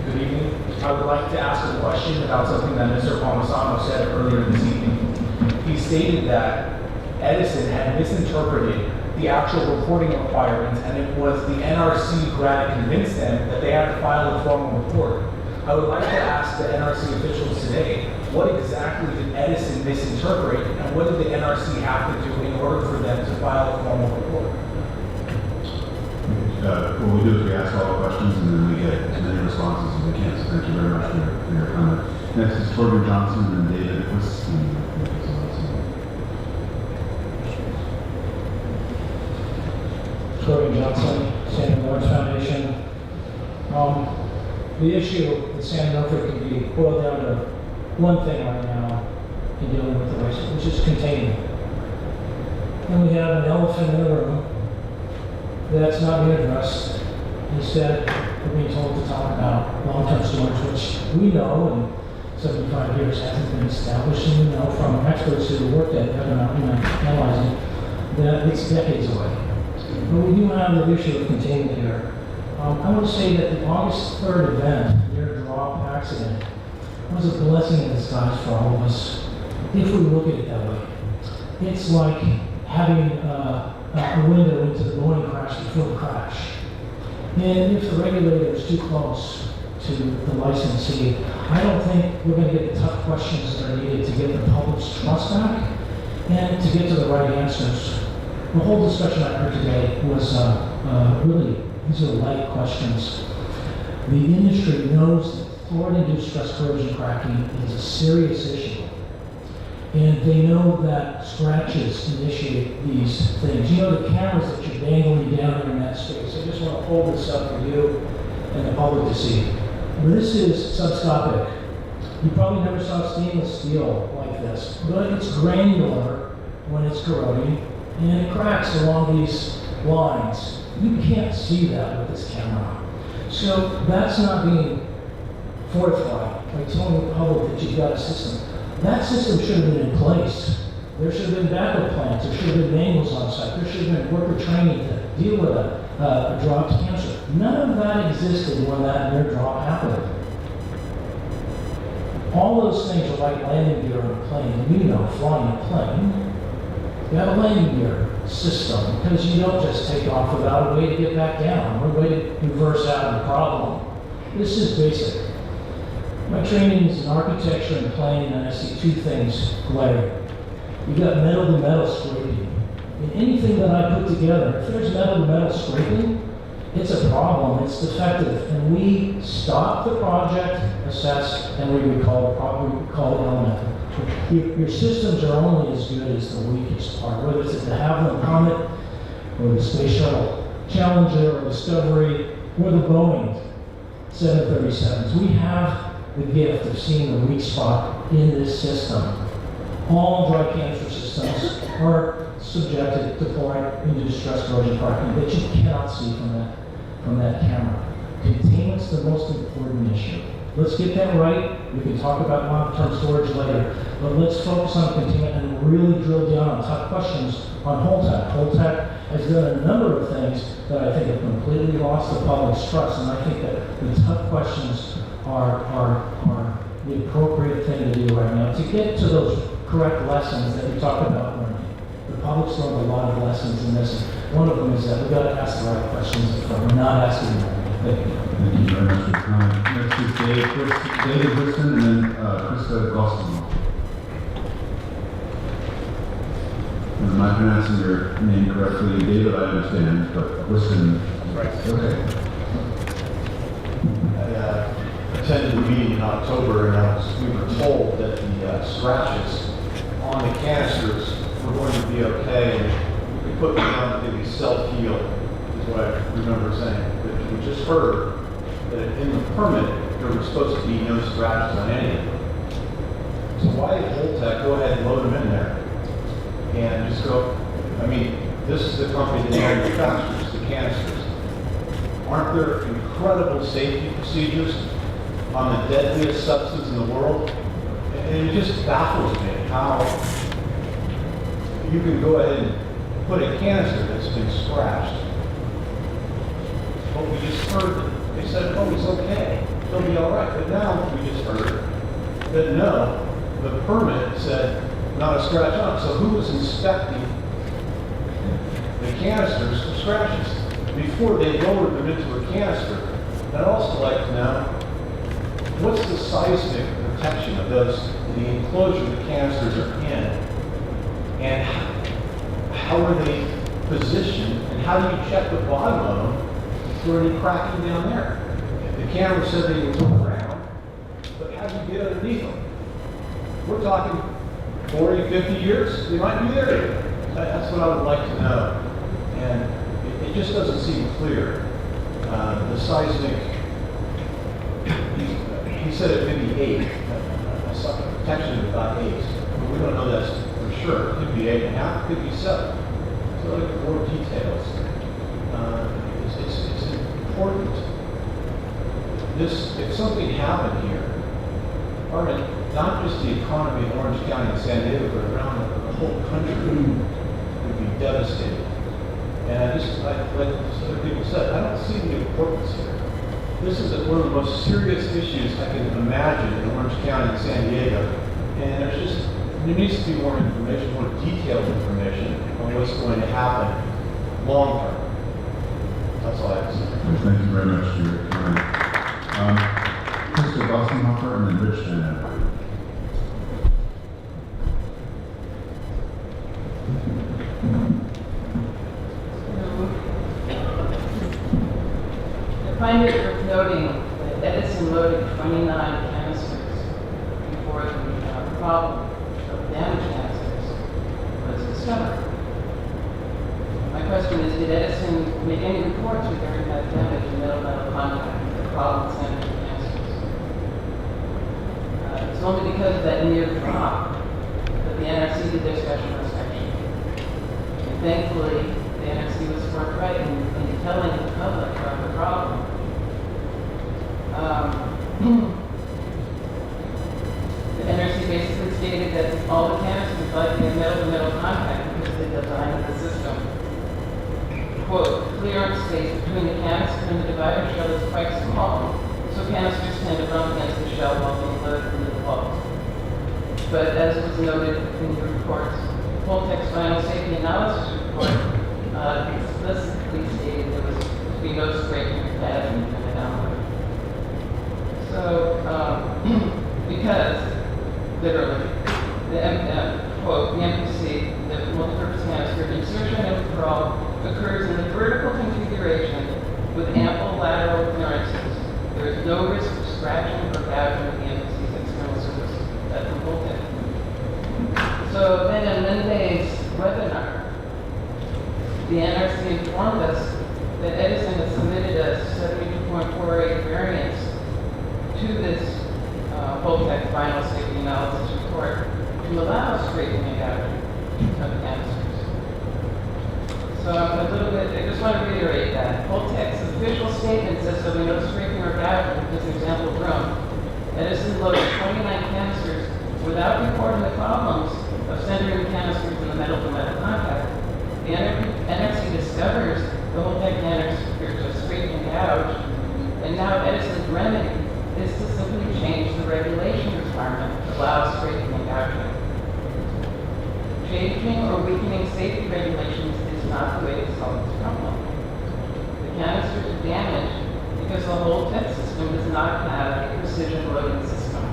Speaker 19: Good evening. I would like to ask a question about something that Mr. Palmisano said earlier this evening. He stated that Edison had misinterpreted the actual reporting requirements and it was the NRC grad that convinced them that they had to file a formal report. I would like to ask the NRC officials today, what exactly did Edison misinterpret and what did the NRC have to do in order for them to file a formal report?
Speaker 1: What we do is we ask all the questions and then we get as many responses as we can. So thank you very much for your comment. Next is Corbin Johnson and David Whiskey.
Speaker 20: Corbin Johnson, Santa Lawrence Foundation. The issue at San Norfolk can be boiled down to one thing right now in dealing with the waste, which is containment. And we have an elephant in the room that's not being addressed. Instead, we're being told to talk about long-term storage, which we know in 75 years hasn't been established, and we know from experts who worked at it, analyzing, that it's decades away. But we do have the issue of containment here. I want to say that the August 3rd event, near drop accident, was a blessing in disguise for all of us, if we look at it that way. It's like having a window into the morning crash before the crash. And if the regulator is too close to the licensee, I don't think we're going to get the tough questions that are needed to get the public's trust back and to get to the right answers. The whole discussion I heard today was really, these are light questions. The industry knows that fluoride-induced stress corrosion cracking is a serious issue. And they know that scratches initiate these things. You know the cameras that you're dangling down there in that space. I just want to hold this up for you and the public to see. This is subscopic. You probably never saw stainless steel like this, but it's granular when it's corroding, and it cracks along these lines. You can't see that with this camera. So that's not being fortified by telling the public that you've got a system. That system should have been in place. There should have been backup plans. There should have been manuals on site. There should have been worker training to deal with a dropped cancer. None of that existed when that near drop happened. All those things are like landing gear on a plane. And you know, flying a plane, you have a landing gear system because you don't just take off without a way to get back down or a way to reverse out of the problem. This is basic. My training is in architecture and planning, and I see two things glaring. You got metal to metal scraping. In anything that I put together, if there's metal to metal scraping, it's a problem, it's defective, and we stop the project, assess, and we recall the element. Your systems are only as good as the weakest part, whether it's the de Havilland Comet, or the Space Shuttle Challenger, or Discovery, or the Boeing 737s. We have the gift of seeing the weak spot in this system. All dry cancer systems are subjected to fluoride-induced stress corrosion cracking that you cannot see from that camera. Containment's the most important issue. Let's get that right. We can talk about long-term storage later, but let's focus on containment and really drill down on tough questions on Holtec. Holtec has done a number of things that I think have completely lost the public's trust, and I think that the tough questions are the appropriate thing to do right now to get to those correct lessons that we talk about learning. The public's learned a lot of lessons in this. One of them is that we've got to ask the right questions up front. We're not asking them. Thank you.
Speaker 1: Thank you very much for your time. Next is David Whitson, and then Krista Gosselin. Am I pronouncing your name correctly? David, I understand, but Whitson.
Speaker 21: Right.
Speaker 1: Okay.
Speaker 21: I attended the meeting in October, and we were told that the scratches on the canisters were going to be okay, and we could put them down and they'd be self-heal, is what I remember saying. But we just heard that in the permit, there were supposed to be no scratches on any of them. So why did Holtec go ahead and load them in there? And just go, I mean, this is the company that manufactures the canisters. Aren't there incredible safety procedures on the deadliest substance in the world? And it just baffles me how you can go ahead and put a canister that's been scratched. But we just heard that they said, oh, it's okay, it'll be all right. But now we just heard that no, the permit said not a scratch on it. So who was inspecting the canisters for scratches before they lowered them into a canister? I'd also like to know, what's the seismic protection of the enclosure the canisters are in? And how are they positioned? And how do you check the bottom of them for any cracking down there? The camera said they were around, but how do you get underneath them? We're talking 40, 50 years, they might be there. That's what I would like to know. And it just doesn't seem clear. The seismic, he said it may be 8, a protection of about 8. But we don't know that for sure. It could be 8.5, it could be 7. So I'd like more details. It's important. If something happened here, not just the economy in Orange County and San Diego, but around the whole country would be devastated. And like other people said, I don't see the importance here. This is one of the most serious issues I can imagine in Orange County and San Diego. And there needs to be more information, more detailed information on what's going to happen long term. That's all I have to say.
Speaker 1: Thank you very much for your time. Krista Gosselin, and then Rich Shannon.
Speaker 22: I find it of
Speaker 13: noting that Edison loaded 29 canisters before the problem of damaged canisters was discovered. My question is, did Edison make any reports regarding that damage in metal-metal contact with the problem with damaged canisters? It's only because of that near drop that the NRC did their special inspection. And thankfully, the NRC was forthright in telling the public about the problem. The NRC basically stated that all the canisters likely have metal-to-metal contact because of the design of the system. Quote, clearance space between the canister and the divider shell is quite small, so canisters tend to run against the shell while being loaded into the vault. But as was noted in the reports, Holtec's final safety analysis report explicitly stated there was to be no scraping or damage in the download. So, because, literally, quote, the MPC, the multipurpose canister, insertion and withdrawal occurs in the vertical configuration with ample lateral clearances. There is no risk of scratching or gouging of the MPC's external surface. That's from Holtec. So then in Monday's webinar, the NRC informed us that Edison had submitted a 72.48 variance to this Holtec final safety analysis report to allow scraping and gouging of canisters. So I'm a little bit, I just want to reiterate that. Holtec's official statement says there'll be no scraping or gouging of this example room. Edison loaded 29 canisters without reporting the problems of centering the canisters in the metal-to-metal contact. The NRC discovers the Holtec canisters are scraped and gouged, and now Edison's remedy is to simply change the regulation requirement to allow scraping and gouging. Changing or weakening safety regulations is not the way to solve this problem. The canisters are damaged because the Holtec system does not have a precision loading system.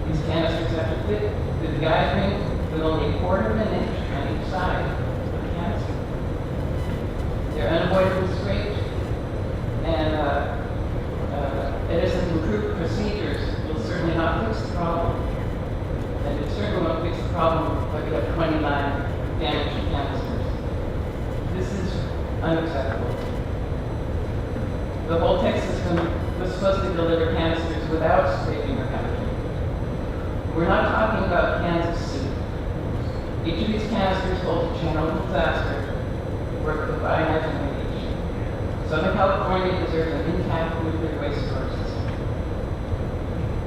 Speaker 13: These canisters have to fit the guide ring with only 1/4 of an inch on each side of the canister. They're unavoidably scraped, and Edison's improved procedures will certainly not fix the problem. And it certainly won't fix the problem if we have 29 damaged canisters. This is unacceptable. The Holtec system was supposed to deliver canisters without scraping or gouging. We're not talking about cans of soup. Each of these canisters holds a channel of disaster work with ionizing radiation. Southern California deserves an intact nuclear waste storage system.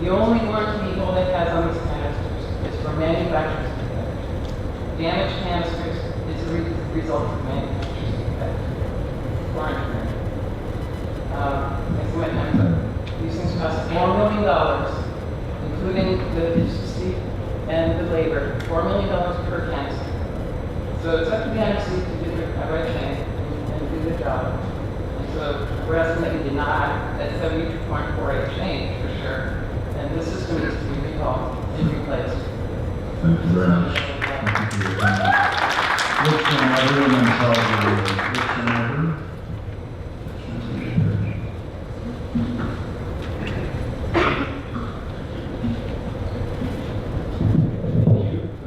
Speaker 13: The only warranty Holtec has on these canisters is for manufacturer's defect. Damaged canisters is a result of manufacturer's defect or engineering. These things cost $4 million, including the efficiency and the labor, $4 million per canister. So it's up to the NRC to do the right thing and do the job. And so we're asking that you deny that 72.48 change for sure. And this system needs to be recalled and replaced.
Speaker 1: Thank you very much. Thank you for your time. Rich Schneider and then Charles Rich Schneider.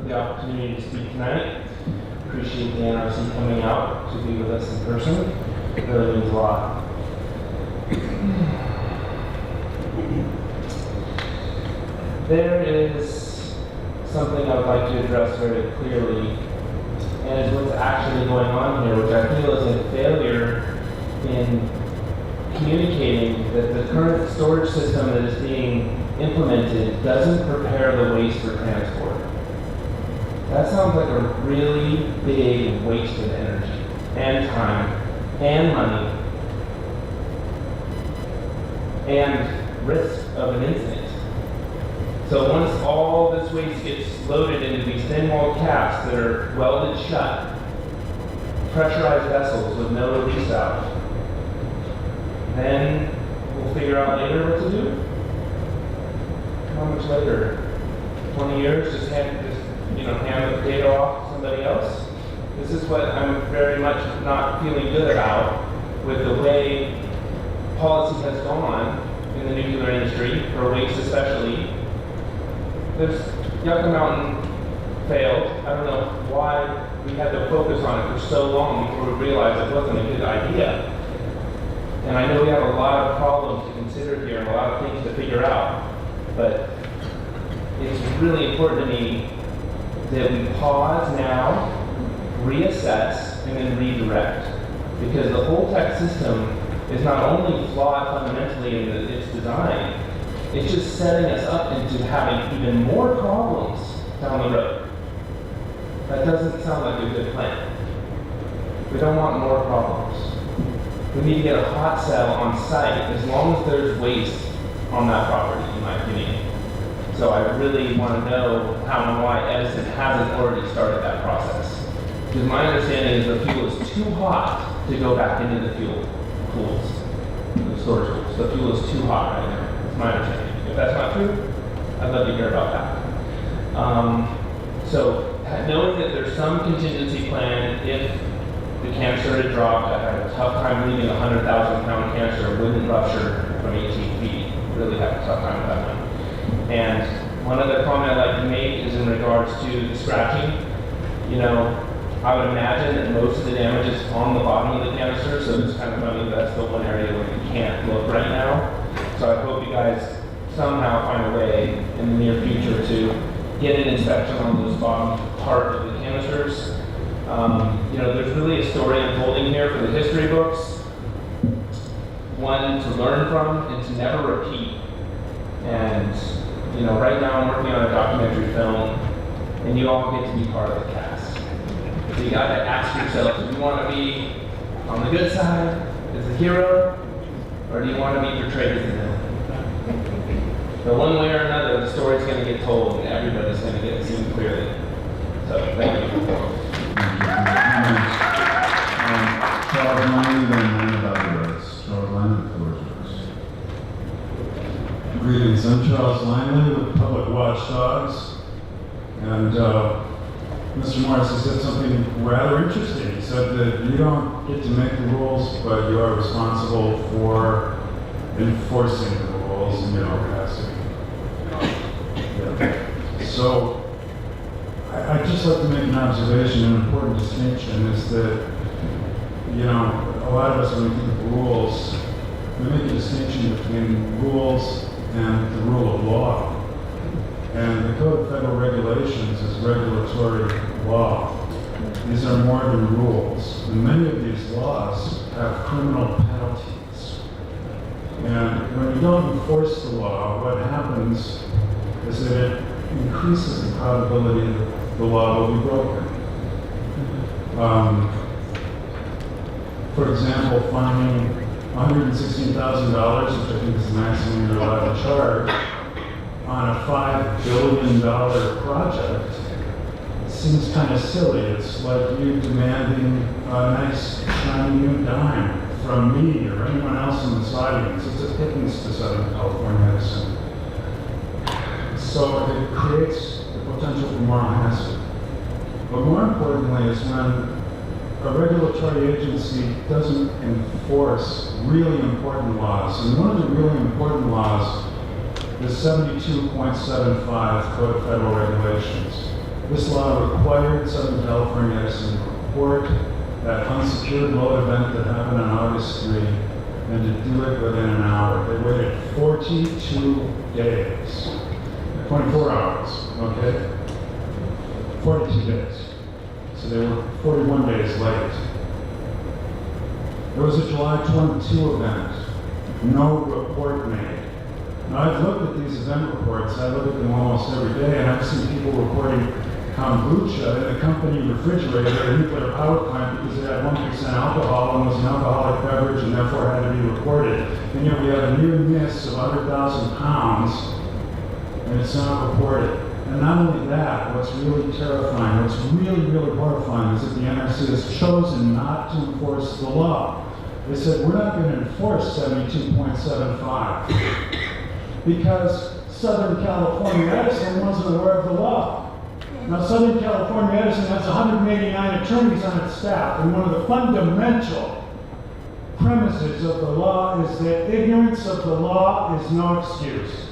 Speaker 3: The opportunity to speak tonight. Appreciate the NRC coming out to be with us in person. It really means a lot. There is something I would like to address very clearly, and it's what's actually going on here, which I feel is a failure in communicating that the current storage system that is being implemented doesn't prepare the waste for transport. That sounds like a really big waste of energy and time and money and risk of an incident. So once all this waste gets loaded into these thin-walled caps that are welded shut, pressurized vessels with no release valve, then we'll figure out later what to do. How much later? 20 years? Just hand the potato off to somebody else? This is what I'm very much not feeling good about with the way policy has gone in the nuclear industry, for waste especially. Yucca Mountain failed. I don't know why we had to focus on it for so long before we realized it wasn't a good idea. And I know we have a lot of problems to consider here and a lot of things to figure out, but it's really important to me that we pause now, reassess, and then redirect. Because the whole tech system is not only flawed fundamentally in its design, it's just setting us up into having even more problems down the road. That doesn't sound like a good plan. We don't want more problems. We need to get a hot cell on site as long as there's waste on that property, in my opinion. So I really want to know how and why Edison hasn't already started that process. Because my understanding is the fuel is too hot to go back into the fuel pools, the storage pools. The fuel is too hot right now. That's my understanding. If that's not true, I'd love to hear about that. So knowing that there's some contingency plan if the canister had dropped, I had a tough time leaving a 100,000 pound canister, wouldn't rupture from 18 feet. Really have a tough time with that one. And one other comment I'd like to make is in regards to the scratching. You know, I would imagine that most of the damage is on the bottom of the canister, so it's kind of funny that's the one area where you can't look right now. So I hope you guys somehow find a way in the near future to get an inspection on those bottom part of the canisters. You know, there's really a story unfolding here for the history books. One to learn from and to never repeat. And, you know, right now I'm working on a documentary film, and you all get to be part of the cast. So you gotta ask yourself, do you want to be on the good side as the hero, or do you want to be portrayed as the villain? But one way or another, the story's going to get told, and everybody's going to get seen clearly. So, thank you.
Speaker 1: Charles Langley, then Evaluates. Charles Langley, the floor is yours.
Speaker 5: Greetings, I'm Charles Langley with Public Watchdogs, and Mr. Morris has said something rather interesting. He said that you don't get to make the rules, but you are responsible for enforcing the rules in your capacity. Yeah. So, I'd just like to make an observation, an important distinction is that, you know, a lot of us when we think of rules, we make a distinction between rules and the rule of law. And the Code of Federal Regulations is regulatory law. These are more than rules. And many of these laws have criminal penalties. And when you don't enforce the law, what happens is that it increases the probability that the law will be broken. For example, finding $116,000, which I think is the maximum you're allowed to charge, on a $5 billion project seems kind of silly. It's like you demanding a nice shiny new dime from me or anyone else in this audience. It's a pittance to Southern California Edison. So it creates the potential for moral hazard. But more importantly is when a regulatory agency doesn't enforce really important laws. And one of the really important laws is 72.75 Code of Federal Regulations. This law required Southern California Edison to report that unsecured load event that happened on August 3 and to do it within an hour. They waited 42 days, 24 hours, okay? 42 days. So they were 41 days late. There was a July 22 event, no report made. Now I've looked at these event reports, I look at them almost every day, and I've seen people reporting kombucha in the company refrigerator at a nuclear power plant because it had 1% alcohol and was an alcoholic beverage and therefore had to be reported. And yet we have a near miss of 100,000 pounds and it's not reported. And not only that, what's really terrifying, what's really, really horrifying is that the NRC has chosen not to enforce the law. They said, we're not going to enforce 72.75 because Southern California Edison wasn't aware of the law. Now, Southern California Edison has 189 attorneys on its staff, and one of the fundamental premises of the law is that ignorance of the law is no excuse.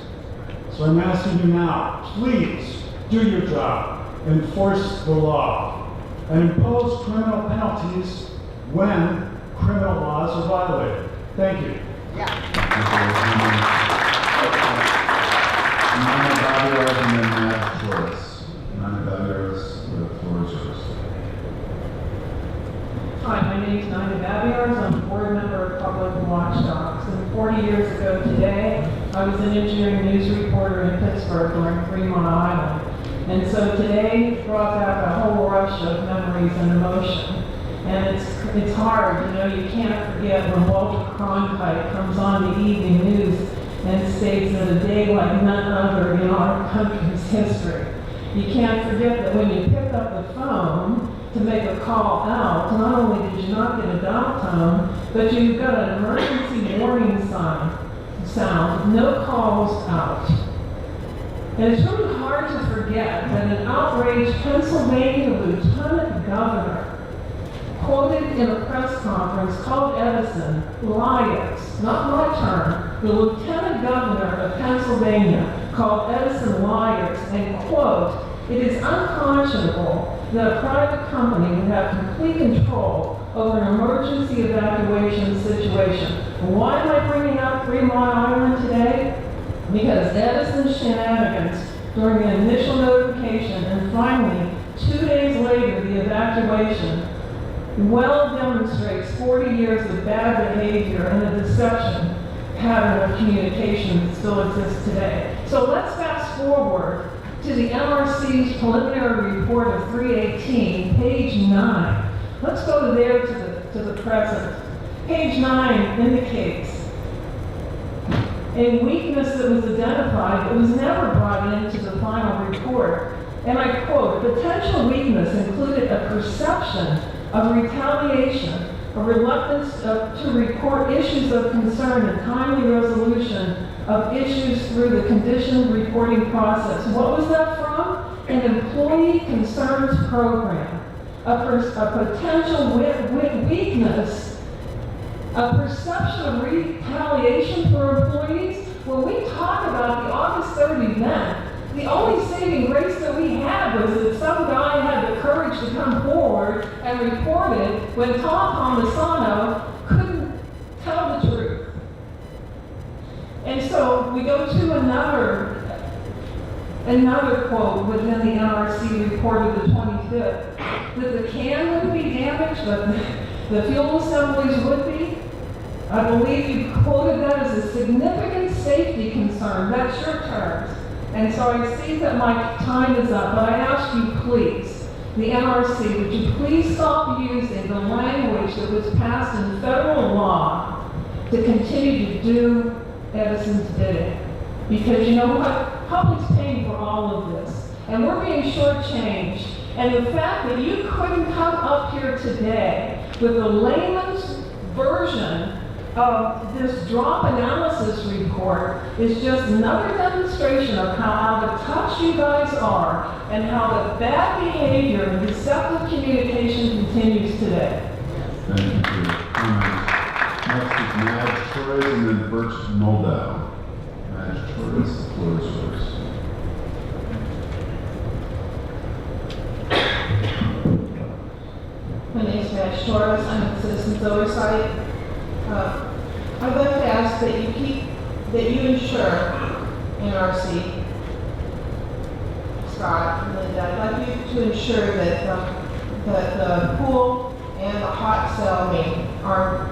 Speaker 5: So I'm asking you now, please do your job, enforce the law, and impose criminal penalties when criminal laws are violated. Thank you.
Speaker 1: Nana Babiars and then Matt Torres. Nana Babiars, the floor is yours.
Speaker 4: Hi, my name is Nina Babiars. I'm a board member of Public Watchdogs. And 40 years ago today, I was an engineering news reporter in Pittsburgh during 3 Mile Island. And so today brought back a whole rush of memories and emotion. And it's hard, you know, you can't forget when Walter Cronkite comes on the evening news and states that a day like none other in our country's history. You can't forget that when you pick up the phone to make a call out, not only did you not get a dial tone, but you've got an emergency warning sound, no calls out. And it's really hard to forget that an outraged Pennsylvania lieutenant governor quoted in a press conference called Edison liars, not my term, the lieutenant governor of Pennsylvania called Edison liars and quote, "It is unconscionable that a private company would have complete control over an emergency evacuation situation." Why am I bringing up 3 Mile Island today? Because Edison's shenanigans during the initial notification and finally 2 days later the evacuation well demonstrates 40 years of bad behavior and a deception pattern of communication that still exists today. So let's fast forward to the NRC's preliminary report of 318, page 9. Let's go there to the present. Page 9 indicates a weakness that was identified but was never brought into the final report. And I quote, "Potential weakness included a perception of retaliation, a reluctance to report issues of concern and timely resolution of issues through the condition reporting process." What was that from? An employee concerns program. A potential weakness, a perception of retaliation for employees. When we talk about the August 3rd event, the only saving grace that we had was that some guy had the courage to come forward and report it when Tom Palmisano couldn't tell the truth. And so we go to another quote within the NRC report of the 25th, that the can would be damaged, but the fuel assemblies would be. I believe you quoted that as a significant safety concern. That's your terms. And so I see that my time is up, but I ask you please, the NRC, would you please stop using the language that was passed in federal law to continue to do Edison's bidding? Because you know what? Public's paying for all of this. And we're being shortchanged. And the fact that you couldn't come up here today with a layman's version of this drop analysis report is just another demonstration of how out of touch you guys are and how the bad behavior and deceptive communication continues today.
Speaker 1: Thank you for your comments. Next is Madge Torres and then Birch Moldau. Madge Torres, the floor is yours.
Speaker 4: My name is Madge Torres. I'm with Citizens Oversight. I'd like to ask that you ensure NRC, Scott and Linda, I'd like you to ensure that the pool and the hot cell are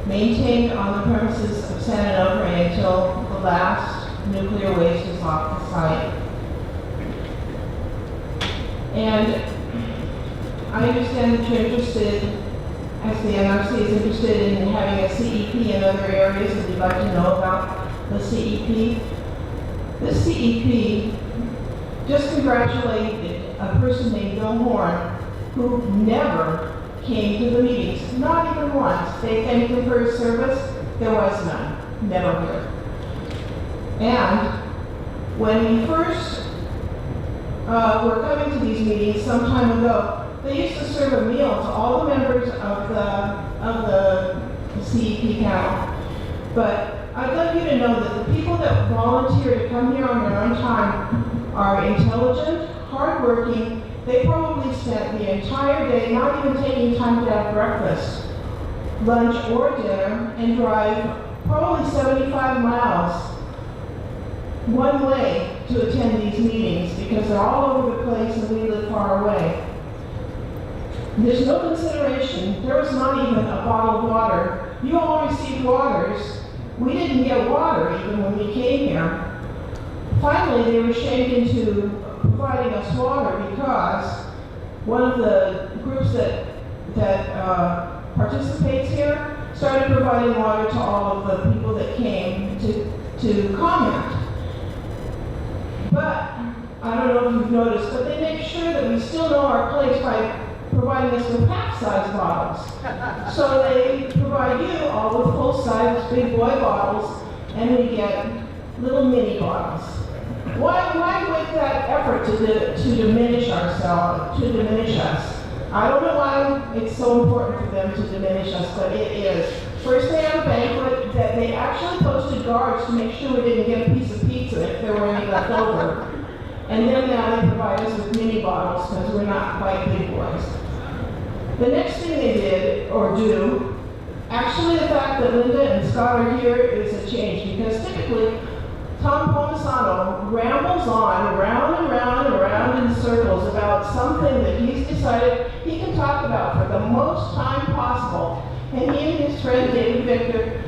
Speaker 4: maintained on the premises of San Onofre until the last nuclear waste is off the site. And I understand that you're interested, as the NRC is interested in having a CEP in other areas, and you'd like to know about the CEP. The CEP just congratulated a person named Bill Horn, who never came to the meetings, not even once. They thanked him for his service. There was none, never here. And when we first were coming to these meetings some time ago, they used to serve a meal to all the members of
Speaker 6: of the CEP panel. But I'd like you to know that the people that volunteer to come here on their own time are intelligent, hardworking. They probably spent the entire day not even taking time to have breakfast, lunch, or dinner, and drive probably 75 miles one way to attend these meetings because they're all over the place and we live far away. There's no consideration. There was not even a bottle of water. You all received waters. We didn't get water even when we came here. Finally, they were shamed into providing us water because one of the groups that participates here started providing water to all of the people that came to comment. But I don't know if you've noticed, but they make sure that we still know our place by providing us with half-size bottles. So they provide you all with full-size big boy bottles, and we get little mini bottles. Why make that effort to diminish ourselves, to diminish us? I don't know why it's so important for them to diminish us, but it is. First they had a banquet that they actually posted guards to make sure we didn't get a piece of pizza if there were any left over. And then now they provide us with mini bottles because we're not quite big boys. The next thing they did, or do, actually the fact that Linda and Scott are here is a change because typically Tom Pomisano rambles on around and round and round in circles about something that he's decided he can talk about for the most time possible. And he and his friend David Victor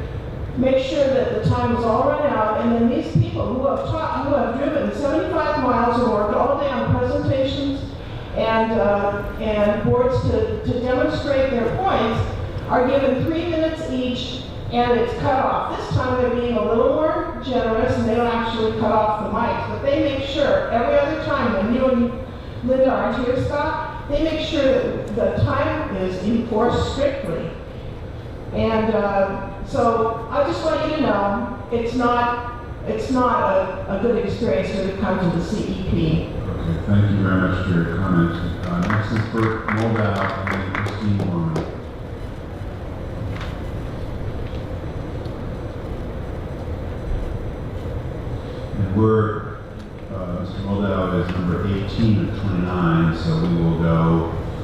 Speaker 6: make sure that the time is all run out, and then these people who have driven 75 miles and worked all day on presentations and boards to demonstrate their points are given 3 minutes each, and it's cut off. This time they're being a little more generous, and they don't actually cut off the mics, but they make sure every other time when you and Linda aren't here, Scott, they make sure that the time is enforced strictly. And so I just want you to know it's not a good experience to come to the CEP.
Speaker 1: Okay, thank you very much for your comments. Next is Bert Moldow and then Christine Warman. And Mr. Moldow is number 18 of 29, so we will go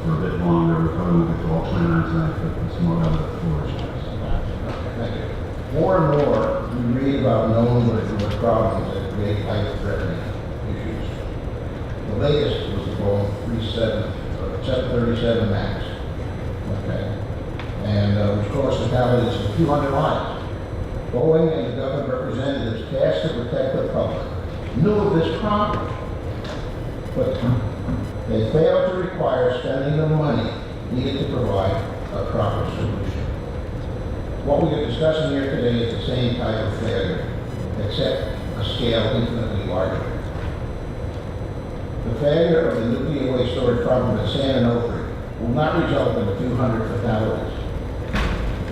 Speaker 1: for a bit longer. We probably won't get to all 29 tonight, but Mr. Moldow, the floor is yours.
Speaker 22: Thank you. More and more, we read about known with problems that create life-threatening issues. The latest was the Boeing 737 MAX. Okay, and which caused fatalities of a few hundred lives. Boeing and the government representatives tasked to protect the public knew of this problem, but they failed to require spending the money needed to provide a proper solution. What we are discussing here today is the same type of failure, except a scale infinitely larger. The failure of the nuclear waste storage problem at San Onofre will not result in a few hundred fatalities.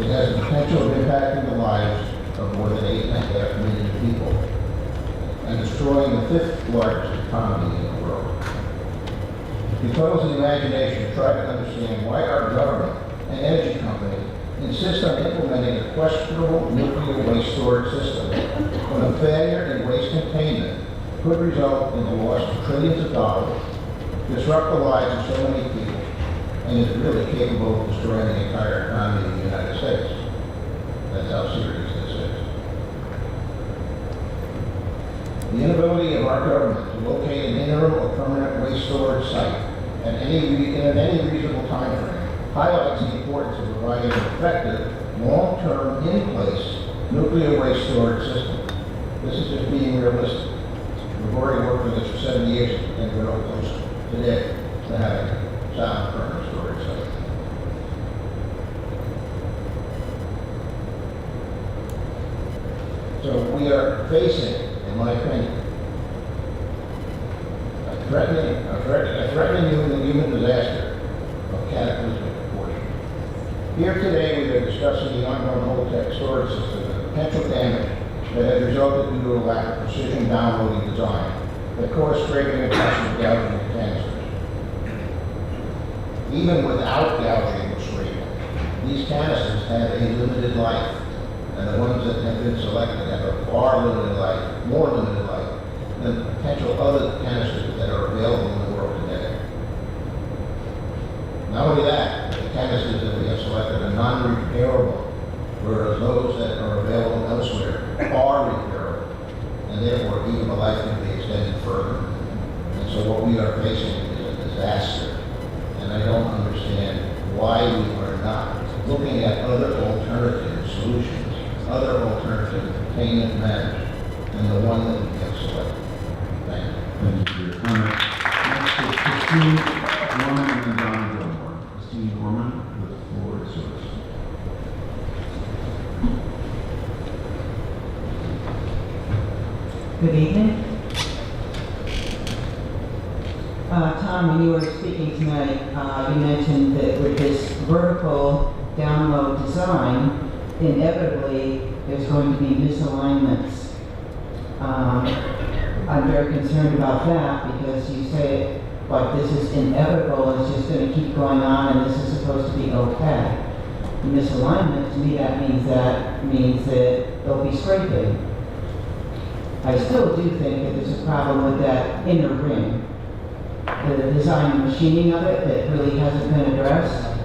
Speaker 22: It has the potential of impacting the lives of more than 8.5 million people and destroying the 5th largest economy in the world. If you close the imagination, try to understand why our government and energy company insist on implementing a questionable nuclear waste storage system when a failure in waste containment could result in the loss of trillions of dollars, disrupt the lives of so many people, and is really capable of destroying the entire economy of the United States. That's how serious this is. The inability of our government to locate an interim or permanent waste storage site in any reasonable time frame highlights the importance of providing an effective, long-term, in-place nuclear waste storage system. This is just being realistic. We've already worked on this for 70 years, and we're not close today to having a sound permanent storage site. So we are facing, in my opinion, a threatening human disaster of cataclysmic proportion. Here today we are discussing the ongoing Holtec storage system and the potential damage that has resulted due to a lack of precision downloading design that caused scraping and possible gouging of canisters. Even without gouging or scraping, these canisters have a limited life. And the ones that have been selected have a far limited life, more limited life than potential other canisters that are available in the world today. Not only that, the canisters that we have selected are non-repairable, whereas those that are available elsewhere are repairable, and therefore even the life can be extended further. And so what we are facing is a disaster, and I don't understand why we are not looking at other alternative solutions, other alternative containment measures than the one that we have selected. Thank you.
Speaker 1: Thank you for your comment. Next is Christine Gorman and then Don Gilmore. Christine Gorman, the floor is yours.
Speaker 13: Good evening. Tom, when you were speaking tonight, you mentioned that with this vertical download design, inevitably there's going to be misalignments. I'm very concerned about that because you say like this is inevitable, it's just going to keep going on and this is supposed to be okay. Misalignment, to me, that means that there'll be scraping. I still do think that there's a problem with that inner ring. The design and machining of it that really hasn't been addressed.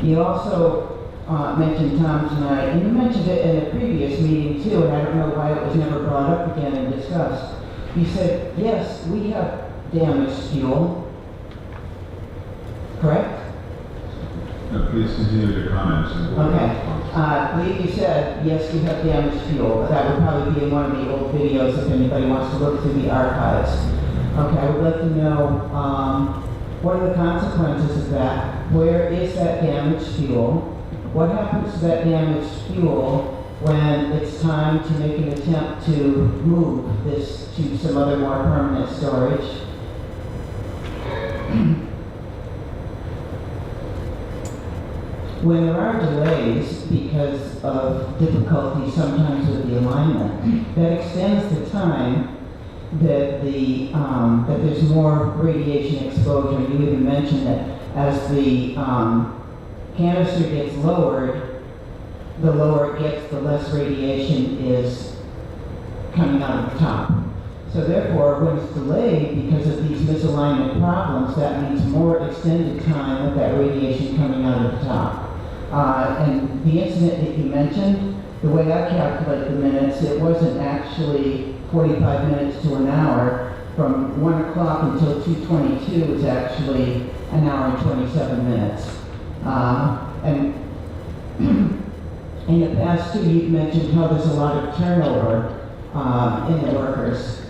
Speaker 13: You also mentioned, Tom, tonight, and you mentioned it in a previous meeting too, and I don't know why it was never brought up again and discussed. You said, yes, we have damaged fuel, correct?
Speaker 1: No, please continue your comments. And we'll
Speaker 13: I believe you said, yes, we have damaged fuel, but that would probably be in one of the old videos if anybody wants to look through the archives. Okay, I would like to know, what are the consequences of that? Where is that damaged fuel? What happens to that damaged fuel when it's time to make an attempt to move this to some other more permanent storage? When there are delays because of difficulty sometimes with the alignment, that extends the time that that there's more radiation exposure. You even mentioned that as the canister gets lowered, the lower it gets, the less radiation is coming out of the top. So therefore, when it's delayed because of these misalignment problems, that means more extended time with that radiation coming out of the top. And the incident that you mentioned, the way I calculate the minutes, it wasn't actually 45 minutes to an hour. From 1 o'clock until 2:22 is actually an hour and 27 minutes. And in the past too, you've mentioned how there's a lot of turnover in the workers.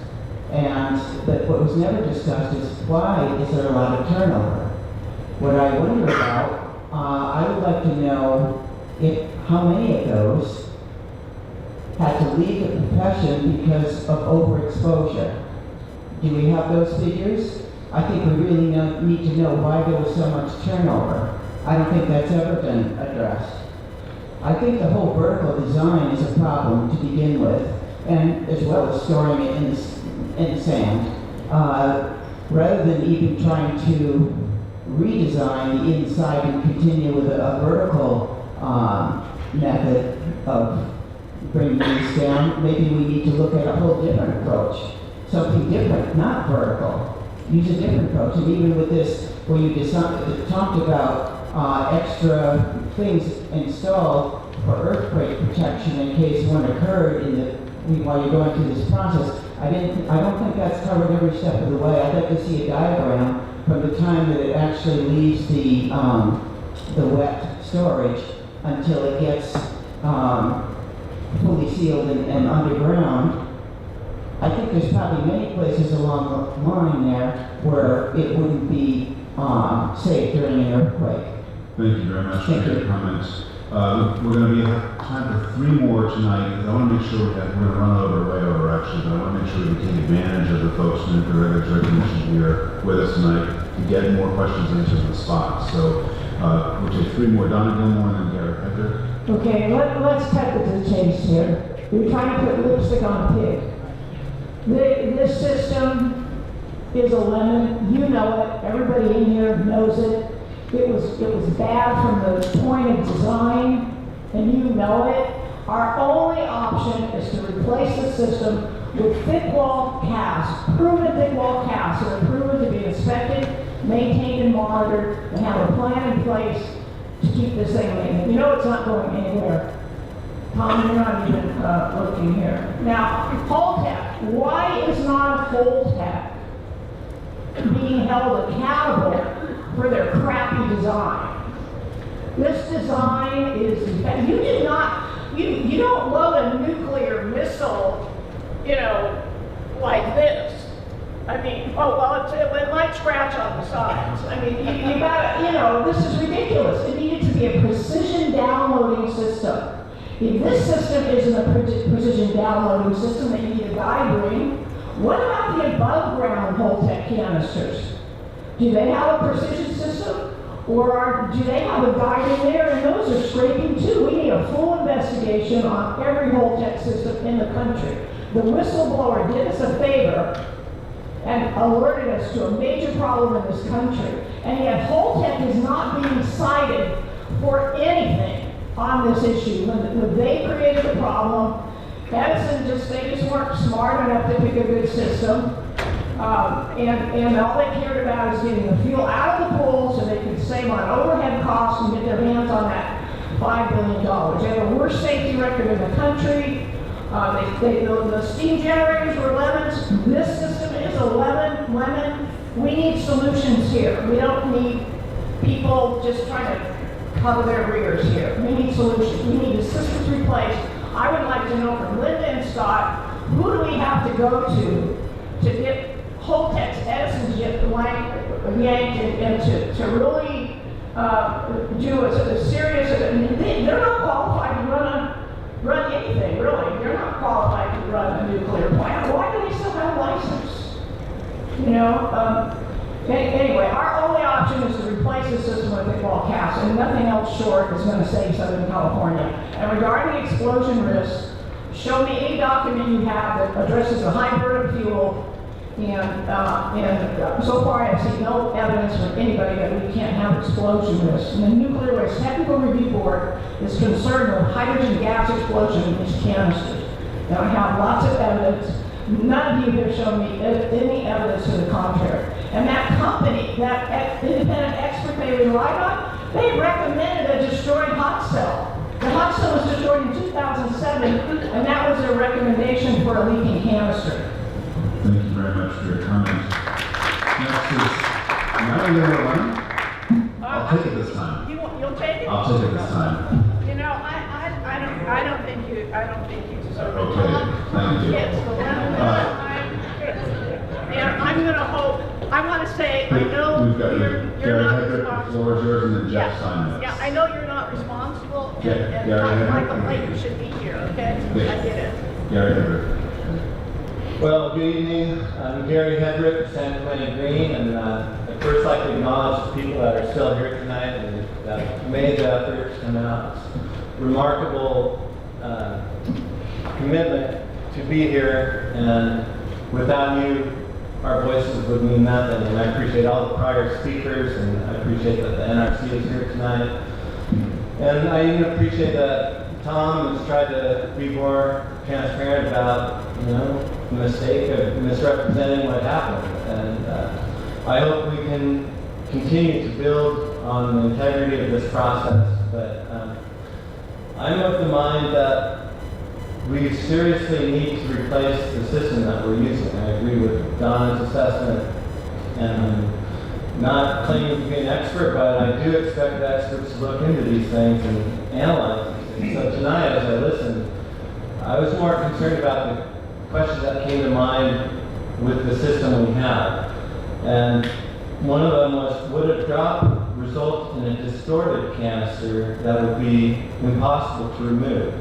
Speaker 13: But what was never discussed is why is there a lot of turnover? What I wonder about, I would like to know how many of those had to leave the profession because of overexposure. Do we have those figures? I think we really need to know why there was so much turnover. I don't think that's ever been addressed. I think the whole vertical design is a problem to begin with, and as well as storing it in the sand. Rather than even trying to redesign the inside and continue with a vertical method of bringing these down, maybe we need to look at a whole different approach. Something different, not vertical. Use a different approach. And even with this, where you talked about extra things installed for earthquake protection in case one occurred while you're going through this process, I don't think that's covered every step of the way. I'd like to see a diagram from the time that it actually leaves the wet storage until it gets fully sealed and underground. I think there's probably many places along the line there where it wouldn't be safe during an earthquake.
Speaker 1: Thank you very much for your comments. We're going to have time for 3 more tonight, because I want to make sure we're going to run way over actually, but I want to make sure we take advantage of the folks in the Regulatory Commission here with us tonight to get more questions answered on the spot. So we'll take 3 more. Donna Gilmore and then Garrett Hector.
Speaker 6: Okay, let's cut to the chase here. You're trying to put lipstick on a pig. This system is a lemon. You know it. Everybody in here knows it. It was bad from the point of design, and you know it. Our only option is to replace the system with thick wall casts, proven thick wall casts that are proven to be inspected, maintained, and monitored, and have a plan in place to keep this thing moving. You know it's not going anywhere. Tom, you're not even looking here. Now, Holtec, why is not Holtec being held accountable for their crappy design? This design is, you do not, you don't load a nuclear missile, you know, like this. I mean, oh, well, it might scratch on the sides. I mean, you gotta, you know, this is ridiculous. It needed to be a precision downloading system. If this system isn't a precision downloading system that you need a guide ring, what about the above ground Holtec canisters? Do they have a precision system? Or do they have a guide in there? And those are scraping too. We need a full investigation on every Holtec system in the country. The whistleblower did us a favor and alerted us to a major problem in this country. And yet Holtec is not being cited for anything on this issue. When they created the problem, Edison they just weren't smart enough to pick a good system. And all they cared about is getting the fuel out of the pool so they could save on overhead costs and get their hands on that $5 billion. They have the worst safety record in the country. The steam generators were lemons. This system is a lemon. We need solutions here. We don't need people just trying to cover their rears here. We need solutions. We need the systems replaced. I would like to know from Linda and Scott, who do we have to go to get Holtec's Edison's yanked and to really do a serious, they're not qualified to run anything, really. They're not qualified to run a nuclear plant. Why do they still have a license? You know, anyway, our only option is to replace the system with thick wall casts, and nothing else short is going to save Southern California. And regarding explosion risks, show me any document you have that addresses the high burden of fuel. And so far I've seen no evidence from anybody that we can't have explosion risks. And the Nuclear Waste Technical Review Board is concerned with hydrogen gas explosion in these canisters. Now I have lots of evidence. None of you have shown me any evidence to the contrary. And that company, that independent expert they relied on, they recommended a destroyed hot cell. The hot cell was destroyed in 2007, and that was their recommendation for a leaking canister.
Speaker 1: Thank you very much for your comments. Next is, am I yellow lemon? I'll take it this time.
Speaker 6: You'll take it?
Speaker 1: I'll take it this time.
Speaker 6: You know, I don't think you deserve it.
Speaker 1: Okay, thank you.
Speaker 6: It's the lemon time. And I'm gonna hope, I wanna say, I know
Speaker 1: We've got
Speaker 6: you're
Speaker 1: Gary
Speaker 6: not
Speaker 1: Hedrick, the floor is yours, and then Jeff Simon.
Speaker 6: Yeah, I know you're not responsible,
Speaker 1: Yeah,
Speaker 6: and
Speaker 1: Gary
Speaker 6: Michael
Speaker 1: Hedrick.
Speaker 6: Clayton should be here, okay?
Speaker 1: Yeah.
Speaker 6: I get it.
Speaker 1: Gary Hedrick.
Speaker 7: Well, good evening. I'm Gary Hedrick, San Clemente Green, and I'd first like to acknowledge the people that are still here tonight and that made the effort to come out. It's remarkable commitment to be here, and without you, our voices would mean nothing. And I appreciate all the prior speakers, and I appreciate that the NRC is here tonight. And I even appreciate that Tom has tried to be more transparent about, you know, the mistake of misrepresenting what happened. And I hope we can continue to build on the integrity of this process. But I'm of the mind that we seriously need to replace the system that we're using. I agree with Donna's assessment, and I'm not claiming to be an expert, but I do expect the experts to look into these things and analyze these things. So tonight, as I listened, I was more concerned about the questions that came to mind with the system we have. And one of them was, would a drop result in a distorted canister that would be impossible to remove?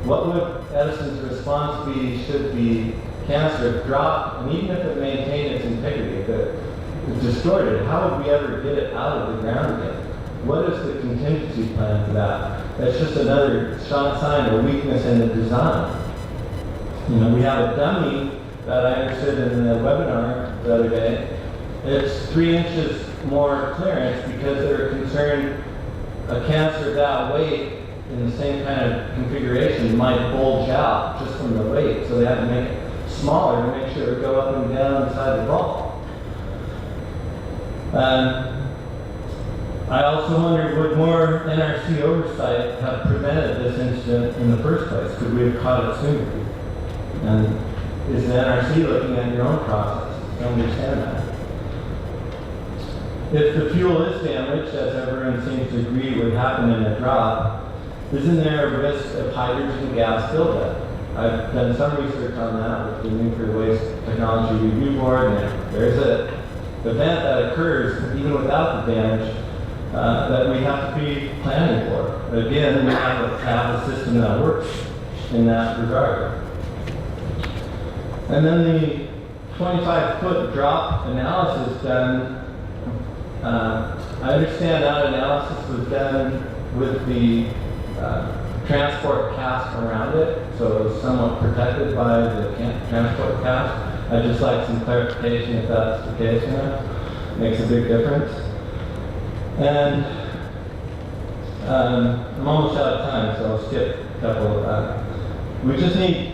Speaker 7: What would Edison's response be should the canister drop, and even if it maintained its integrity, if it was distorted, how would we ever get it out of the ground again? What is the contingency plan for that? That's just another sign of a weakness in the design. You know, we have a dummy that I understood in the webinar the other day. It's 3 inches more clearance because they're concerned a canister that weight in the same kind of configuration might bulge out just from the weight, so they had to make it smaller to make sure it would go up and down inside the ball. I also wondered, would more NRC oversight have prevented this incident in the first place? Could we have caught it sooner? And is the NRC looking at your own process? I understand that. If the fuel is damaged, as everyone seems to agree would happen in a drop, isn't there a risk of hydrogen gas buildup? I've done some research on that with the Nuclear Waste Technology Review Board, and there's an event that occurs even without the damage that we have to be planning for. Again, we have to have a system that works in that regard. And then the 25-foot drop analysis done, I understand that analysis was done with the transport cast around it, so it was somewhat protected by the transport cast. I'd just like some clarification if that's the case now. Makes a big difference. And I'm almost out of time, so I'll skip a couple. We just need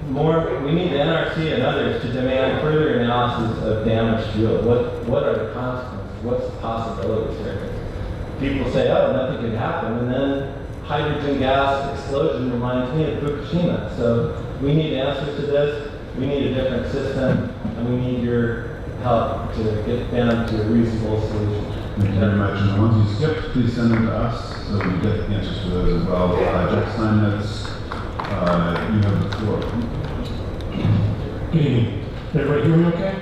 Speaker 7: more, we need the NRC and others to demand further analysis of damaged fuel. What are the consequences? What's the possibilities here? People say, oh, nothing could happen, and then hydrogen gas explosion reminds me of Fukushima. So we need answers to this. We need a different system, and we need your help to get down to a reasonable solution.
Speaker 1: Thank you very much. And the ones you skipped, please send them to us so we get the answers to those as well. Jeff Steinmetz, you have the floor.
Speaker 2: Good evening. Everybody hear me okay?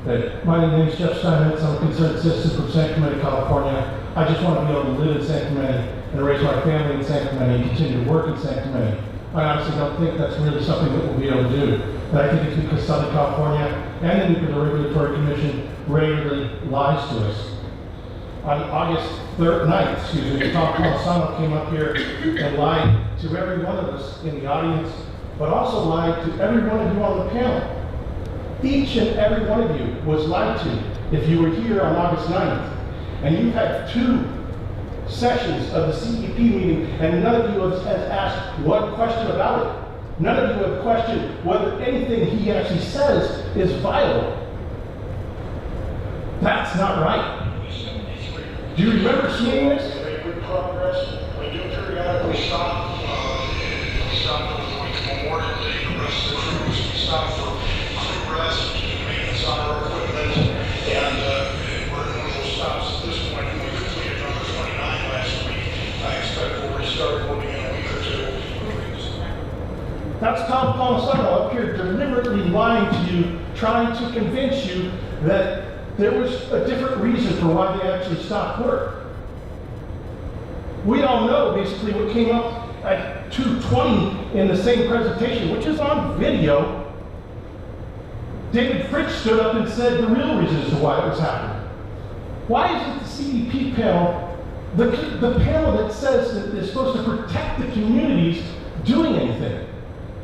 Speaker 2: Good. My name is Jeff Steinmetz. I'm a concerned citizen from San Clemente, California. I just want to be able to live in San Clemente and raise my family in San Clemente and continue to work in San Clemente. I honestly don't think that's really something that we'll be able to do. But I think it's because Southern California and the Nuclear Regulatory Commission regularly lies to us. On August 9th, Tom Colasano came up here and lied to every one of us in the audience, but also lied to every one of you on the panel. Each and every one of you was lied to if you were here on August 9th. And you've had 2 sessions of the CEP meeting, and none of you has asked one question about it. None of you have questioned whether anything he actually says is viable. That's not right. Do you remember seeing this?
Speaker 8: We made good progress. We do periodically stop. We stop for Memorial Day, the rest of the crews. We stop for crew rest, maintenance on our equipment, and we're in one of those stops at this point. We completed number 29 last week. I expect we'll restart working in a week or 2.
Speaker 2: That's Tom Colasano up here deliberately lying to you, trying to convince you that there was a different reason for why they actually stopped work. We all know basically what came up at 2:20 in the same presentation, which is on video. David Fritsch stood up and said the real reason as to why it was happening. Why isn't the CEP panel, the panel that says that they're supposed to protect the communities, doing anything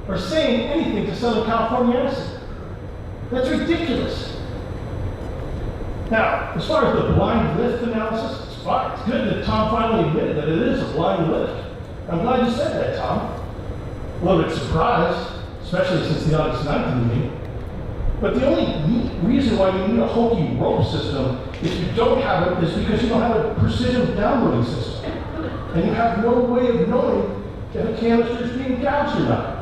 Speaker 2: or saying anything to Southern California Edison? That's ridiculous. Now, as far as the blind lift analysis, it's fine. It's good that Tom finally admitted that it is a blind lift. I'm glad you said that, Tom. A little bit surprised, especially since the August 9th meeting. But the only reason why you need a hokey rope system if you don't have it is because you don't have a precision downloading system. And you have no way of knowing if a canister is being gouged or not.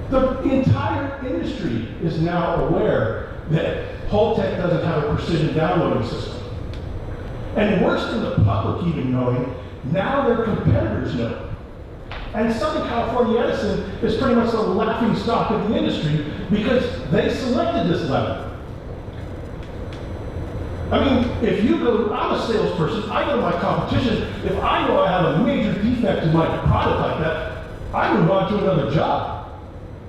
Speaker 2: The entire industry is now aware that Holtec doesn't have a precision downloading system. And worse than the public even knowing, now their competitors know. And Southern California Edison is pretty much the laughing stock of the industry because they selected this level. I mean, if you go, I'm a salesperson, I go to my competition, if I know I have a major defect in my product like that, I move on to another job.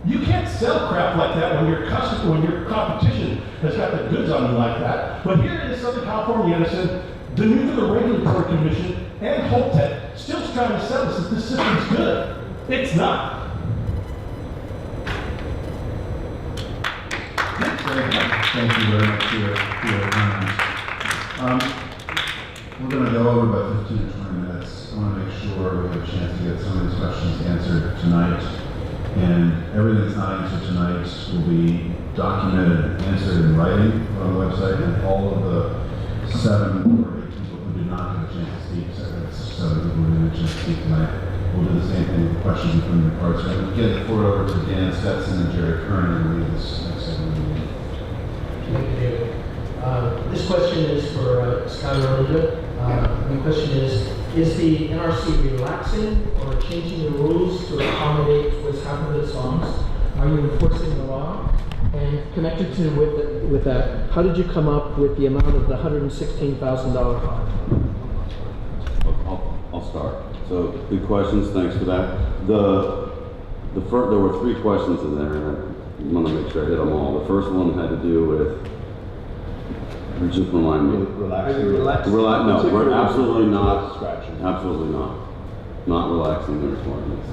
Speaker 2: You can't sell crap like that when your competition has got the goods on you like that. But here in Southern California Edison, the Nuclear Regulatory Commission and Holtec still trying to sell us that this system's good. It's not.
Speaker 1: Thank you very much for your comments. We're going to go over about 15 or 20 minutes. I want to make sure we have a chance to get some of these questions answered tonight. And everything that's not answered tonight will be documented and answered in writing on the website. And all of the 7 or 8 people who did not get a chance to speak, so that's 7 people who didn't get a chance to speak tonight, we'll do the same thing with questions and putting reports. So we'll get the floor over to Dan Stetson and Jerry Kern and lead this next segment of the meeting.
Speaker 9: Thank you, David. This question is for Scott or Linda. The question is the NRC relaxing or changing the rules to accommodate what's happened to the S.O.N.G.S? Are you enforcing the law? And connected to with that, how did you come up with the amount of the $116,000 fine?
Speaker 10: I'll start. So good questions. Thanks for that. There were 3 questions in there, and I want to make sure I hit them all. The first one had to do with. Just remind me. No, we're absolutely not. Absolutely not. Not relaxing the requirements.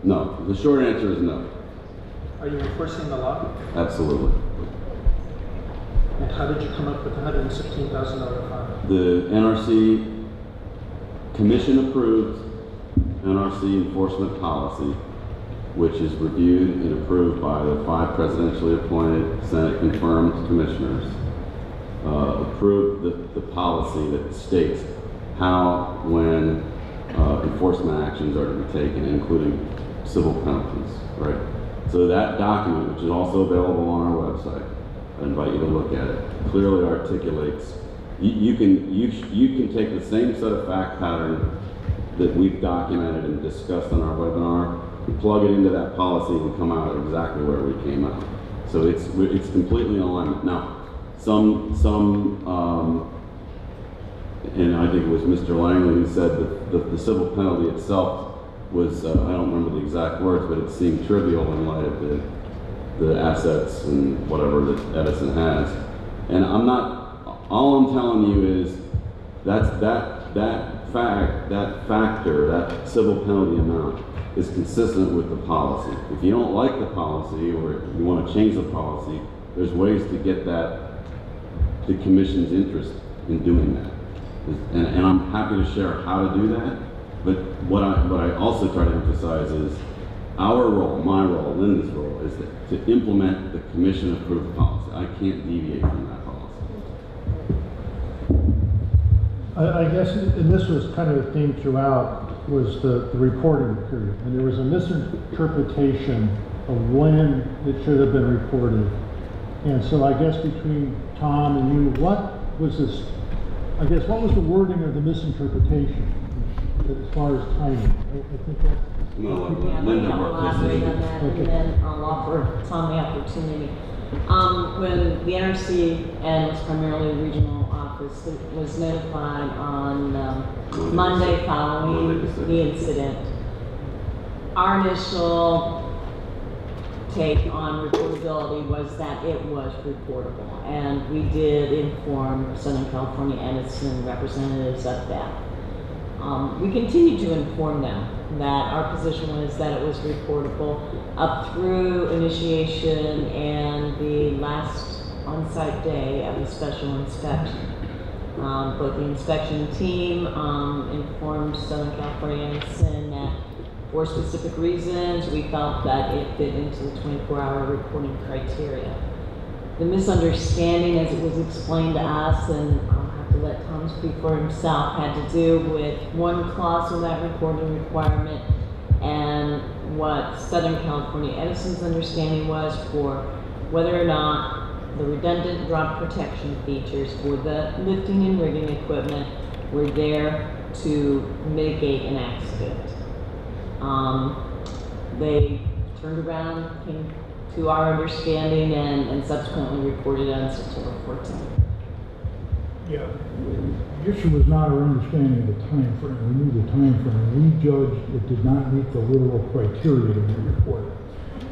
Speaker 10: No. The short answer is no.
Speaker 9: Are you enforcing the law?
Speaker 10: Absolutely.
Speaker 9: And how did you come up with the $116,000 fine?
Speaker 10: The NRC Commission approved NRC enforcement policy, which is reviewed and approved by the 5 presidentially appointed Senate confirmed commissioners, approved the policy that states how, when enforcement actions are to be taken, including civil penalties, right? So that document, which is also available on our website, I invite you to look at it, clearly articulates, you can take the same set of fact pattern that we've documented and discussed on our webinar, plug it into that policy and come out exactly where we came out. So it's completely in alignment. Now, and I think it was Mr. Langley who said that the civil penalty itself was, I don't remember the exact words, but it seemed trivial in light of the assets and whatever that Edison has. And all I'm telling you is that factor, that civil penalty amount, is consistent with the policy. If you don't like the policy or you want to change the policy, there's ways to get the Commission's interest in doing that. And I'm happy to share how to do that, but what I also try to emphasize is our role, my role, Linda's role, is to implement the Commission approved policy. I can't deviate from that policy.
Speaker 2: I guess, and this was kind of a theme throughout, was the reporting period. And there was a misinterpretation of when it should have been reported. And so I guess between Tom and you, what was the wording of the misinterpretation as far as timing? I think that's...
Speaker 10: Linda
Speaker 23: elaborate on that, and then I'll offer Tom the opportunity. When the NRC, and was primarily a regional office, was notified on Monday following the incident, our initial take on reportability was that it was reportable, and we did inform Southern California Edison representatives of that. We continue to inform them that our position was that it was reportable up through initiation and the last on-site day of the special inspection. Both the inspection team informed Southern California Edison that for specific reasons we felt that it fit into the 24-hour reporting criteria. The misunderstanding, as it was explained to us, and I'll have to let Tom speak for himself, had to do with one clause of that reporting requirement and what Southern California Edison's understanding was for whether or not the redundant drop protection features for the lifting and rigging equipment were there to mitigate an accident. They turned around, came to our understanding, and subsequently reported on September 14th.
Speaker 2: Yeah, the issue was not our understanding of the time frame. We knew the time frame. We judged it did not meet the literal criteria to be reported.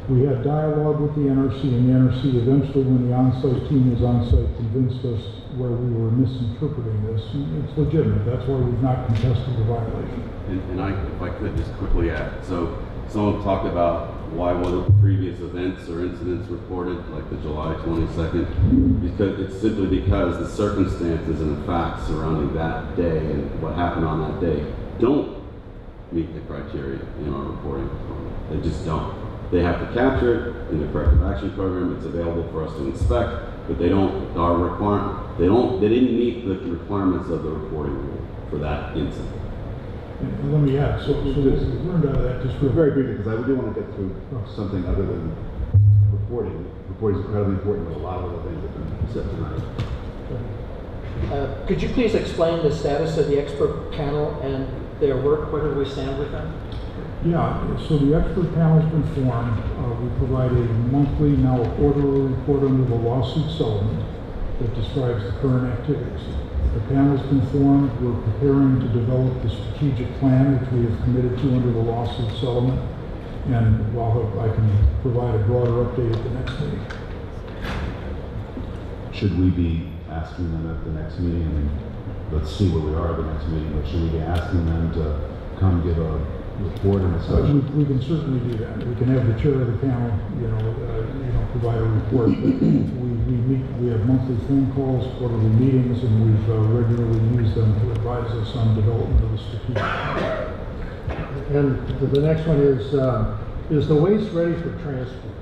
Speaker 2: We had dialogue with the NRC, and the NRC eventually, when the on-site team was on-site, convinced us where we were misinterpreting this. And it's legitimate. That's why we've not contested the violation.
Speaker 10: And if I could just quickly add, so someone talked about why wasn't previous events or incidents reported, like the July 22nd? Because it's simply because the circumstances and the facts surrounding that day and what happened on that day don't meet the criteria in our reporting. They just don't. They have to capture it in the corrective action program. It's available for us to inspect, but they don't. They didn't meet the requirements of the reporting rule for that incident.
Speaker 2: And let me add, so we learned out of that just
Speaker 1: very briefly, because I do want to get through something other than reporting. Reporting is incredibly important, but a lot of other things have been said tonight.
Speaker 9: Could you please explain the status of the expert panel and their work? Where do we stand with them?
Speaker 2: Yeah, so the expert panel's been formed. We provide a monthly, now a quarterly report under the lawsuit settlement that describes the current activities. The panel's been formed. We're preparing to develop the strategic plan, which we have committed to under the lawsuit settlement. And while I can provide a broader update at the next meeting.
Speaker 1: Should we be asking them at the next meeting? I mean, let's see where we are at the next meeting, but should we be asking them to come give a report and discussion?
Speaker 2: We can certainly do that. We can have the chair of the panel, provide a report. But we have monthly phone calls, quarterly meetings, and we've regularly used them to advise us on development of the strategic plan.
Speaker 11: And the next one is the waste ready for transport?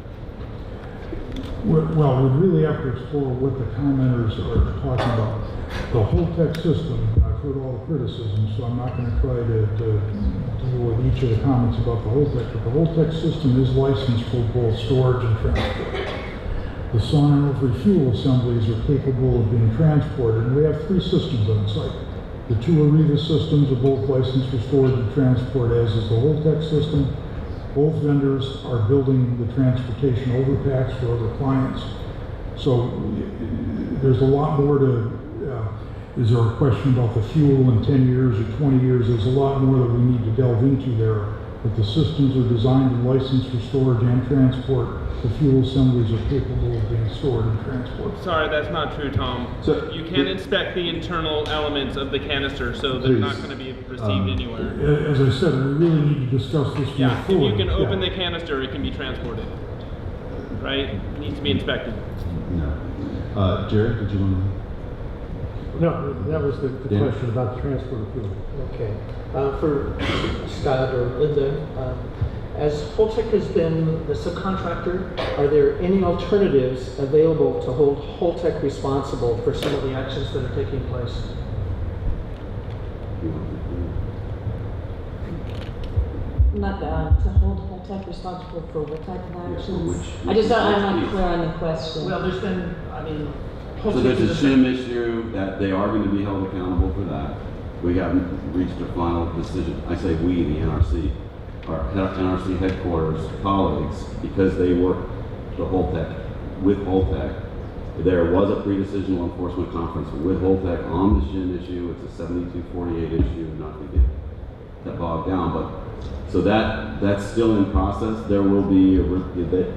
Speaker 2: Well, we'd really have to explore what the commenters are talking about. The whole tech system, I've heard all the criticism, so I'm not going to try to deal with each of the comments about the whole tech, but the whole tech system is licensed for both storage and transport. The S.O.N.G.S fuel assemblies are capable of being transported, and we have 3 systems on site. The 2 Arriva systems are both licensed for storage and transport, as is the whole tech system. Both vendors are building the transportation overpacks for other clients. So there's a lot more to, is there a question about the fuel in 10 years or 20 years? There's a lot more that we need to delve into there. But the systems are designed and licensed for storage and transport. The fuel assemblies are capable of being stored and transported.
Speaker 3: Sorry, that's not true, Tom.
Speaker 1: So,
Speaker 3: you can't inspect the internal elements of the canister, so they're not going to be received anywhere.
Speaker 2: As I said, we really need to discuss this more
Speaker 3: If
Speaker 2: fully.
Speaker 3: you can open the canister, it can be transported. Right? It needs to be inspected.
Speaker 1: No. Jared, did you want to?
Speaker 11: No, that was the question about the transport of fuel.
Speaker 9: Okay. For Scott or Linda, as Holtec has been the subcontractor, are there any alternatives available to hold Holtec responsible for some of the actions that are taking place?
Speaker 23: Not to hold Holtec responsible for what type of actions? I'm not clear on the question.
Speaker 9: Well, there's been,
Speaker 10: So there's a SHIM issue that they are going to be held accountable for that. We haven't reached a final decision. I say we, the NRC, our NRC headquarters colleagues, because they work with Holtec. There was a pre-decisional enforcement conference with Holtec on the SHIM issue. It's a 7248 issue, not to get that bogged down, but so that's still in process. There will be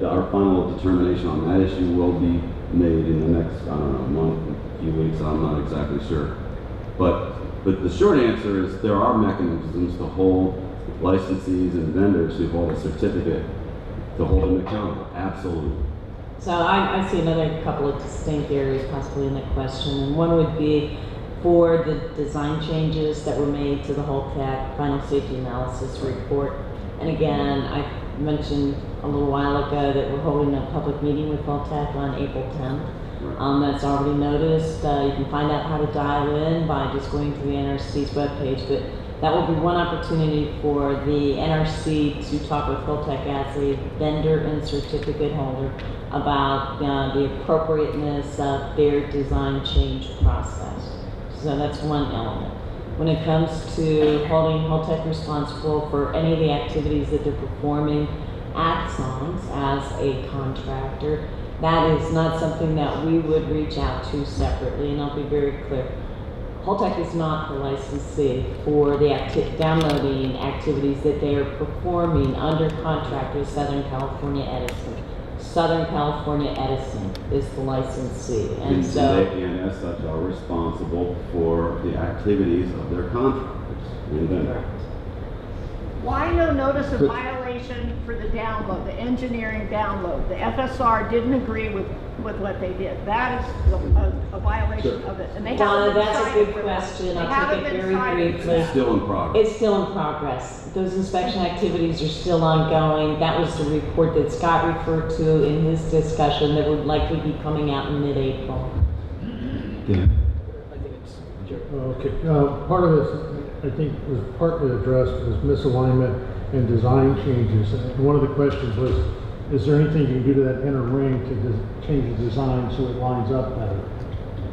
Speaker 10: our final determination on that issue will be made in the next, month, a few weeks. I'm not exactly sure, but the short answer is there are mechanisms to hold licensees and vendors who hold a certificate to hold them accountable. Absolutely.
Speaker 23: So I see another couple of distinct areas possibly in the question, and one would be for the design changes that were made to the Holtec final safety analysis report. And again, I mentioned a little while ago that we're holding a public meeting with Holtec on April 10th. That's already noticed. You can find out how to dial in by just going to the NRC's webpage, but that will be one opportunity for the NRC to talk with Holtec as a vendor and certificate holder about the appropriateness of their design change process. So that's one element. When it comes to holding Holtec responsible for any of the activities that they're performing at S.O.N.G.S as a contractor, that is not something that we would reach out to separately, and I'll be very clear. Holtec is not the licensee for the downloading activities that they are performing under contract with Southern California Edison. Southern California Edison is the licensee. And so,
Speaker 10: they, and as such, are responsible for the activities of their contractors and vendors.
Speaker 12: Why no notice of violation for the download, the engineering download? The FSR didn't agree with what they did. That is a violation of it. And they
Speaker 23: Donna,
Speaker 12: haven't been
Speaker 23: that's a
Speaker 12: cited
Speaker 23: good
Speaker 12: for that.
Speaker 23: question.
Speaker 12: They
Speaker 23: I'll
Speaker 12: haven't
Speaker 23: take it
Speaker 12: been
Speaker 23: very
Speaker 12: cited for
Speaker 23: briefly.
Speaker 12: that.
Speaker 10: It's still in progress.
Speaker 23: It's still in progress. Those inspection activities are still ongoing. That was the report that Scott referred to in his discussion that would likely be coming out in mid-April.
Speaker 1: Dan?
Speaker 11: Okay, part of this, I think, was partly addressed as misalignment and design changes. And one of the questions was, is there anything you can do to that inner ring to change the design so it lines up better?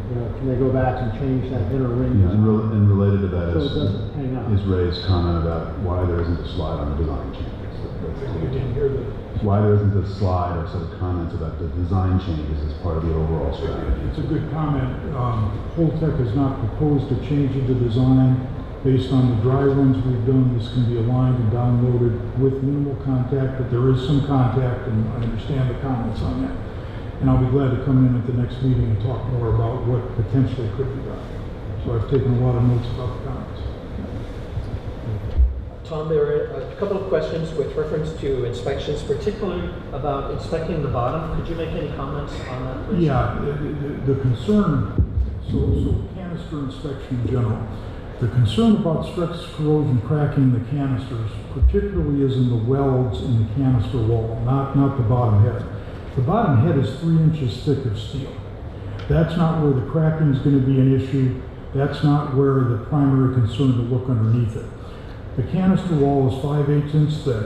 Speaker 11: You know, can they go back and change that inner ring?
Speaker 1: Yeah, and related to that
Speaker 11: So it doesn't hang out.
Speaker 1: is Ray's comment about why there isn't a slide on the design changes.
Speaker 2: I didn't hear that.
Speaker 1: Why there isn't a slide or sort of comments about the design changes as part of the overall strategy.
Speaker 2: It's a good comment. Holtec has not proposed a change in the design. Based on the dry runs we've done, this can be aligned and downloaded with minimal contact, but there is some contact, and I understand the comments on that. And I'll be glad to come in at the next meeting and talk more about what potentially could be done. So I've taken a lot of notes about the comments.
Speaker 9: Tom, there are a couple of questions with reference to inspections, particularly about inspecting the bottom. Could you make any comments on that, please?
Speaker 2: Yeah, the concern, so canister inspection in general. The concern about stress corrosion cracking the canisters, particularly is in the welds in the canister wall, not the bottom head. The bottom head is 3 inches thick of steel. That's not where the cracking is going to be an issue. That's not where the primary concern to look underneath it. The canister wall is 5/8 inch thick,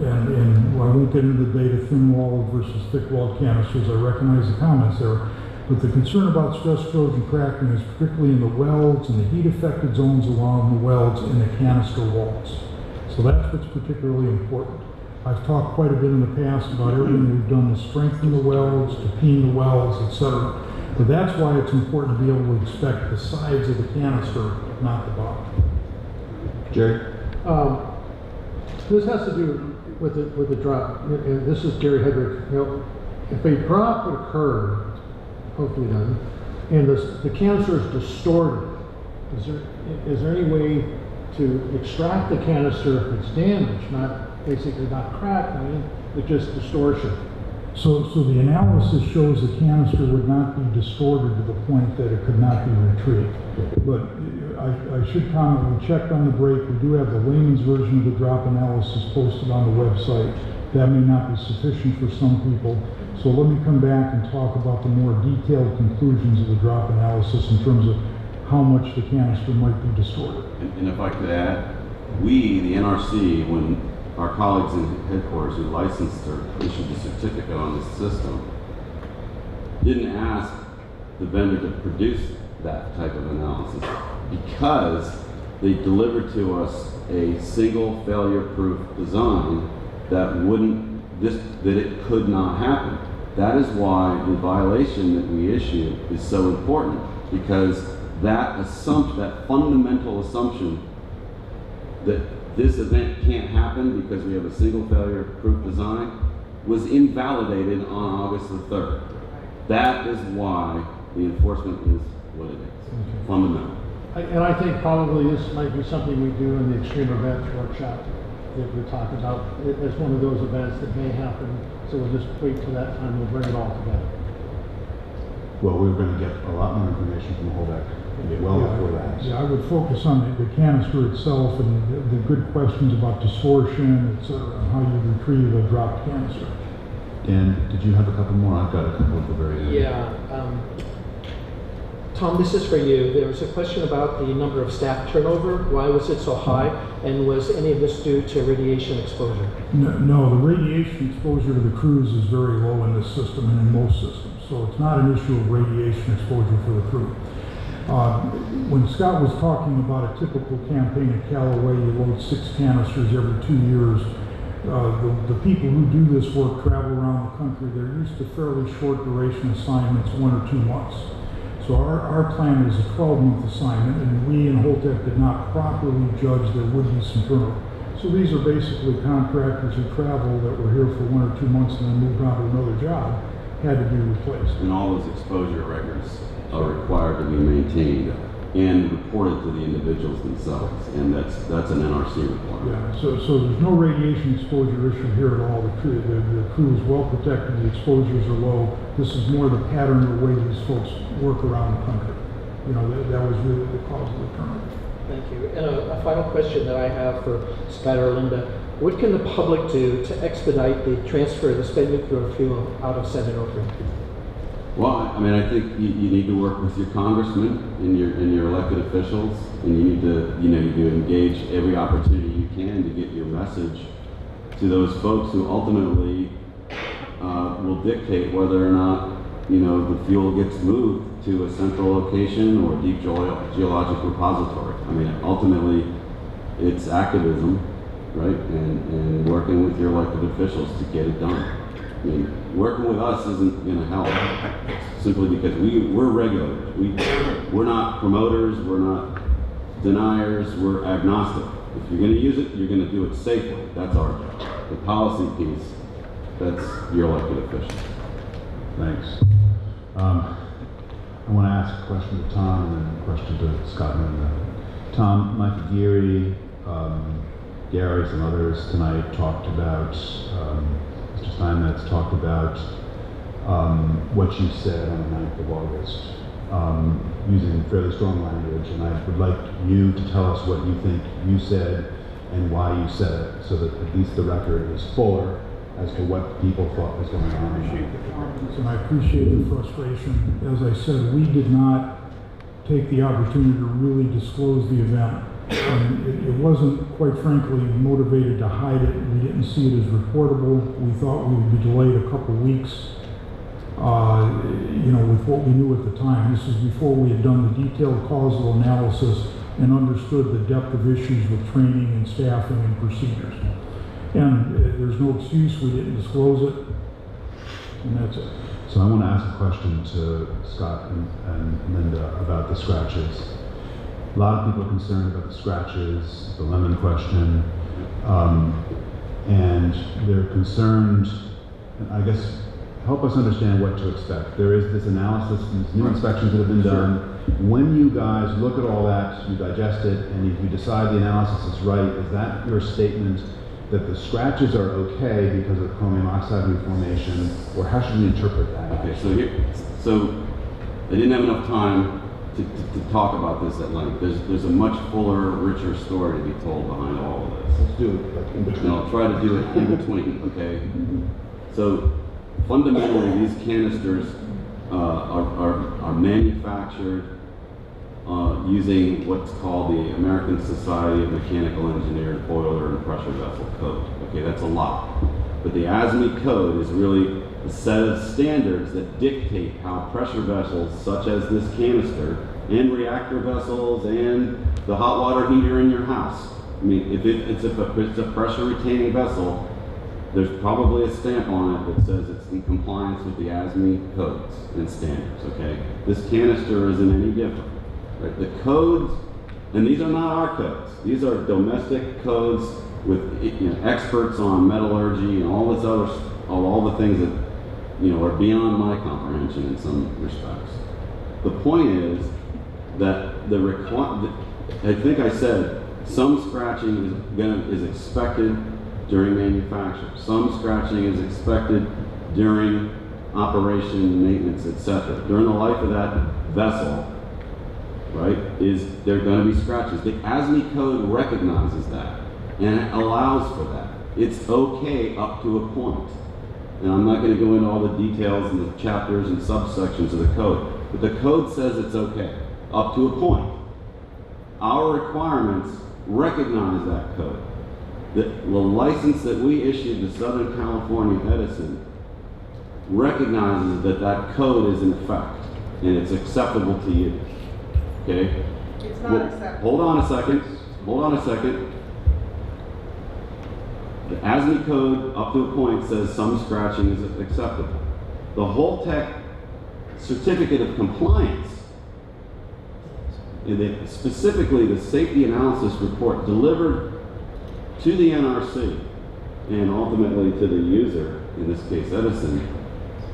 Speaker 2: and I won't get into the debate of thin walled versus thick walled canisters. I recognize the comments there. But the concern about stress corrosion cracking is particularly in the welds and the heat affected zones along the welds in the canister walls. So that's what's particularly important. I've talked quite a bit in the past about everything we've done to strengthen the welds, to peen the welds, etc. But that's why it's important to be able to inspect the sides of the canister, not the bottom.
Speaker 1: Jerry?
Speaker 11: This has to do with the drop, and this is Gary Hedrick. You know, if a drop would occur, hopefully none, and the canister is distorted, is there any way to extract the canister if it's damaged, not cracked, but just distortion?
Speaker 2: So the analysis shows the canister would not be distorted to the point that it could not be retrieved. But I should comment, we checked on the break. We do have the layman's version of the drop analysis posted on the website. That may not be sufficient for some people. So let me come back and talk about the more detailed conclusions of the drop analysis in terms of how much the canister might be distorted.
Speaker 10: And if I could add, we, the NRC, when our colleagues in headquarters who licensed or issued the certificate on this system, didn't ask the vendor to produce that type of analysis because they delivered to us a single failure-proof design that that it could not happen. That is why the violation that we issue is so important, because that fundamental assumption that this event can't happen because we have a single failure-proof design was invalidated on August the 3rd. That is why the enforcement is what it is, fundamental.
Speaker 11: And I think probably this might be something we do in the extreme events workshop that we're talking about. It's one of those events that may happen, so we'll just wait till that time, we'll bring it all together.
Speaker 1: Well, we're going to get a lot more information from the Holbeck well before that.
Speaker 2: Yeah, I would focus on the canister itself and the good questions about distortion, etc., and how you retrieve a dropped canister.
Speaker 1: Dan, did you have a couple more? I've got a couple at the very end.
Speaker 9: Yeah. Tom, this is for you. There was a question about the number of staff turnover. Why was it so high? And was any of this due to radiation exposure?
Speaker 2: No, the radiation exposure to the crews is very low in this system and in most systems. So it's not an issue of radiation exposure for the crew. When Scott was talking about a typical campaign at Callaway, you load 6 canisters every 2 years. The people who do this work travel around the country. They're used to fairly short duration assignments, 1 or 2 months. So our plan is a 12-month assignment, and we in Holtec did not properly judge there would be some turnover. So these are basically contractors who travel that were here for 1 or 2 months and then moved on to another job, had to be replaced.
Speaker 10: And all those exposure records are required to be maintained and reported to the individuals themselves, and that's an NRC requirement.
Speaker 2: Yeah, so there's no radiation exposure issue here at all. The crew is well protected, the exposures are low. This is more the pattern of the way these folks work around the country. You know, that was really the cause of the turnover.
Speaker 9: Thank you. And a final question that I have for Scott or Linda. What can the public do to expedite the transfer of the spent nuclear fuel out of San Onofre?
Speaker 10: Well, I mean, I think you need to work with your congressmen and your elected officials, and you need to, you need to engage every opportunity you can to get your message to those folks who ultimately will dictate whether or not, the fuel gets moved to a central location or a deep geologic repository. I mean, ultimately, it's activism, right? And working with your elected officials to get it done. I mean, working with us isn't going to help, simply because we're regulators. We're not promoters, we're not deniers, we're agnostic. If you're going to use it, you're going to do it safely. That's our job. The policy piece, that's your elected officials.
Speaker 1: Thanks. I want to ask a question to Tom and then a question to Scott and Linda. Tom, Mike Geary, Gary, some others tonight talked about, Mr. Steinmetz talked about what you said on the 9th of August, using fairly strong language, and I would like you to tell us what you think you said and why you said it, so that at least the record is fuller as to what people thought was going on.
Speaker 2: And I appreciate the frustration. As I said, we did not take the opportunity to really disclose the event. It wasn't, quite frankly, motivated to hide it. We didn't see it as reportable. We thought we would be delayed a couple weeks, with what we knew at the time. This is before we had done the detailed causal analysis and understood the depth of issues with training and staffing and procedures. And there's no excuse we didn't disclose it, and that's it.
Speaker 1: So I want to ask a question to Scott and Linda about the scratches. A lot of people are concerned about the scratches, the lemon question, and they're concerned, I guess, help us understand what to expect. There is this analysis, these new inspections that have been done. When you guys look at all that, you digest it, and if you decide the analysis is right, is that your statement that the scratches are okay because of chromium oxide reformation, or how should we interpret that?
Speaker 10: Okay, so I didn't have enough time to talk about this at length. There's a much fuller, richer story to be told behind all of this.
Speaker 1: Let's do it like in between.
Speaker 10: And I'll try to do it in between, okay? So fundamentally, these canisters are manufactured using what's called the American Society of Mechanical Engineers Boiler and Pressure Vessel Code. Okay, that's a lot. But the ASME code is really a set of standards that dictate how pressure vessels, such as this canister, and reactor vessels, and the hot water heater in your house. I mean, if it's a pressure retaining vessel, there's probably a stamp on it that says it's in compliance with the ASME codes and standards, okay? This canister isn't any different. Right? The codes, and these are not our codes. These are domestic codes with experts on metallurgy and all this other, all the things that are beyond my comprehension in some respects. The point is that I think I said some scratching is expected during manufacture. Some scratching is expected during operation, maintenance, etc. During the life of that vessel, right, there are going to be scratches. The ASME code recognizes that and it allows for that. It's okay up to a point. And I'm not going to go into all the details and the chapters and subsections of the code, but the code says it's okay up to a point. Our requirements recognize that code. The license that we issued to Southern California Edison recognizes that code is in effect and it's acceptable to you. Okay?
Speaker 6: It's not acceptable.
Speaker 10: Hold on a second. The ASME code, up to a point, says some scratching is acceptable. The Holtec certificate of compliance, and specifically the safety analysis report delivered to the NRC and ultimately to the user, in this case Edison,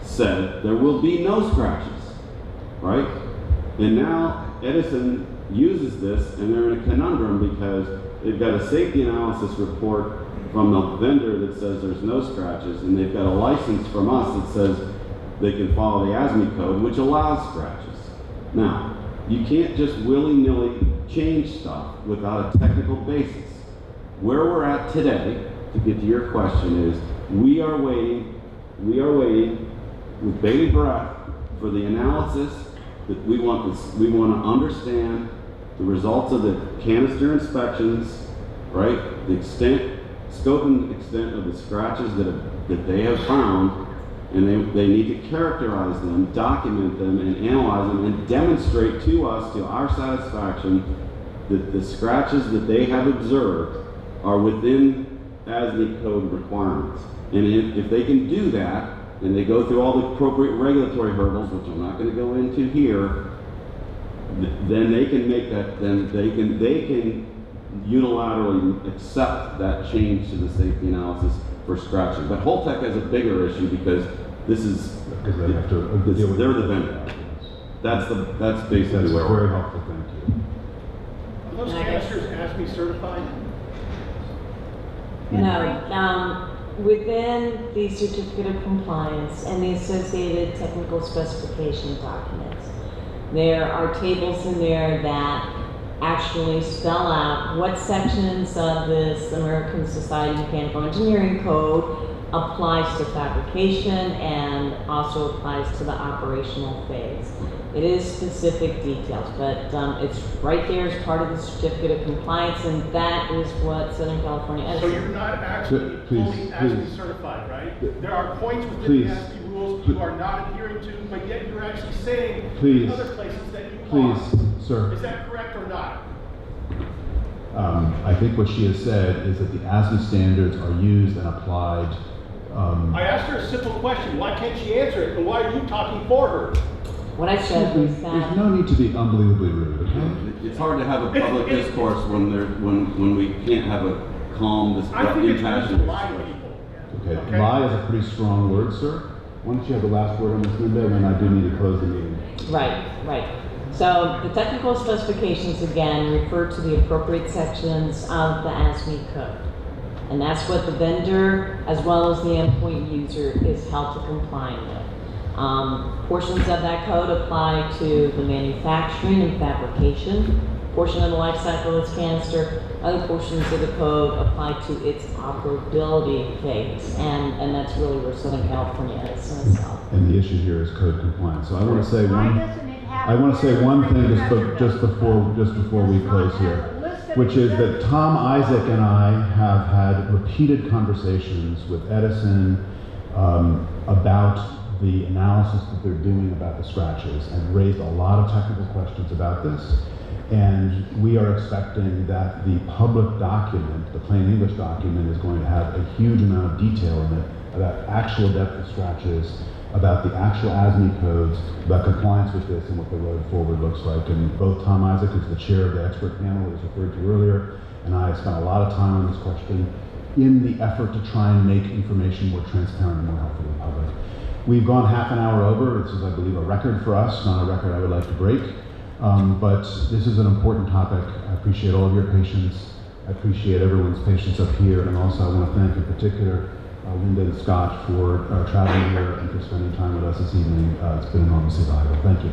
Speaker 10: said there will be no scratches, right? And now Edison uses this and they're in a conundrum because they've got a safety analysis report from the vendor that says there's no scratches, and they've got a license from us that says they can follow the ASME code, which allows scratches. Now, you can't just willy-nilly change stuff without a technical basis. Where we're at today, to get to your question, is we are waiting with bated breath for the analysis that we want to understand the results of the canister inspections, right? The extent, scope and extent of the scratches that they have found, and they need to characterize them, document them, and analyze them, and demonstrate to us, to our satisfaction, that the scratches that they have observed are within ASME code requirements. And if they can do that, and they go through all the appropriate regulatory hurdles, which I'm not going to go into here, then they can make that, then they can unilaterally accept that change to the safety analysis for scratching. But Holtec has a bigger issue because this is,
Speaker 1: Because they have to deal with
Speaker 10: they're the vendor. That's basically
Speaker 1: That's
Speaker 10: where
Speaker 1: very
Speaker 10: we're at.
Speaker 1: helpful, thank you.
Speaker 21: Are those canisters ASME certified?
Speaker 23: No, within the certificate of compliance and the associated technical specification documents, there are tables in there that actually spell out what sections of this American Society of Mechanical Engineering Code applies to fabrication and also applies to the operational phase. It is specific details, but it's right there as part of the certificate of compliance, and that is what Southern California Edison.
Speaker 21: So you're not actually fully ASME certified, right? There are points within the ASME rules you are not adhering to, but yet you're actually saying in other places that you are.
Speaker 1: Sir.
Speaker 21: Is that correct or not?
Speaker 1: I think what she has said is that the ASME standards are used and applied.
Speaker 21: I asked her a simple question. Why can't she answer it? And why are you talking for her?
Speaker 23: What I said was that
Speaker 1: There's no need to be unbelievably rude, okay?
Speaker 10: It's hard to have a public discourse when we can't have a calm,
Speaker 21: I think it's
Speaker 10: impassioned
Speaker 21: to lie to
Speaker 10: discussion.
Speaker 21: people.
Speaker 1: Okay, lie is a pretty strong word, sir. Why don't you have the last word on this, Linda, and then I do need to close the meeting.
Speaker 23: Right. So the technical specifications again refer to the appropriate sections of the ASME code. And that's what the vendor as well as the endpoint user is held to comply with. Portions of that code apply to the manufacturing and fabrication portion of the life cycle of its canister. Other portions of the code apply to its operability phase, and that's really where Southern California Edison is held.
Speaker 1: And the issue here is code compliance. So I want to say one thing just before we close here, which is that Tom, Isaac, and I have had repeated conversations with Edison about the analysis that they're doing about the scratches, and raised a lot of technical questions about this. And we are expecting that the public document, the plain English document, is going to have a huge amount of detail in it about actual depth of scratches, about the actual ASME codes, about compliance with this and what the road forward looks like. And both Tom Isaac, who's the chair of the expert panel that was referred to earlier, and I spent a lot of time on this question in the effort to try and make information more transparent and more helpful to the public. We've gone half an hour over. This is, I believe, a record for us, not a record I would like to break. But this is an important topic. I appreciate all of your patience. I appreciate everyone's patience up here. And also I want to thank in particular Linda and Scott for traveling here and for spending time with us this evening. It's been enormously valuable. Thank you.